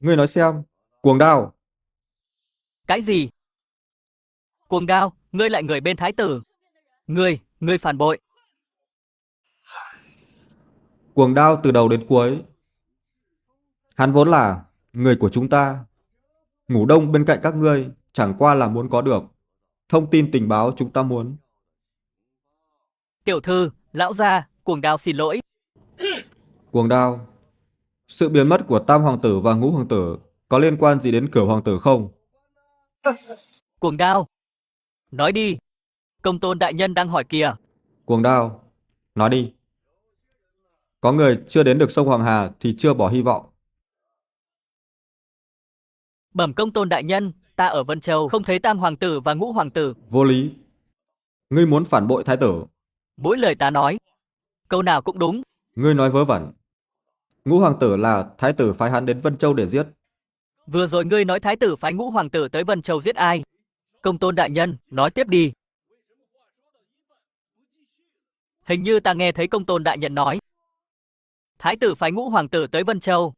Speaker 2: Ngươi nói xem, Cuồng Đao.
Speaker 3: Cái gì? Cuồng Đao, ngươi lại người bên thái tử. Ngươi phản bội.
Speaker 2: Cuồng Đao từ đầu đến cuối, hắn vốn là người của chúng ta. Ngủ đông bên cạnh các ngươi chẳng qua là muốn có được thông tin tình báo chúng ta muốn.
Speaker 3: Tiểu thư, lão gia, Cuồng Đao xin lỗi.
Speaker 2: Cuồng Đao, sự biến mất của Tam hoàng tử và Ngũ hoàng tử có liên quan gì đến Cửu hoàng tử không?
Speaker 3: Cuồng Đao, nói đi. Công tôn đại nhân đang hỏi kìa.
Speaker 2: Cuồng Đao, nói đi. Có người chưa đến được sông Hoàng Hà thì chưa bỏ hy vọng.
Speaker 3: Bẩm công tôn đại nhân, ta ở Vân Châu không thấy Tam hoàng tử và Ngũ hoàng tử.
Speaker 2: Vô lý. Ngươi muốn phản bội thái tử.
Speaker 3: Mỗi lời ta nói, câu nào cũng đúng.
Speaker 2: Ngươi nói vớ vẩn. Ngũ hoàng tử là thái tử phái hắn đến Vân Châu để giết.
Speaker 3: Vừa rồi ngươi nói thái tử phái Ngũ hoàng tử tới Vân Châu giết ai? Công tôn đại nhân, nói tiếp đi. Hình như ta nghe thấy công tôn đại nhân nói thái tử phái Ngũ hoàng tử tới Vân Châu.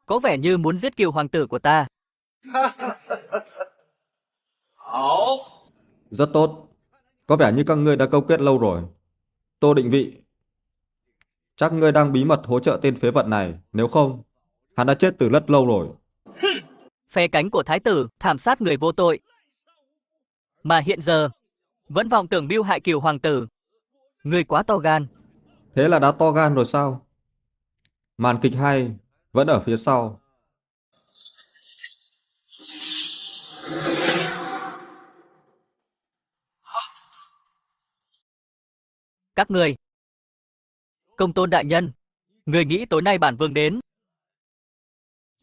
Speaker 3: Có vẻ như muốn giết Cửu hoàng tử của ta.
Speaker 2: Rất tốt. Có vẻ như các ngươi đã câu kết lâu rồi. Tô định vị, chắc ngươi đang bí mật hỗ trợ tên phế vật này. Nếu không, hắn đã chết từ rất lâu rồi.
Speaker 3: Phe cánh của thái tử thảm sát người vô tội, mà hiện giờ vẫn vọng tưởng mưu hại Cửu hoàng tử. Ngươi quá to gan.
Speaker 2: Thế là đã to gan rồi sao? Màn kịch hay vẫn ở phía sau.
Speaker 3: Các ngươi. Công tôn đại nhân, ngươi nghĩ tối nay bản vương đến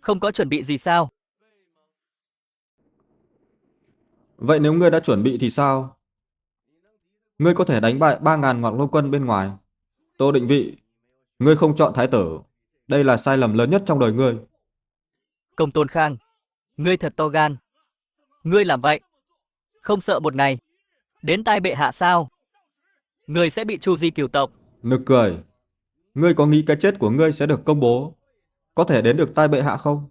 Speaker 3: không có chuẩn bị gì sao?
Speaker 2: Vậy nếu ngươi đã chuẩn bị thì sao? Ngươi có thể đánh bại 3.000 Ngọc Long quân bên ngoài. Tô định vị, ngươi không chọn thái tử. Đây là sai lầm lớn nhất trong đời ngươi.
Speaker 3: Công tôn Khang, ngươi thật to gan. Ngươi làm vậy không sợ một ngày đến tai bệ hạ sao? Ngươi sẽ bị tru di cửu tộc.
Speaker 2: Nực cười. Ngươi có nghĩ cái chết của ngươi sẽ được công bố có thể đến được tai bệ hạ không?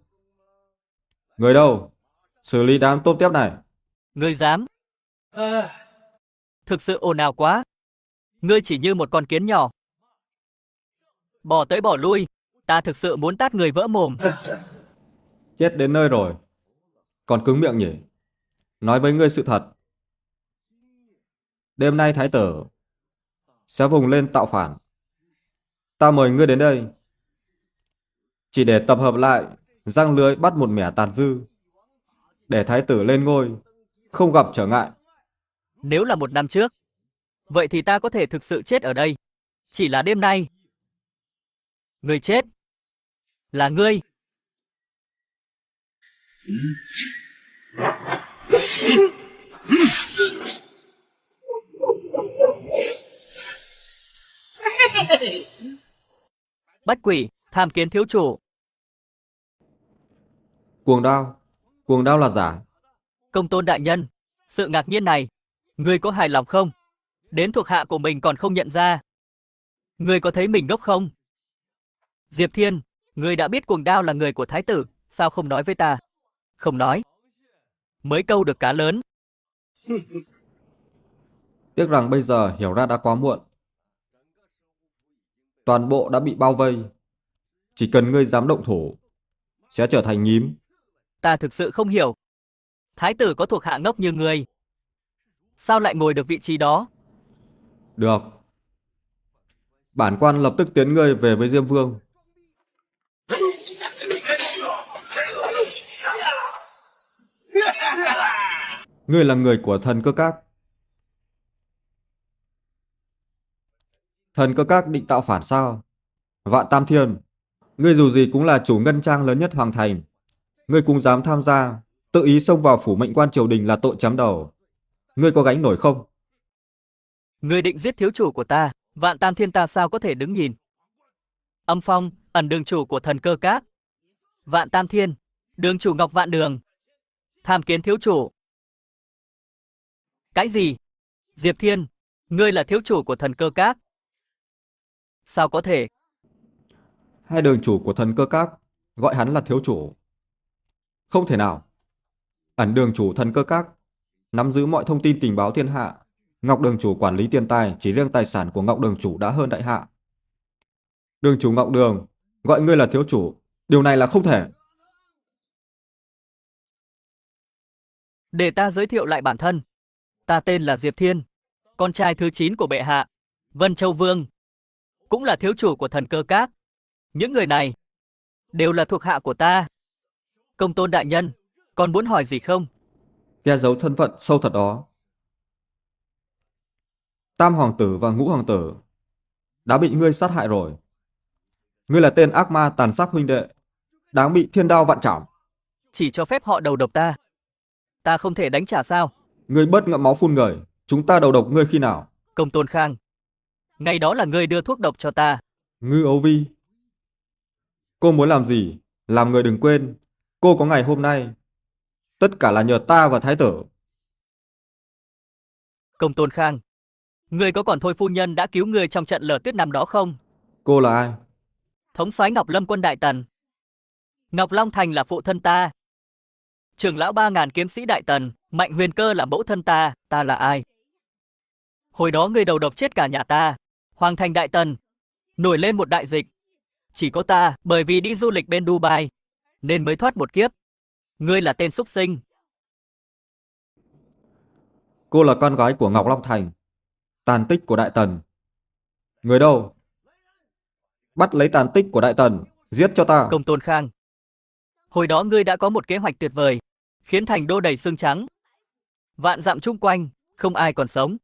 Speaker 2: Người đâu? Xử lý đám tôm tép này.
Speaker 3: Ngươi dám? Thực sự ồn ào quá. Ngươi chỉ như một con kiến nhỏ. Bỏ tới bỏ lui, ta thực sự muốn tát người vỡ mồm.
Speaker 2: Chết đến nơi rồi. Còn cứng miệng nhỉ? Nói với ngươi sự thật. Đêm nay thái tử sẽ vùng lên tạo phản. Ta mời ngươi đến đây chỉ để tập hợp lại, giăng lưới bắt một mẻ tàn dư, để thái tử lên ngôi không gặp trở ngại.
Speaker 3: Nếu là 1 năm trước, vậy thì ta có thể thực sự chết ở đây. Chỉ là đêm nay, ngươi chết là ngươi. Bách quỷ, tham kiến thiếu chủ.
Speaker 2: Cuồng đao là giả.
Speaker 3: Công tôn đại nhân, sự ngạc nhiên này, ngươi có hài lòng không? Đến thuộc hạ của mình còn không nhận ra. Ngươi có thấy mình ngốc không? Diệp Thiên, ngươi đã biết cuồng đao là người của thái tử, sao không nói với ta? Không nói. Mới câu được cá lớn.
Speaker 2: Tiếc rằng bây giờ hiểu ra đã quá muộn. Toàn bộ đã bị bao vây. Chỉ cần ngươi dám động thủ, sẽ trở thành nhím.
Speaker 3: Ta thực sự không hiểu. Thái tử có thuộc hạ ngốc như ngươi, sao lại ngồi được vị trí đó?
Speaker 2: Được. Bản quan lập tức tiến ngươi về với Diêm Vương. Ngươi là người của thần cơ các. Thần cơ các định tạo phản sao? Vạn Tam Thiên, ngươi dù gì cũng là chủ ngân trang lớn nhất hoàng thành. Ngươi cũng dám tham gia, tự ý xông vào phủ mệnh quan triều đình là tội chém đầu. Ngươi có gánh nổi không?
Speaker 3: Ngươi định giết thiếu chủ của ta, Vạn Tam Thiên, ta sao có thể đứng nhìn? Âm Phong, ẩn đường chủ của thần cơ các. Vạn Tam Thiên, đường chủ Ngọc Vạn Đường. Tham kiến thiếu chủ. Cái gì? Diệp Thiên, ngươi là thiếu chủ của thần cơ các? Sao có thể?
Speaker 2: Hai đường chủ của thần cơ các gọi hắn là thiếu chủ. Không thể nào. Ẩn đường chủ thần cơ các nắm giữ mọi thông tin tình báo thiên hạ. Ngọc đường chủ quản lý tiền tài, chỉ riêng tài sản của Ngọc đường chủ đã hơn đại hạ. Đường chủ Ngọc đường gọi ngươi là thiếu chủ, điều này là không thể.
Speaker 3: Để ta giới thiệu lại bản thân. Ta tên là Diệp Thiên, con trai thứ 9 của bệ hạ, Vân Châu Vương, cũng là thiếu chủ của thần cơ các. Những người này đều là thuộc hạ của ta. Công tôn đại nhân, còn muốn hỏi gì không?
Speaker 2: Che giấu thân phận sâu thật đó. Tam hoàng tử và ngũ hoàng tử đã bị ngươi sát hại rồi. Ngươi là tên ác ma tàn sát huynh đệ, đáng bị thiên đao vạn trảm.
Speaker 3: Chỉ cho phép họ đầu độc ta. Ta không thể đánh trả sao?
Speaker 2: Ngươi bớt ngậm máu phun người, chúng ta đầu độc ngươi khi nào?
Speaker 3: Công tôn Khang, ngày đó là ngươi đưa thuốc độc cho ta.
Speaker 2: Ngư Âu Vi, cô muốn làm gì? Làm người đừng quên, cô có ngày hôm nay, tất cả là nhờ ta và thái tử.
Speaker 3: Công tôn Khang, ngươi có còn Thôi phu nhân đã cứu ngươi trong trận lở tuyết năm đó không?
Speaker 2: Cô là ai?
Speaker 3: Thống soái Ngọc Lâm quân Đại Tần. Ngọc Long Thành là phụ thân ta. Trưởng lão 3000 kiếm sĩ Đại Tần, Mạnh Huyền Cơ là mẫu thân ta. Ta là ai? Hồi đó ngươi đầu độc chết cả nhà ta. Hoàng thành Đại Tần nổi lên một đại dịch. Chỉ có ta, bởi vì đi du lịch bên Dubai, nên mới thoát một kiếp. Ngươi là tên súc sinh.
Speaker 2: Cô là con gái của Ngọc Long Thành, tàn tích của Đại Tần. Người đâu? Bắt lấy tàn tích của Đại Tần, giết cho ta.
Speaker 3: Công tôn Khang, hồi đó ngươi đã có một kế hoạch tuyệt vời, khiến thành đô đầy xương trắng. Vạn dặm chung quanh, không ai còn sống.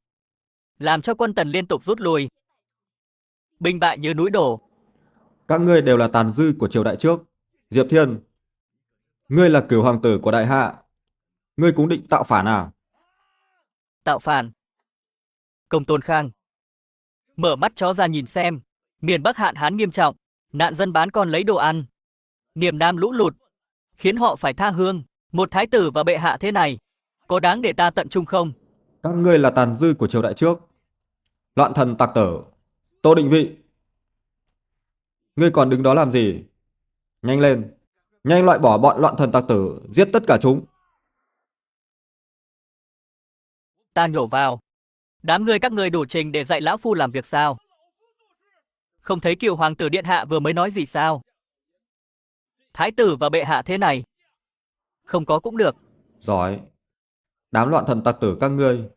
Speaker 3: Làm cho quân Tần liên tục rút lui. Binh bại như núi đổ.
Speaker 2: Các ngươi đều là tàn dư của triều đại trước. Diệp Thiên, ngươi là cửu hoàng tử của đại hạ. Ngươi cũng định tạo phản à?
Speaker 3: Tạo phản? Công tôn Khang, mở mắt chó ra nhìn xem. Miền Bắc hạn hán nghiêm trọng, nạn dân bán con lấy đồ ăn. Miền Nam lũ lụt, khiến họ phải tha hương. Một thái tử và bệ hạ thế này, có đáng để ta tận trung không?
Speaker 2: Các ngươi là tàn dư của triều đại trước. Loạn thần tặc tử, Tô Định Vị, ngươi còn đứng đó làm gì? Nhanh lên, nhanh loại bỏ bọn loạn thần tặc tử, giết tất cả chúng.
Speaker 3: Ta nhổ vào. Đám người các ngươi đủ trình để dạy lão phu làm việc sao? Không thấy Cửu hoàng tử điện hạ vừa mới nói gì sao? Thái tử và bệ hạ thế này. Không có cũng được.
Speaker 2: Giỏi. Đám loạn thần tặc tử các ngươi.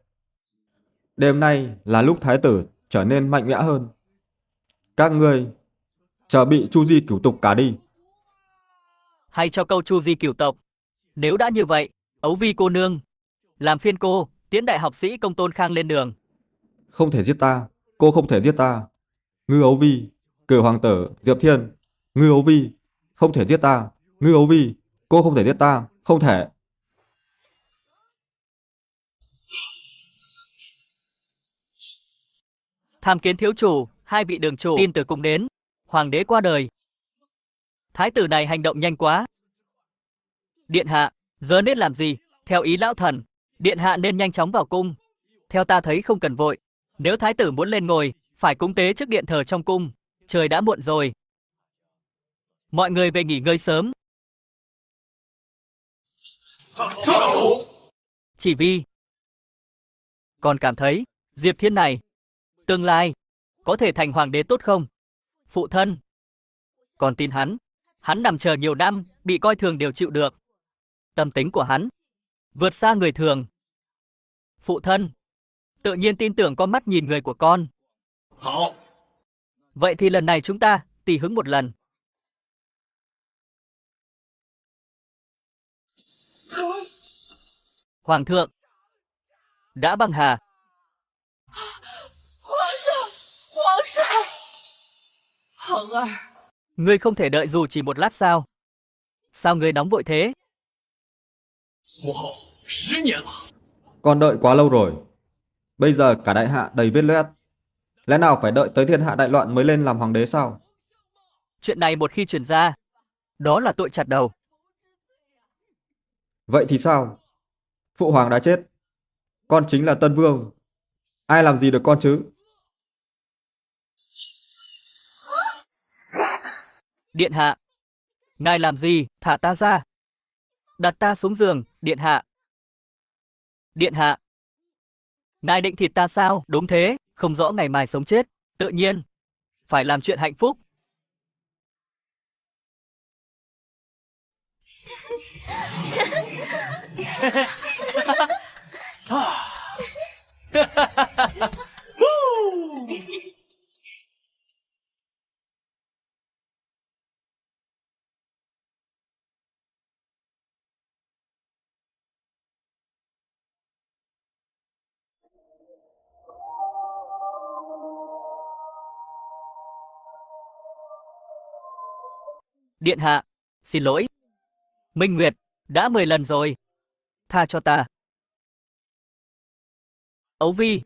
Speaker 2: Đêm nay là lúc thái tử trở nên mạnh mẽ hơn. Các ngươi chờ bị chu di cửu tục cả đi.
Speaker 3: Hay cho câu chu di cửu tộc. Nếu đã như vậy, Ấu Vi cô nương, làm phiên cô, tiễn đại học sĩ Công Tôn Khang lên đường.
Speaker 2: Không thể giết ta, cô không thể giết ta. Ngư Ấu Vi, Cửu hoàng tử, Diệp Thiên. Ngư Ấu Vi, không thể giết ta. Ngư Ấu Vi, cô không thể giết ta, không thể.
Speaker 3: Tham kiến thiếu chủ, hai vị đường chủ, tin từ cung đến. Hoàng đế qua đời. Thái tử này hành động nhanh quá. Điện hạ, giờ nên làm gì? Theo ý lão thần, điện hạ nên nhanh chóng vào cung. Theo ta thấy không cần vội. Nếu thái tử muốn lên ngồi, phải cúng tế trước điện thờ trong cung. Trời đã muộn rồi. Mọi người về nghỉ ngơi sớm. Chỉ vì còn cảm thấy Diệp Thiên này tương lai có thể thành hoàng đế tốt không? Phụ thân còn tin hắn nằm chờ nhiều năm, bị coi thường đều chịu được. Tâm tính của hắn vượt xa người thường. Phụ thân tự nhiên tin tưởng con mắt nhìn người của con.
Speaker 5: hảo，
Speaker 3: Vậy thì lần này chúng ta tỉ hứng một lần. Hoàng thượng đã băng hà.
Speaker 4: 皇上，皇上，恒儿，
Speaker 3: Ngươi không thể đợi dù chỉ một lát sao? Sao ngươi nóng vội thế?
Speaker 5: 母后10年了，
Speaker 2: Con đợi quá lâu rồi. Bây giờ cả đại hạ đầy vết loét. Lẽ nào phải đợi tới thiên hạ đại loạn mới lên làm hoàng đế sao?
Speaker 3: Chuyện này một khi truyền ra, đó là tội chặt đầu.
Speaker 2: Vậy thì sao? Phụ hoàng đã chết. Con chính là Tân Vương. Ai làm gì được con chứ?
Speaker 3: Điện hạ, ngài làm gì? Thả ta ra. Đặt ta xuống giường, điện hạ. Điện hạ, ngài định thịt ta sao? Đúng thế, không rõ ngày mai sống chết. Tự nhiên, phải làm chuyện hạnh phúc. Điện hạ, xin lỗi. Minh Nguyệt, đã 10 lần rồi. Tha cho ta. Ấu Vi.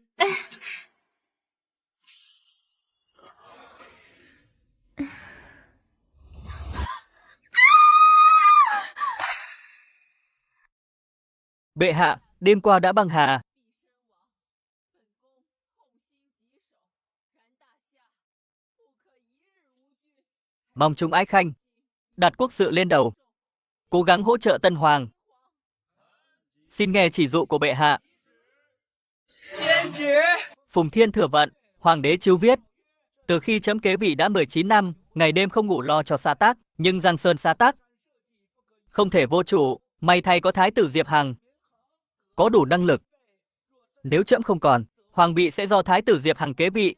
Speaker 3: Bệ hạ, đêm qua đã băng hà. Mong chúng ái khanh đặt quốc sự lên đầu, cố gắng hỗ trợ Tân Hoàng. Xin nghe chỉ dụ của bệ hạ.
Speaker 4: 宣旨，
Speaker 3: Phùng Thiên Thừa Vận, Hoàng đế chiếu viết. Từ khi chấm kế vị đã 19 năm, ngày đêm không ngủ lo cho xã tắc, nhưng Giang Sơn xã tắc không thể vô chủ, may thay có Thái tử Diệp Hằng, có đủ năng lực. Nếu trẫm không còn, Hoàng bị sẽ do Thái tử Diệp Hằng kế vị.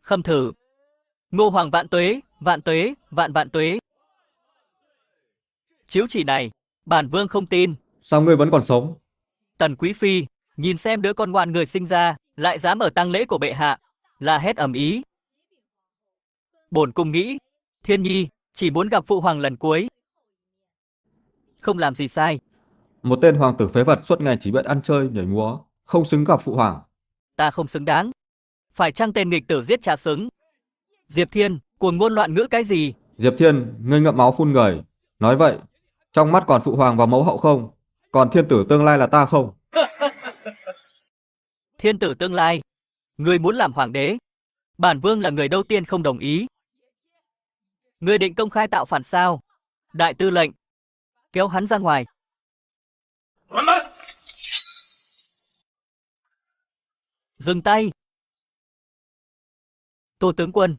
Speaker 3: Khâm thử. Ngô Hoàng vạn tuế, vạn tuế, vạn vạn tuế. Chiếu chỉ này, bản vương không tin.
Speaker 2: Sao ngươi vẫn còn sống?
Speaker 3: Tần Quý Phi, nhìn xem đứa con ngoan người sinh ra, lại dám ở tang lễ của bệ hạ, la hét ầm ĩ. Bổn cung nghĩ, Thiên Nhi chỉ muốn gặp phụ hoàng lần cuối. Không làm gì sai,
Speaker 2: Một tên hoàng tử phế vật suốt ngày chỉ biết ăn chơi, nhảy múa, không xứng gặp phụ hoàng.
Speaker 3: ta không xứng đáng. Phải chăng tên nghịch tử giết cha xứng? Diệp Thiên, cuồng ngôn loạn ngữ cái gì?
Speaker 2: Diệp Thiên, ngươi ngậm máu phun người. Nói vậy, trong mắt còn phụ hoàng và mẫu hậu không? Còn thiên tử tương lai là ta không?
Speaker 3: Thiên tử tương lai, người muốn làm hoàng đế. Bản vương là người đầu tiên không đồng ý. Ngươi định công khai tạo phản sao? Đại tư lệnh, kéo hắn ra ngoài.
Speaker 5: 关门！
Speaker 3: Dừng tay. Tô tướng quân,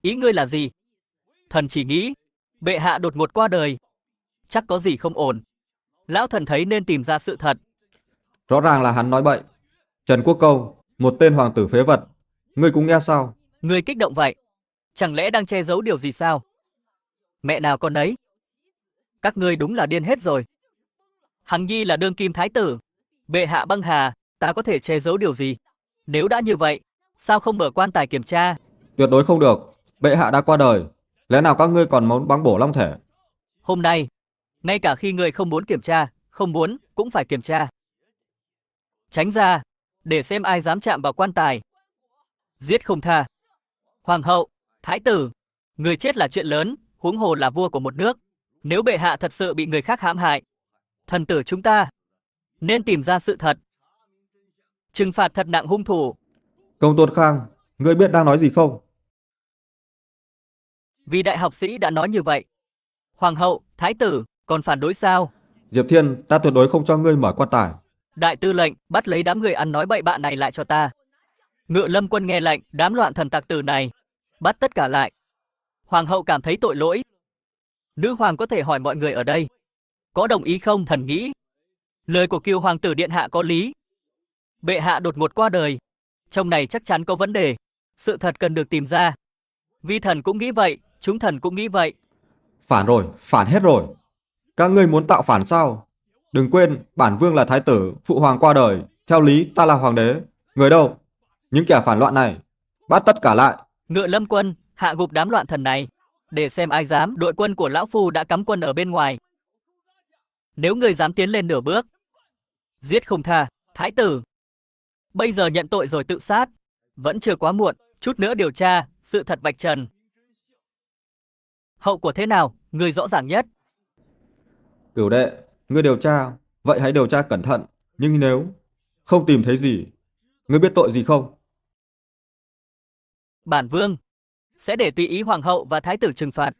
Speaker 3: ý ngươi là gì? Thần chỉ nghĩ, bệ hạ đột ngột qua đời. Chắc có gì không ổn. Lão thần thấy nên tìm ra sự thật.
Speaker 2: Rõ ràng là hắn nói bậy. Trần Quốc Câu, một tên hoàng tử phế vật. Ngươi cũng nghe sao?
Speaker 3: Ngươi kích động vậy. Chẳng lẽ đang che giấu điều gì sao? Mẹ nào con ấy. Các ngươi đúng là điên hết rồi. Hằng Nhi là đương kim thái tử. Bệ hạ băng hà, ta có thể che giấu điều gì? Nếu đã như vậy, sao không mở quan tài kiểm tra?
Speaker 2: Tuyệt đối không được. Bệ hạ đã qua đời. Lẽ nào các ngươi còn muốn báng bổ long thể?
Speaker 3: Hôm nay, ngay cả khi ngươi không muốn kiểm tra, không muốn, cũng phải kiểm tra. Tránh ra, để xem ai dám chạm vào quan tài. Giết không tha. Hoàng hậu, thái tử, người chết là chuyện lớn, huống hồ là vua của một nước. Nếu bệ hạ thật sự bị người khác hãm hại, thần tử chúng ta nên tìm ra sự thật. Trừng phạt thật nặng hung thủ.
Speaker 2: Công Tôn Khang, ngươi biết đang nói gì không?
Speaker 3: Vì đại học sĩ đã nói như vậy. Hoàng hậu, thái tử, còn phản đối sao?
Speaker 2: Diệp Thiên, ta tuyệt đối không cho ngươi mở quan tài.
Speaker 3: Đại tư lệnh, bắt lấy đám người ăn nói bậy bạ này lại cho ta. Ngự lâm quân nghe lệnh, đám loạn thần tặc tử này, bắt tất cả lại. Hoàng hậu cảm thấy tội lỗi. Nữ hoàng có thể hỏi mọi người ở đây, có đồng ý không? Thần nghĩ lời của Cửu hoàng tử điện hạ có lý. Bệ hạ đột ngột qua đời, trong này chắc chắn có vấn đề. Sự thật cần được tìm ra. Vi thần cũng nghĩ vậy, chúng thần cũng nghĩ vậy.
Speaker 2: Phản rồi, phản hết rồi. Các ngươi muốn tạo phản sao? Đừng quên, bản vương là thái tử, phụ hoàng qua đời. Theo lý, ta là hoàng đế. Người đâu? Những kẻ phản loạn này, bắt tất cả lại.
Speaker 3: Ngự lâm quân, hạ gục đám loạn thần này, để xem ai dám. Đội quân của lão phu đã cắm quân ở bên ngoài. Nếu người dám tiến lên nửa bước, giết không tha. Thái tử, bây giờ nhận tội rồi tự sát, vẫn chưa quá muộn. Chút nữa điều tra, sự thật vạch trần. Hậu quả thế nào, người rõ ràng nhất.
Speaker 2: Cửu đệ, ngươi điều tra, vậy hãy điều tra cẩn thận. Nhưng nếu không tìm thấy gì, ngươi biết tội gì không?
Speaker 3: Bản vương sẽ để tùy ý hoàng hậu và thái tử trừng phạt.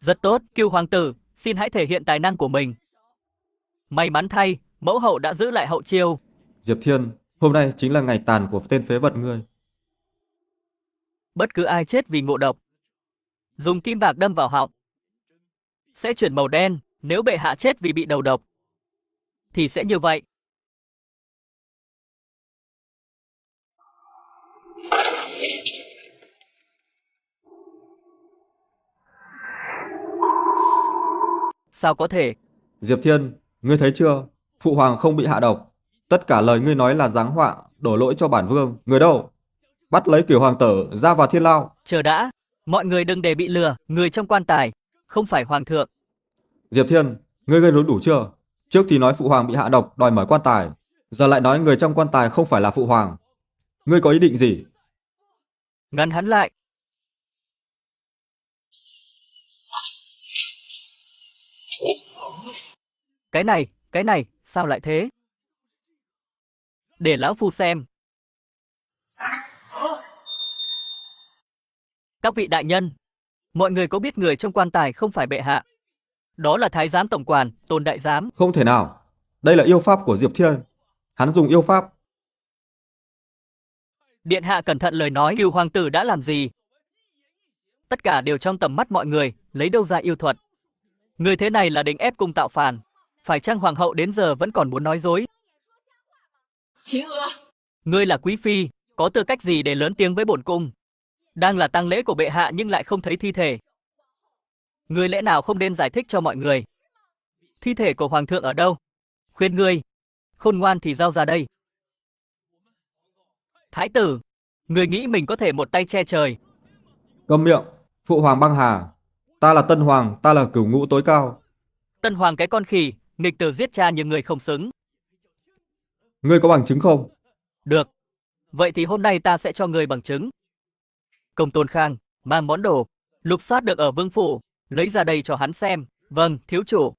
Speaker 3: Rất tốt, Cửu hoàng tử, xin hãy thể hiện tài năng của mình. May mắn thay, mẫu hậu đã giữ lại hậu chiêu.
Speaker 2: Diệp Thiên, hôm nay chính là ngày tàn của tên phế vật ngươi.
Speaker 3: Bất cứ ai chết vì ngộ độc, dùng kim bạc đâm vào họng, sẽ chuyển màu đen. Nếu bệ hạ chết vì bị đầu độc, thì sẽ như vậy. Sao có thể?
Speaker 2: Diệp Thiên, ngươi thấy chưa? Phụ hoàng không bị hạ độc. Tất cả lời ngươi nói là giáng họa, đổ lỗi cho bản vương. Người đâu? Bắt lấy Cửu hoàng tử ra vào thiên lao.
Speaker 3: Chờ đã, mọi người đừng để bị lừa. Người trong quan tài không phải hoàng thượng.
Speaker 2: Diệp Thiên, ngươi gây rối đủ chưa? Trước thì nói phụ hoàng bị hạ độc đòi mở quan tài, giờ lại nói người trong quan tài không phải là phụ hoàng. Ngươi có ý định gì?
Speaker 3: Ngăn hắn lại. Cái này, sao lại thế? Để lão phu xem. Các vị đại nhân, mọi người có biết người trong quan tài không phải bệ hạ? Đó là thái giám tổng quản, Tôn đại giám.
Speaker 2: Không thể nào. Đây là yêu pháp của Diệp Thiên. Hắn dùng yêu pháp.
Speaker 3: Điện hạ cẩn thận lời nói, Cửu hoàng tử đã làm gì? Tất cả đều trong tầm mắt mọi người, lấy đâu ra yêu thuật? Người thế này là định ép cung tạo phản. Phải chăng hoàng hậu đến giờ vẫn còn muốn nói dối?
Speaker 4: 秦娥，
Speaker 3: Ngươi là quý phi, có tư cách gì để lớn tiếng với bổn cung? Đang là tang lễ của bệ hạ nhưng lại không thấy thi thể. Ngươi lẽ nào không nên giải thích cho mọi người? Thi thể của hoàng thượng ở đâu? Khuyên ngươi, khôn ngoan thì giao ra đây. Thái tử, ngươi nghĩ mình có thể một tay che trời.
Speaker 2: Câm miệng. Phụ hoàng băng hà. Ta là Tân Hoàng, ta là cửu ngũ tối cao.
Speaker 3: Tân hoàng cái con khỉ, nghịch tử giết cha nhưng người không xứng.
Speaker 2: Ngươi có bằng chứng không?
Speaker 3: Được, vậy thì hôm nay ta sẽ cho ngươi bằng chứng. Công Tôn Khang, mang món đồ, lục soát được ở vương phủ, lấy ra đây cho hắn xem. Vâng, thiếu chủ.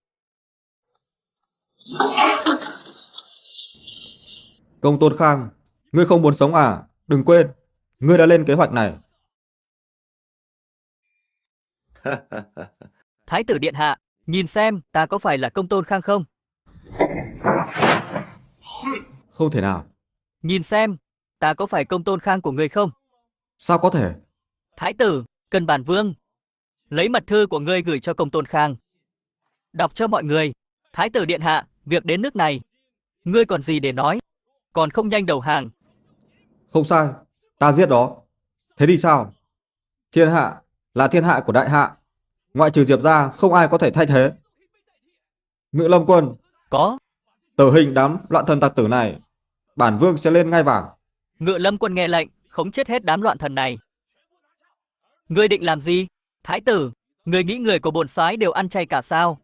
Speaker 2: Công Tôn Khang, ngươi không muốn sống à? Đừng quên, ngươi đã lên kế hoạch này.
Speaker 3: Thái tử điện hạ, nhìn xem ta có phải là công tôn khang không?
Speaker 2: Không thể nào.
Speaker 3: Nhìn xem ta có phải công tôn khang của người không?
Speaker 2: Sao có thể?
Speaker 3: Thái tử, cần bản vương lấy mật thư của ngươi gửi cho công tôn khang. Đọc cho mọi người. Thái tử điện hạ, việc đến nước này, ngươi còn gì để nói? Còn không nhanh đầu hàng.
Speaker 2: Không sai, ta giết đó. Thế thì sao? Thiên hạ là thiên hạ của đại hạ. Ngoại trừ Diệp ra không ai có thể thay thế. Ngự Lâm quân,
Speaker 3: Có.
Speaker 2: tử hình đám loạn thần tặc tử này. Bản vương sẽ lên ngai vàng.
Speaker 3: Ngự Lâm quân nghe lệnh, khống chết hết đám loạn thần này. Ngươi định làm gì? Thái tử, ngươi nghĩ người của bổn soái đều ăn chay cả sao?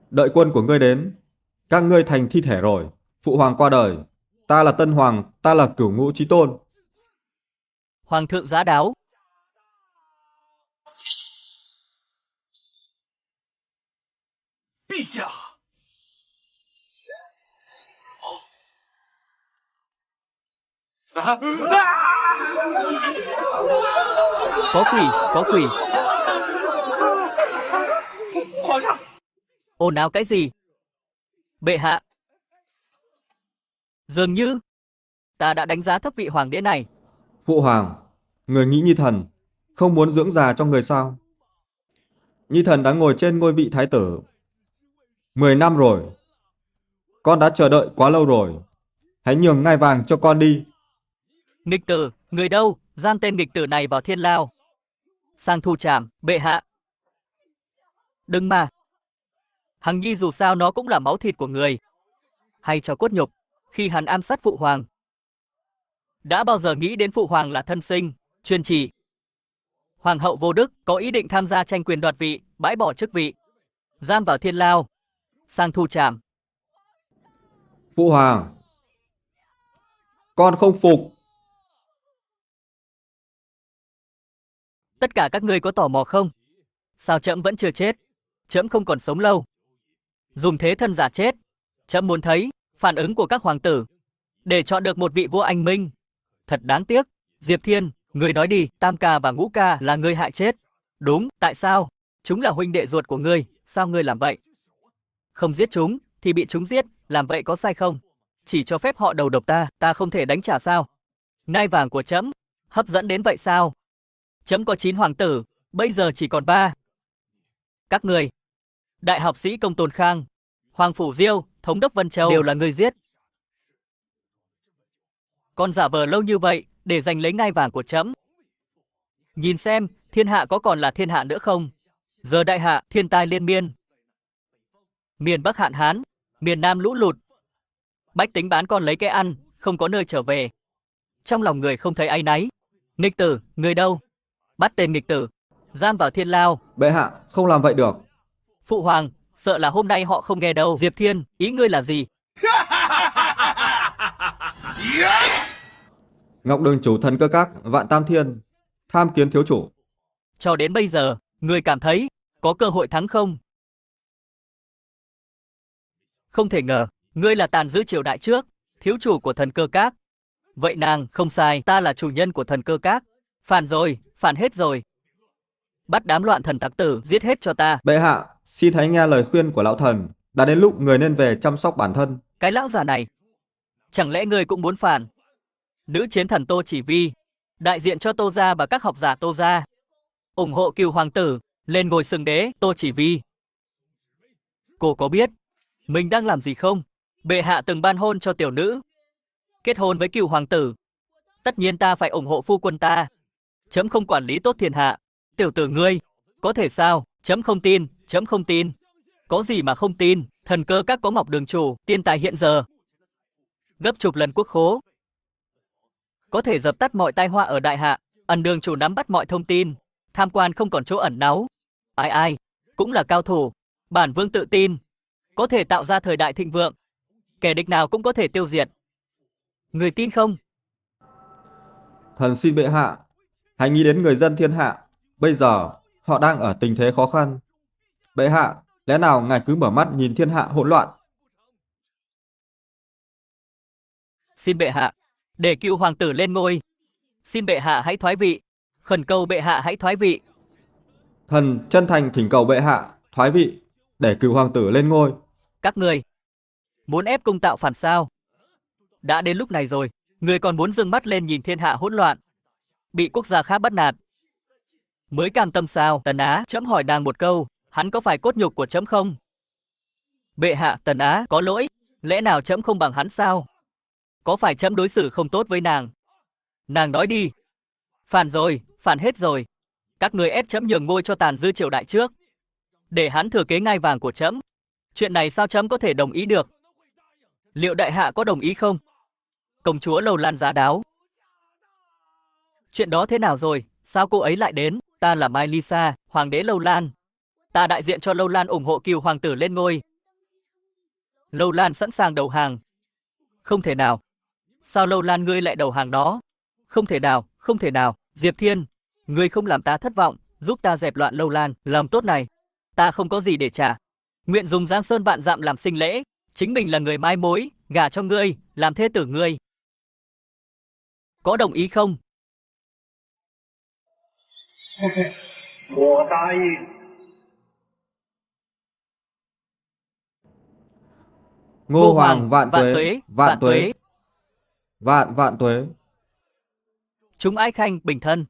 Speaker 2: Đợi quân của ngươi đến, các ngươi thành thi thể rồi. Phụ hoàng qua đời, ta là tân hoàng, ta là cửu ngũ chí tôn.
Speaker 3: Hoàng thượng giá đáo.
Speaker 5: 陛下，
Speaker 3: Có quỷ, có quỷ.
Speaker 5: 皇上，
Speaker 3: Ồn ào cái gì? Bệ hạ. Dường như ta đã đánh giá thấp vị hoàng đế này.
Speaker 2: Phụ hoàng, người nghĩ Nhi thần không muốn dưỡng già cho người sao? Nhi thần đã ngồi trên ngôi vị thái tử 10 năm rồi. Con đã chờ đợi quá lâu rồi. Hãy nhường ngai vàng cho con đi.
Speaker 3: Nghịch tử, người đâu? Giam tên nghịch tử này vào thiên lao. Sang thu trảm, bệ hạ. Đừng mà. Hằng nhi dù sao nó cũng là máu thịt của người. Hay cho cốt nhục, khi hắn ám sát phụ hoàng. Đã bao giờ nghĩ đến phụ hoàng là thân sinh, chuyên chỉ. Hoàng hậu vô đức có ý định tham gia tranh quyền đoạt vị, bãi bỏ chức vị. Giam vào thiên lao. Sang thu trảm.
Speaker 2: Phụ hoàng, con không phục.
Speaker 3: Tất cả các ngươi có tò mò không? Sao trẫm vẫn chưa chết? Trẫm không còn sống lâu. Dùng thế thân giả chết. Trẫm muốn thấy phản ứng của các hoàng tử để chọn được một vị vua anh minh. Thật đáng tiếc. Diệp Thiên, người nói đi, Tam ca và Ngũ ca là ngươi hại chết. Đúng, tại sao? Chúng là huynh đệ ruột của ngươi, sao ngươi làm vậy? Không giết chúng thì bị chúng giết, làm vậy có sai không? Chỉ cho phép họ đầu độc ta không thể đánh trả sao? Ngai vàng của trẫm hấp dẫn đến vậy sao? Trẫm có 9 hoàng tử, bây giờ chỉ còn 3. Các người, đại học sĩ Công Tôn Khang, Hoàng Phủ Diêu, Thống đốc Vân Châu đều là người giết. Còn giả vờ lâu như vậy để giành lấy ngai vàng của trẫm. Nhìn xem, thiên hạ có còn là thiên hạ nữa không? Giờ đại hạ, thiên tai liên miên. Miền Bắc hạn hán, miền Nam lũ lụt. Bách tính bán con lấy cái ăn, không có nơi trở về. Trong lòng người không thấy áy náy. Nghịch tử, người đâu? Bắt tên nghịch tử, giam vào thiên lao.
Speaker 2: Bệ hạ, không làm vậy được.
Speaker 3: Phụ hoàng, sợ là hôm nay họ không nghe đâu. Diệp Thiên, ý ngươi là gì?
Speaker 2: Ngọc Đường chủ thần cơ các, Vạn Tam Thiên, tham kiến thiếu chủ.
Speaker 3: Cho đến bây giờ, ngươi cảm thấy có cơ hội thắng không? Không thể ngờ, ngươi là tàn dư triều đại trước, thiếu chủ của thần cơ các. Vậy nàng, không sai, ta là chủ nhân của thần cơ các. Phản rồi, phản hết rồi. Bắt đám loạn thần tặc tử, giết hết cho ta.
Speaker 2: Bệ hạ, xin hãy nghe lời khuyên của lão thần. Đã đến lúc người nên về chăm sóc bản thân.
Speaker 3: Cái lão già này, chẳng lẽ ngươi cũng muốn phản? Nữ chiến thần Tô Chỉ Vi, đại diện cho Tô gia và các học giả Tô gia, ủng hộ Cửu hoàng tử lên ngôi xưng đế. Tô Chỉ Vi, cô có biết mình đang làm gì không? Bệ hạ từng ban hôn cho tiểu nữ, kết hôn với Cửu hoàng tử. Tất nhiên ta phải ủng hộ phu quân ta. Chấm không quản lý tốt thiên hạ. Tiểu tử ngươi, có thể sao? Chấm không tin, chấm không tin. Có gì mà không tin? Thần cơ các có Ngọc Đường chủ, tiên tài hiện giờ, gấp chục lần quốc khố, có thể dập tắt mọi tai họa ở đại hạ. Ẩn đường chủ nắm bắt mọi thông tin, tham quan không còn chỗ ẩn náu. Ai ai cũng là cao thủ. Bản vương tự tin có thể tạo ra thời đại thịnh vượng, kẻ địch nào cũng có thể tiêu diệt. Người tin không?
Speaker 2: Thần xin bệ hạ, hãy nghĩ đến người dân thiên hạ. Bây giờ họ đang ở tình thế khó khăn. Bệ hạ, lẽ nào ngài cứ mở mắt nhìn thiên hạ hỗn loạn?
Speaker 3: Xin bệ hạ, để Cửu hoàng tử lên ngôi. Xin bệ hạ hãy thoái vị. Khẩn cầu bệ hạ hãy thoái vị.
Speaker 2: Thần chân thành thỉnh cầu bệ hạ thoái vị để cửu hoàng tử lên ngôi.
Speaker 3: Các người muốn ép cung tạo phản sao? Đã đến lúc này rồi, người còn muốn dương mắt lên nhìn thiên hạ hỗn loạn, bị quốc gia khác bắt nạt, mới cam tâm sao? Tần Á, trẫm hỏi nàng một câu, hắn có phải cốt nhục của trẫm không? Bệ hạ, Tần Á có lỗi, lẽ nào trẫm không bằng hắn sao? Có phải trẫm đối xử không tốt với nàng? Nàng nói đi. Phản rồi, phản hết rồi. Các người ép trẫm nhường ngôi cho Tàn Dư triều đại trước, để hắn thừa kế ngai vàng của trẫm. Chuyện này sao trẫm có thể đồng ý được? Liệu đại hạ có đồng ý không? Công chúa Lâu Lan giá đáo. Chuyện đó thế nào rồi? Sao cô ấy lại đến? Ta là Mai Lisa, hoàng đế Lâu Lan. Ta đại diện cho Lâu Lan ủng hộ cửu hoàng tử lên ngôi. Lâu Lan sẵn sàng đầu hàng. Không thể nào. Sao Lâu Lan ngươi lại đầu hàng đó? Không thể nào, không thể nào. Diệp Thiên, ngươi không làm ta thất vọng, giúp ta dẹp loạn Lâu Lan, làm tốt này. Ta không có gì để trả. Nguyện dùng Giang Sơn vạn dặm làm sinh lễ, chính mình là người mai mối, gả cho ngươi, làm thê tử ngươi. Có đồng ý không?
Speaker 5: 我答应。
Speaker 2: Ngô Hoàng vạn tuế, vạn tuế, vạn tuế.
Speaker 3: Chúng ái khanh bình thân.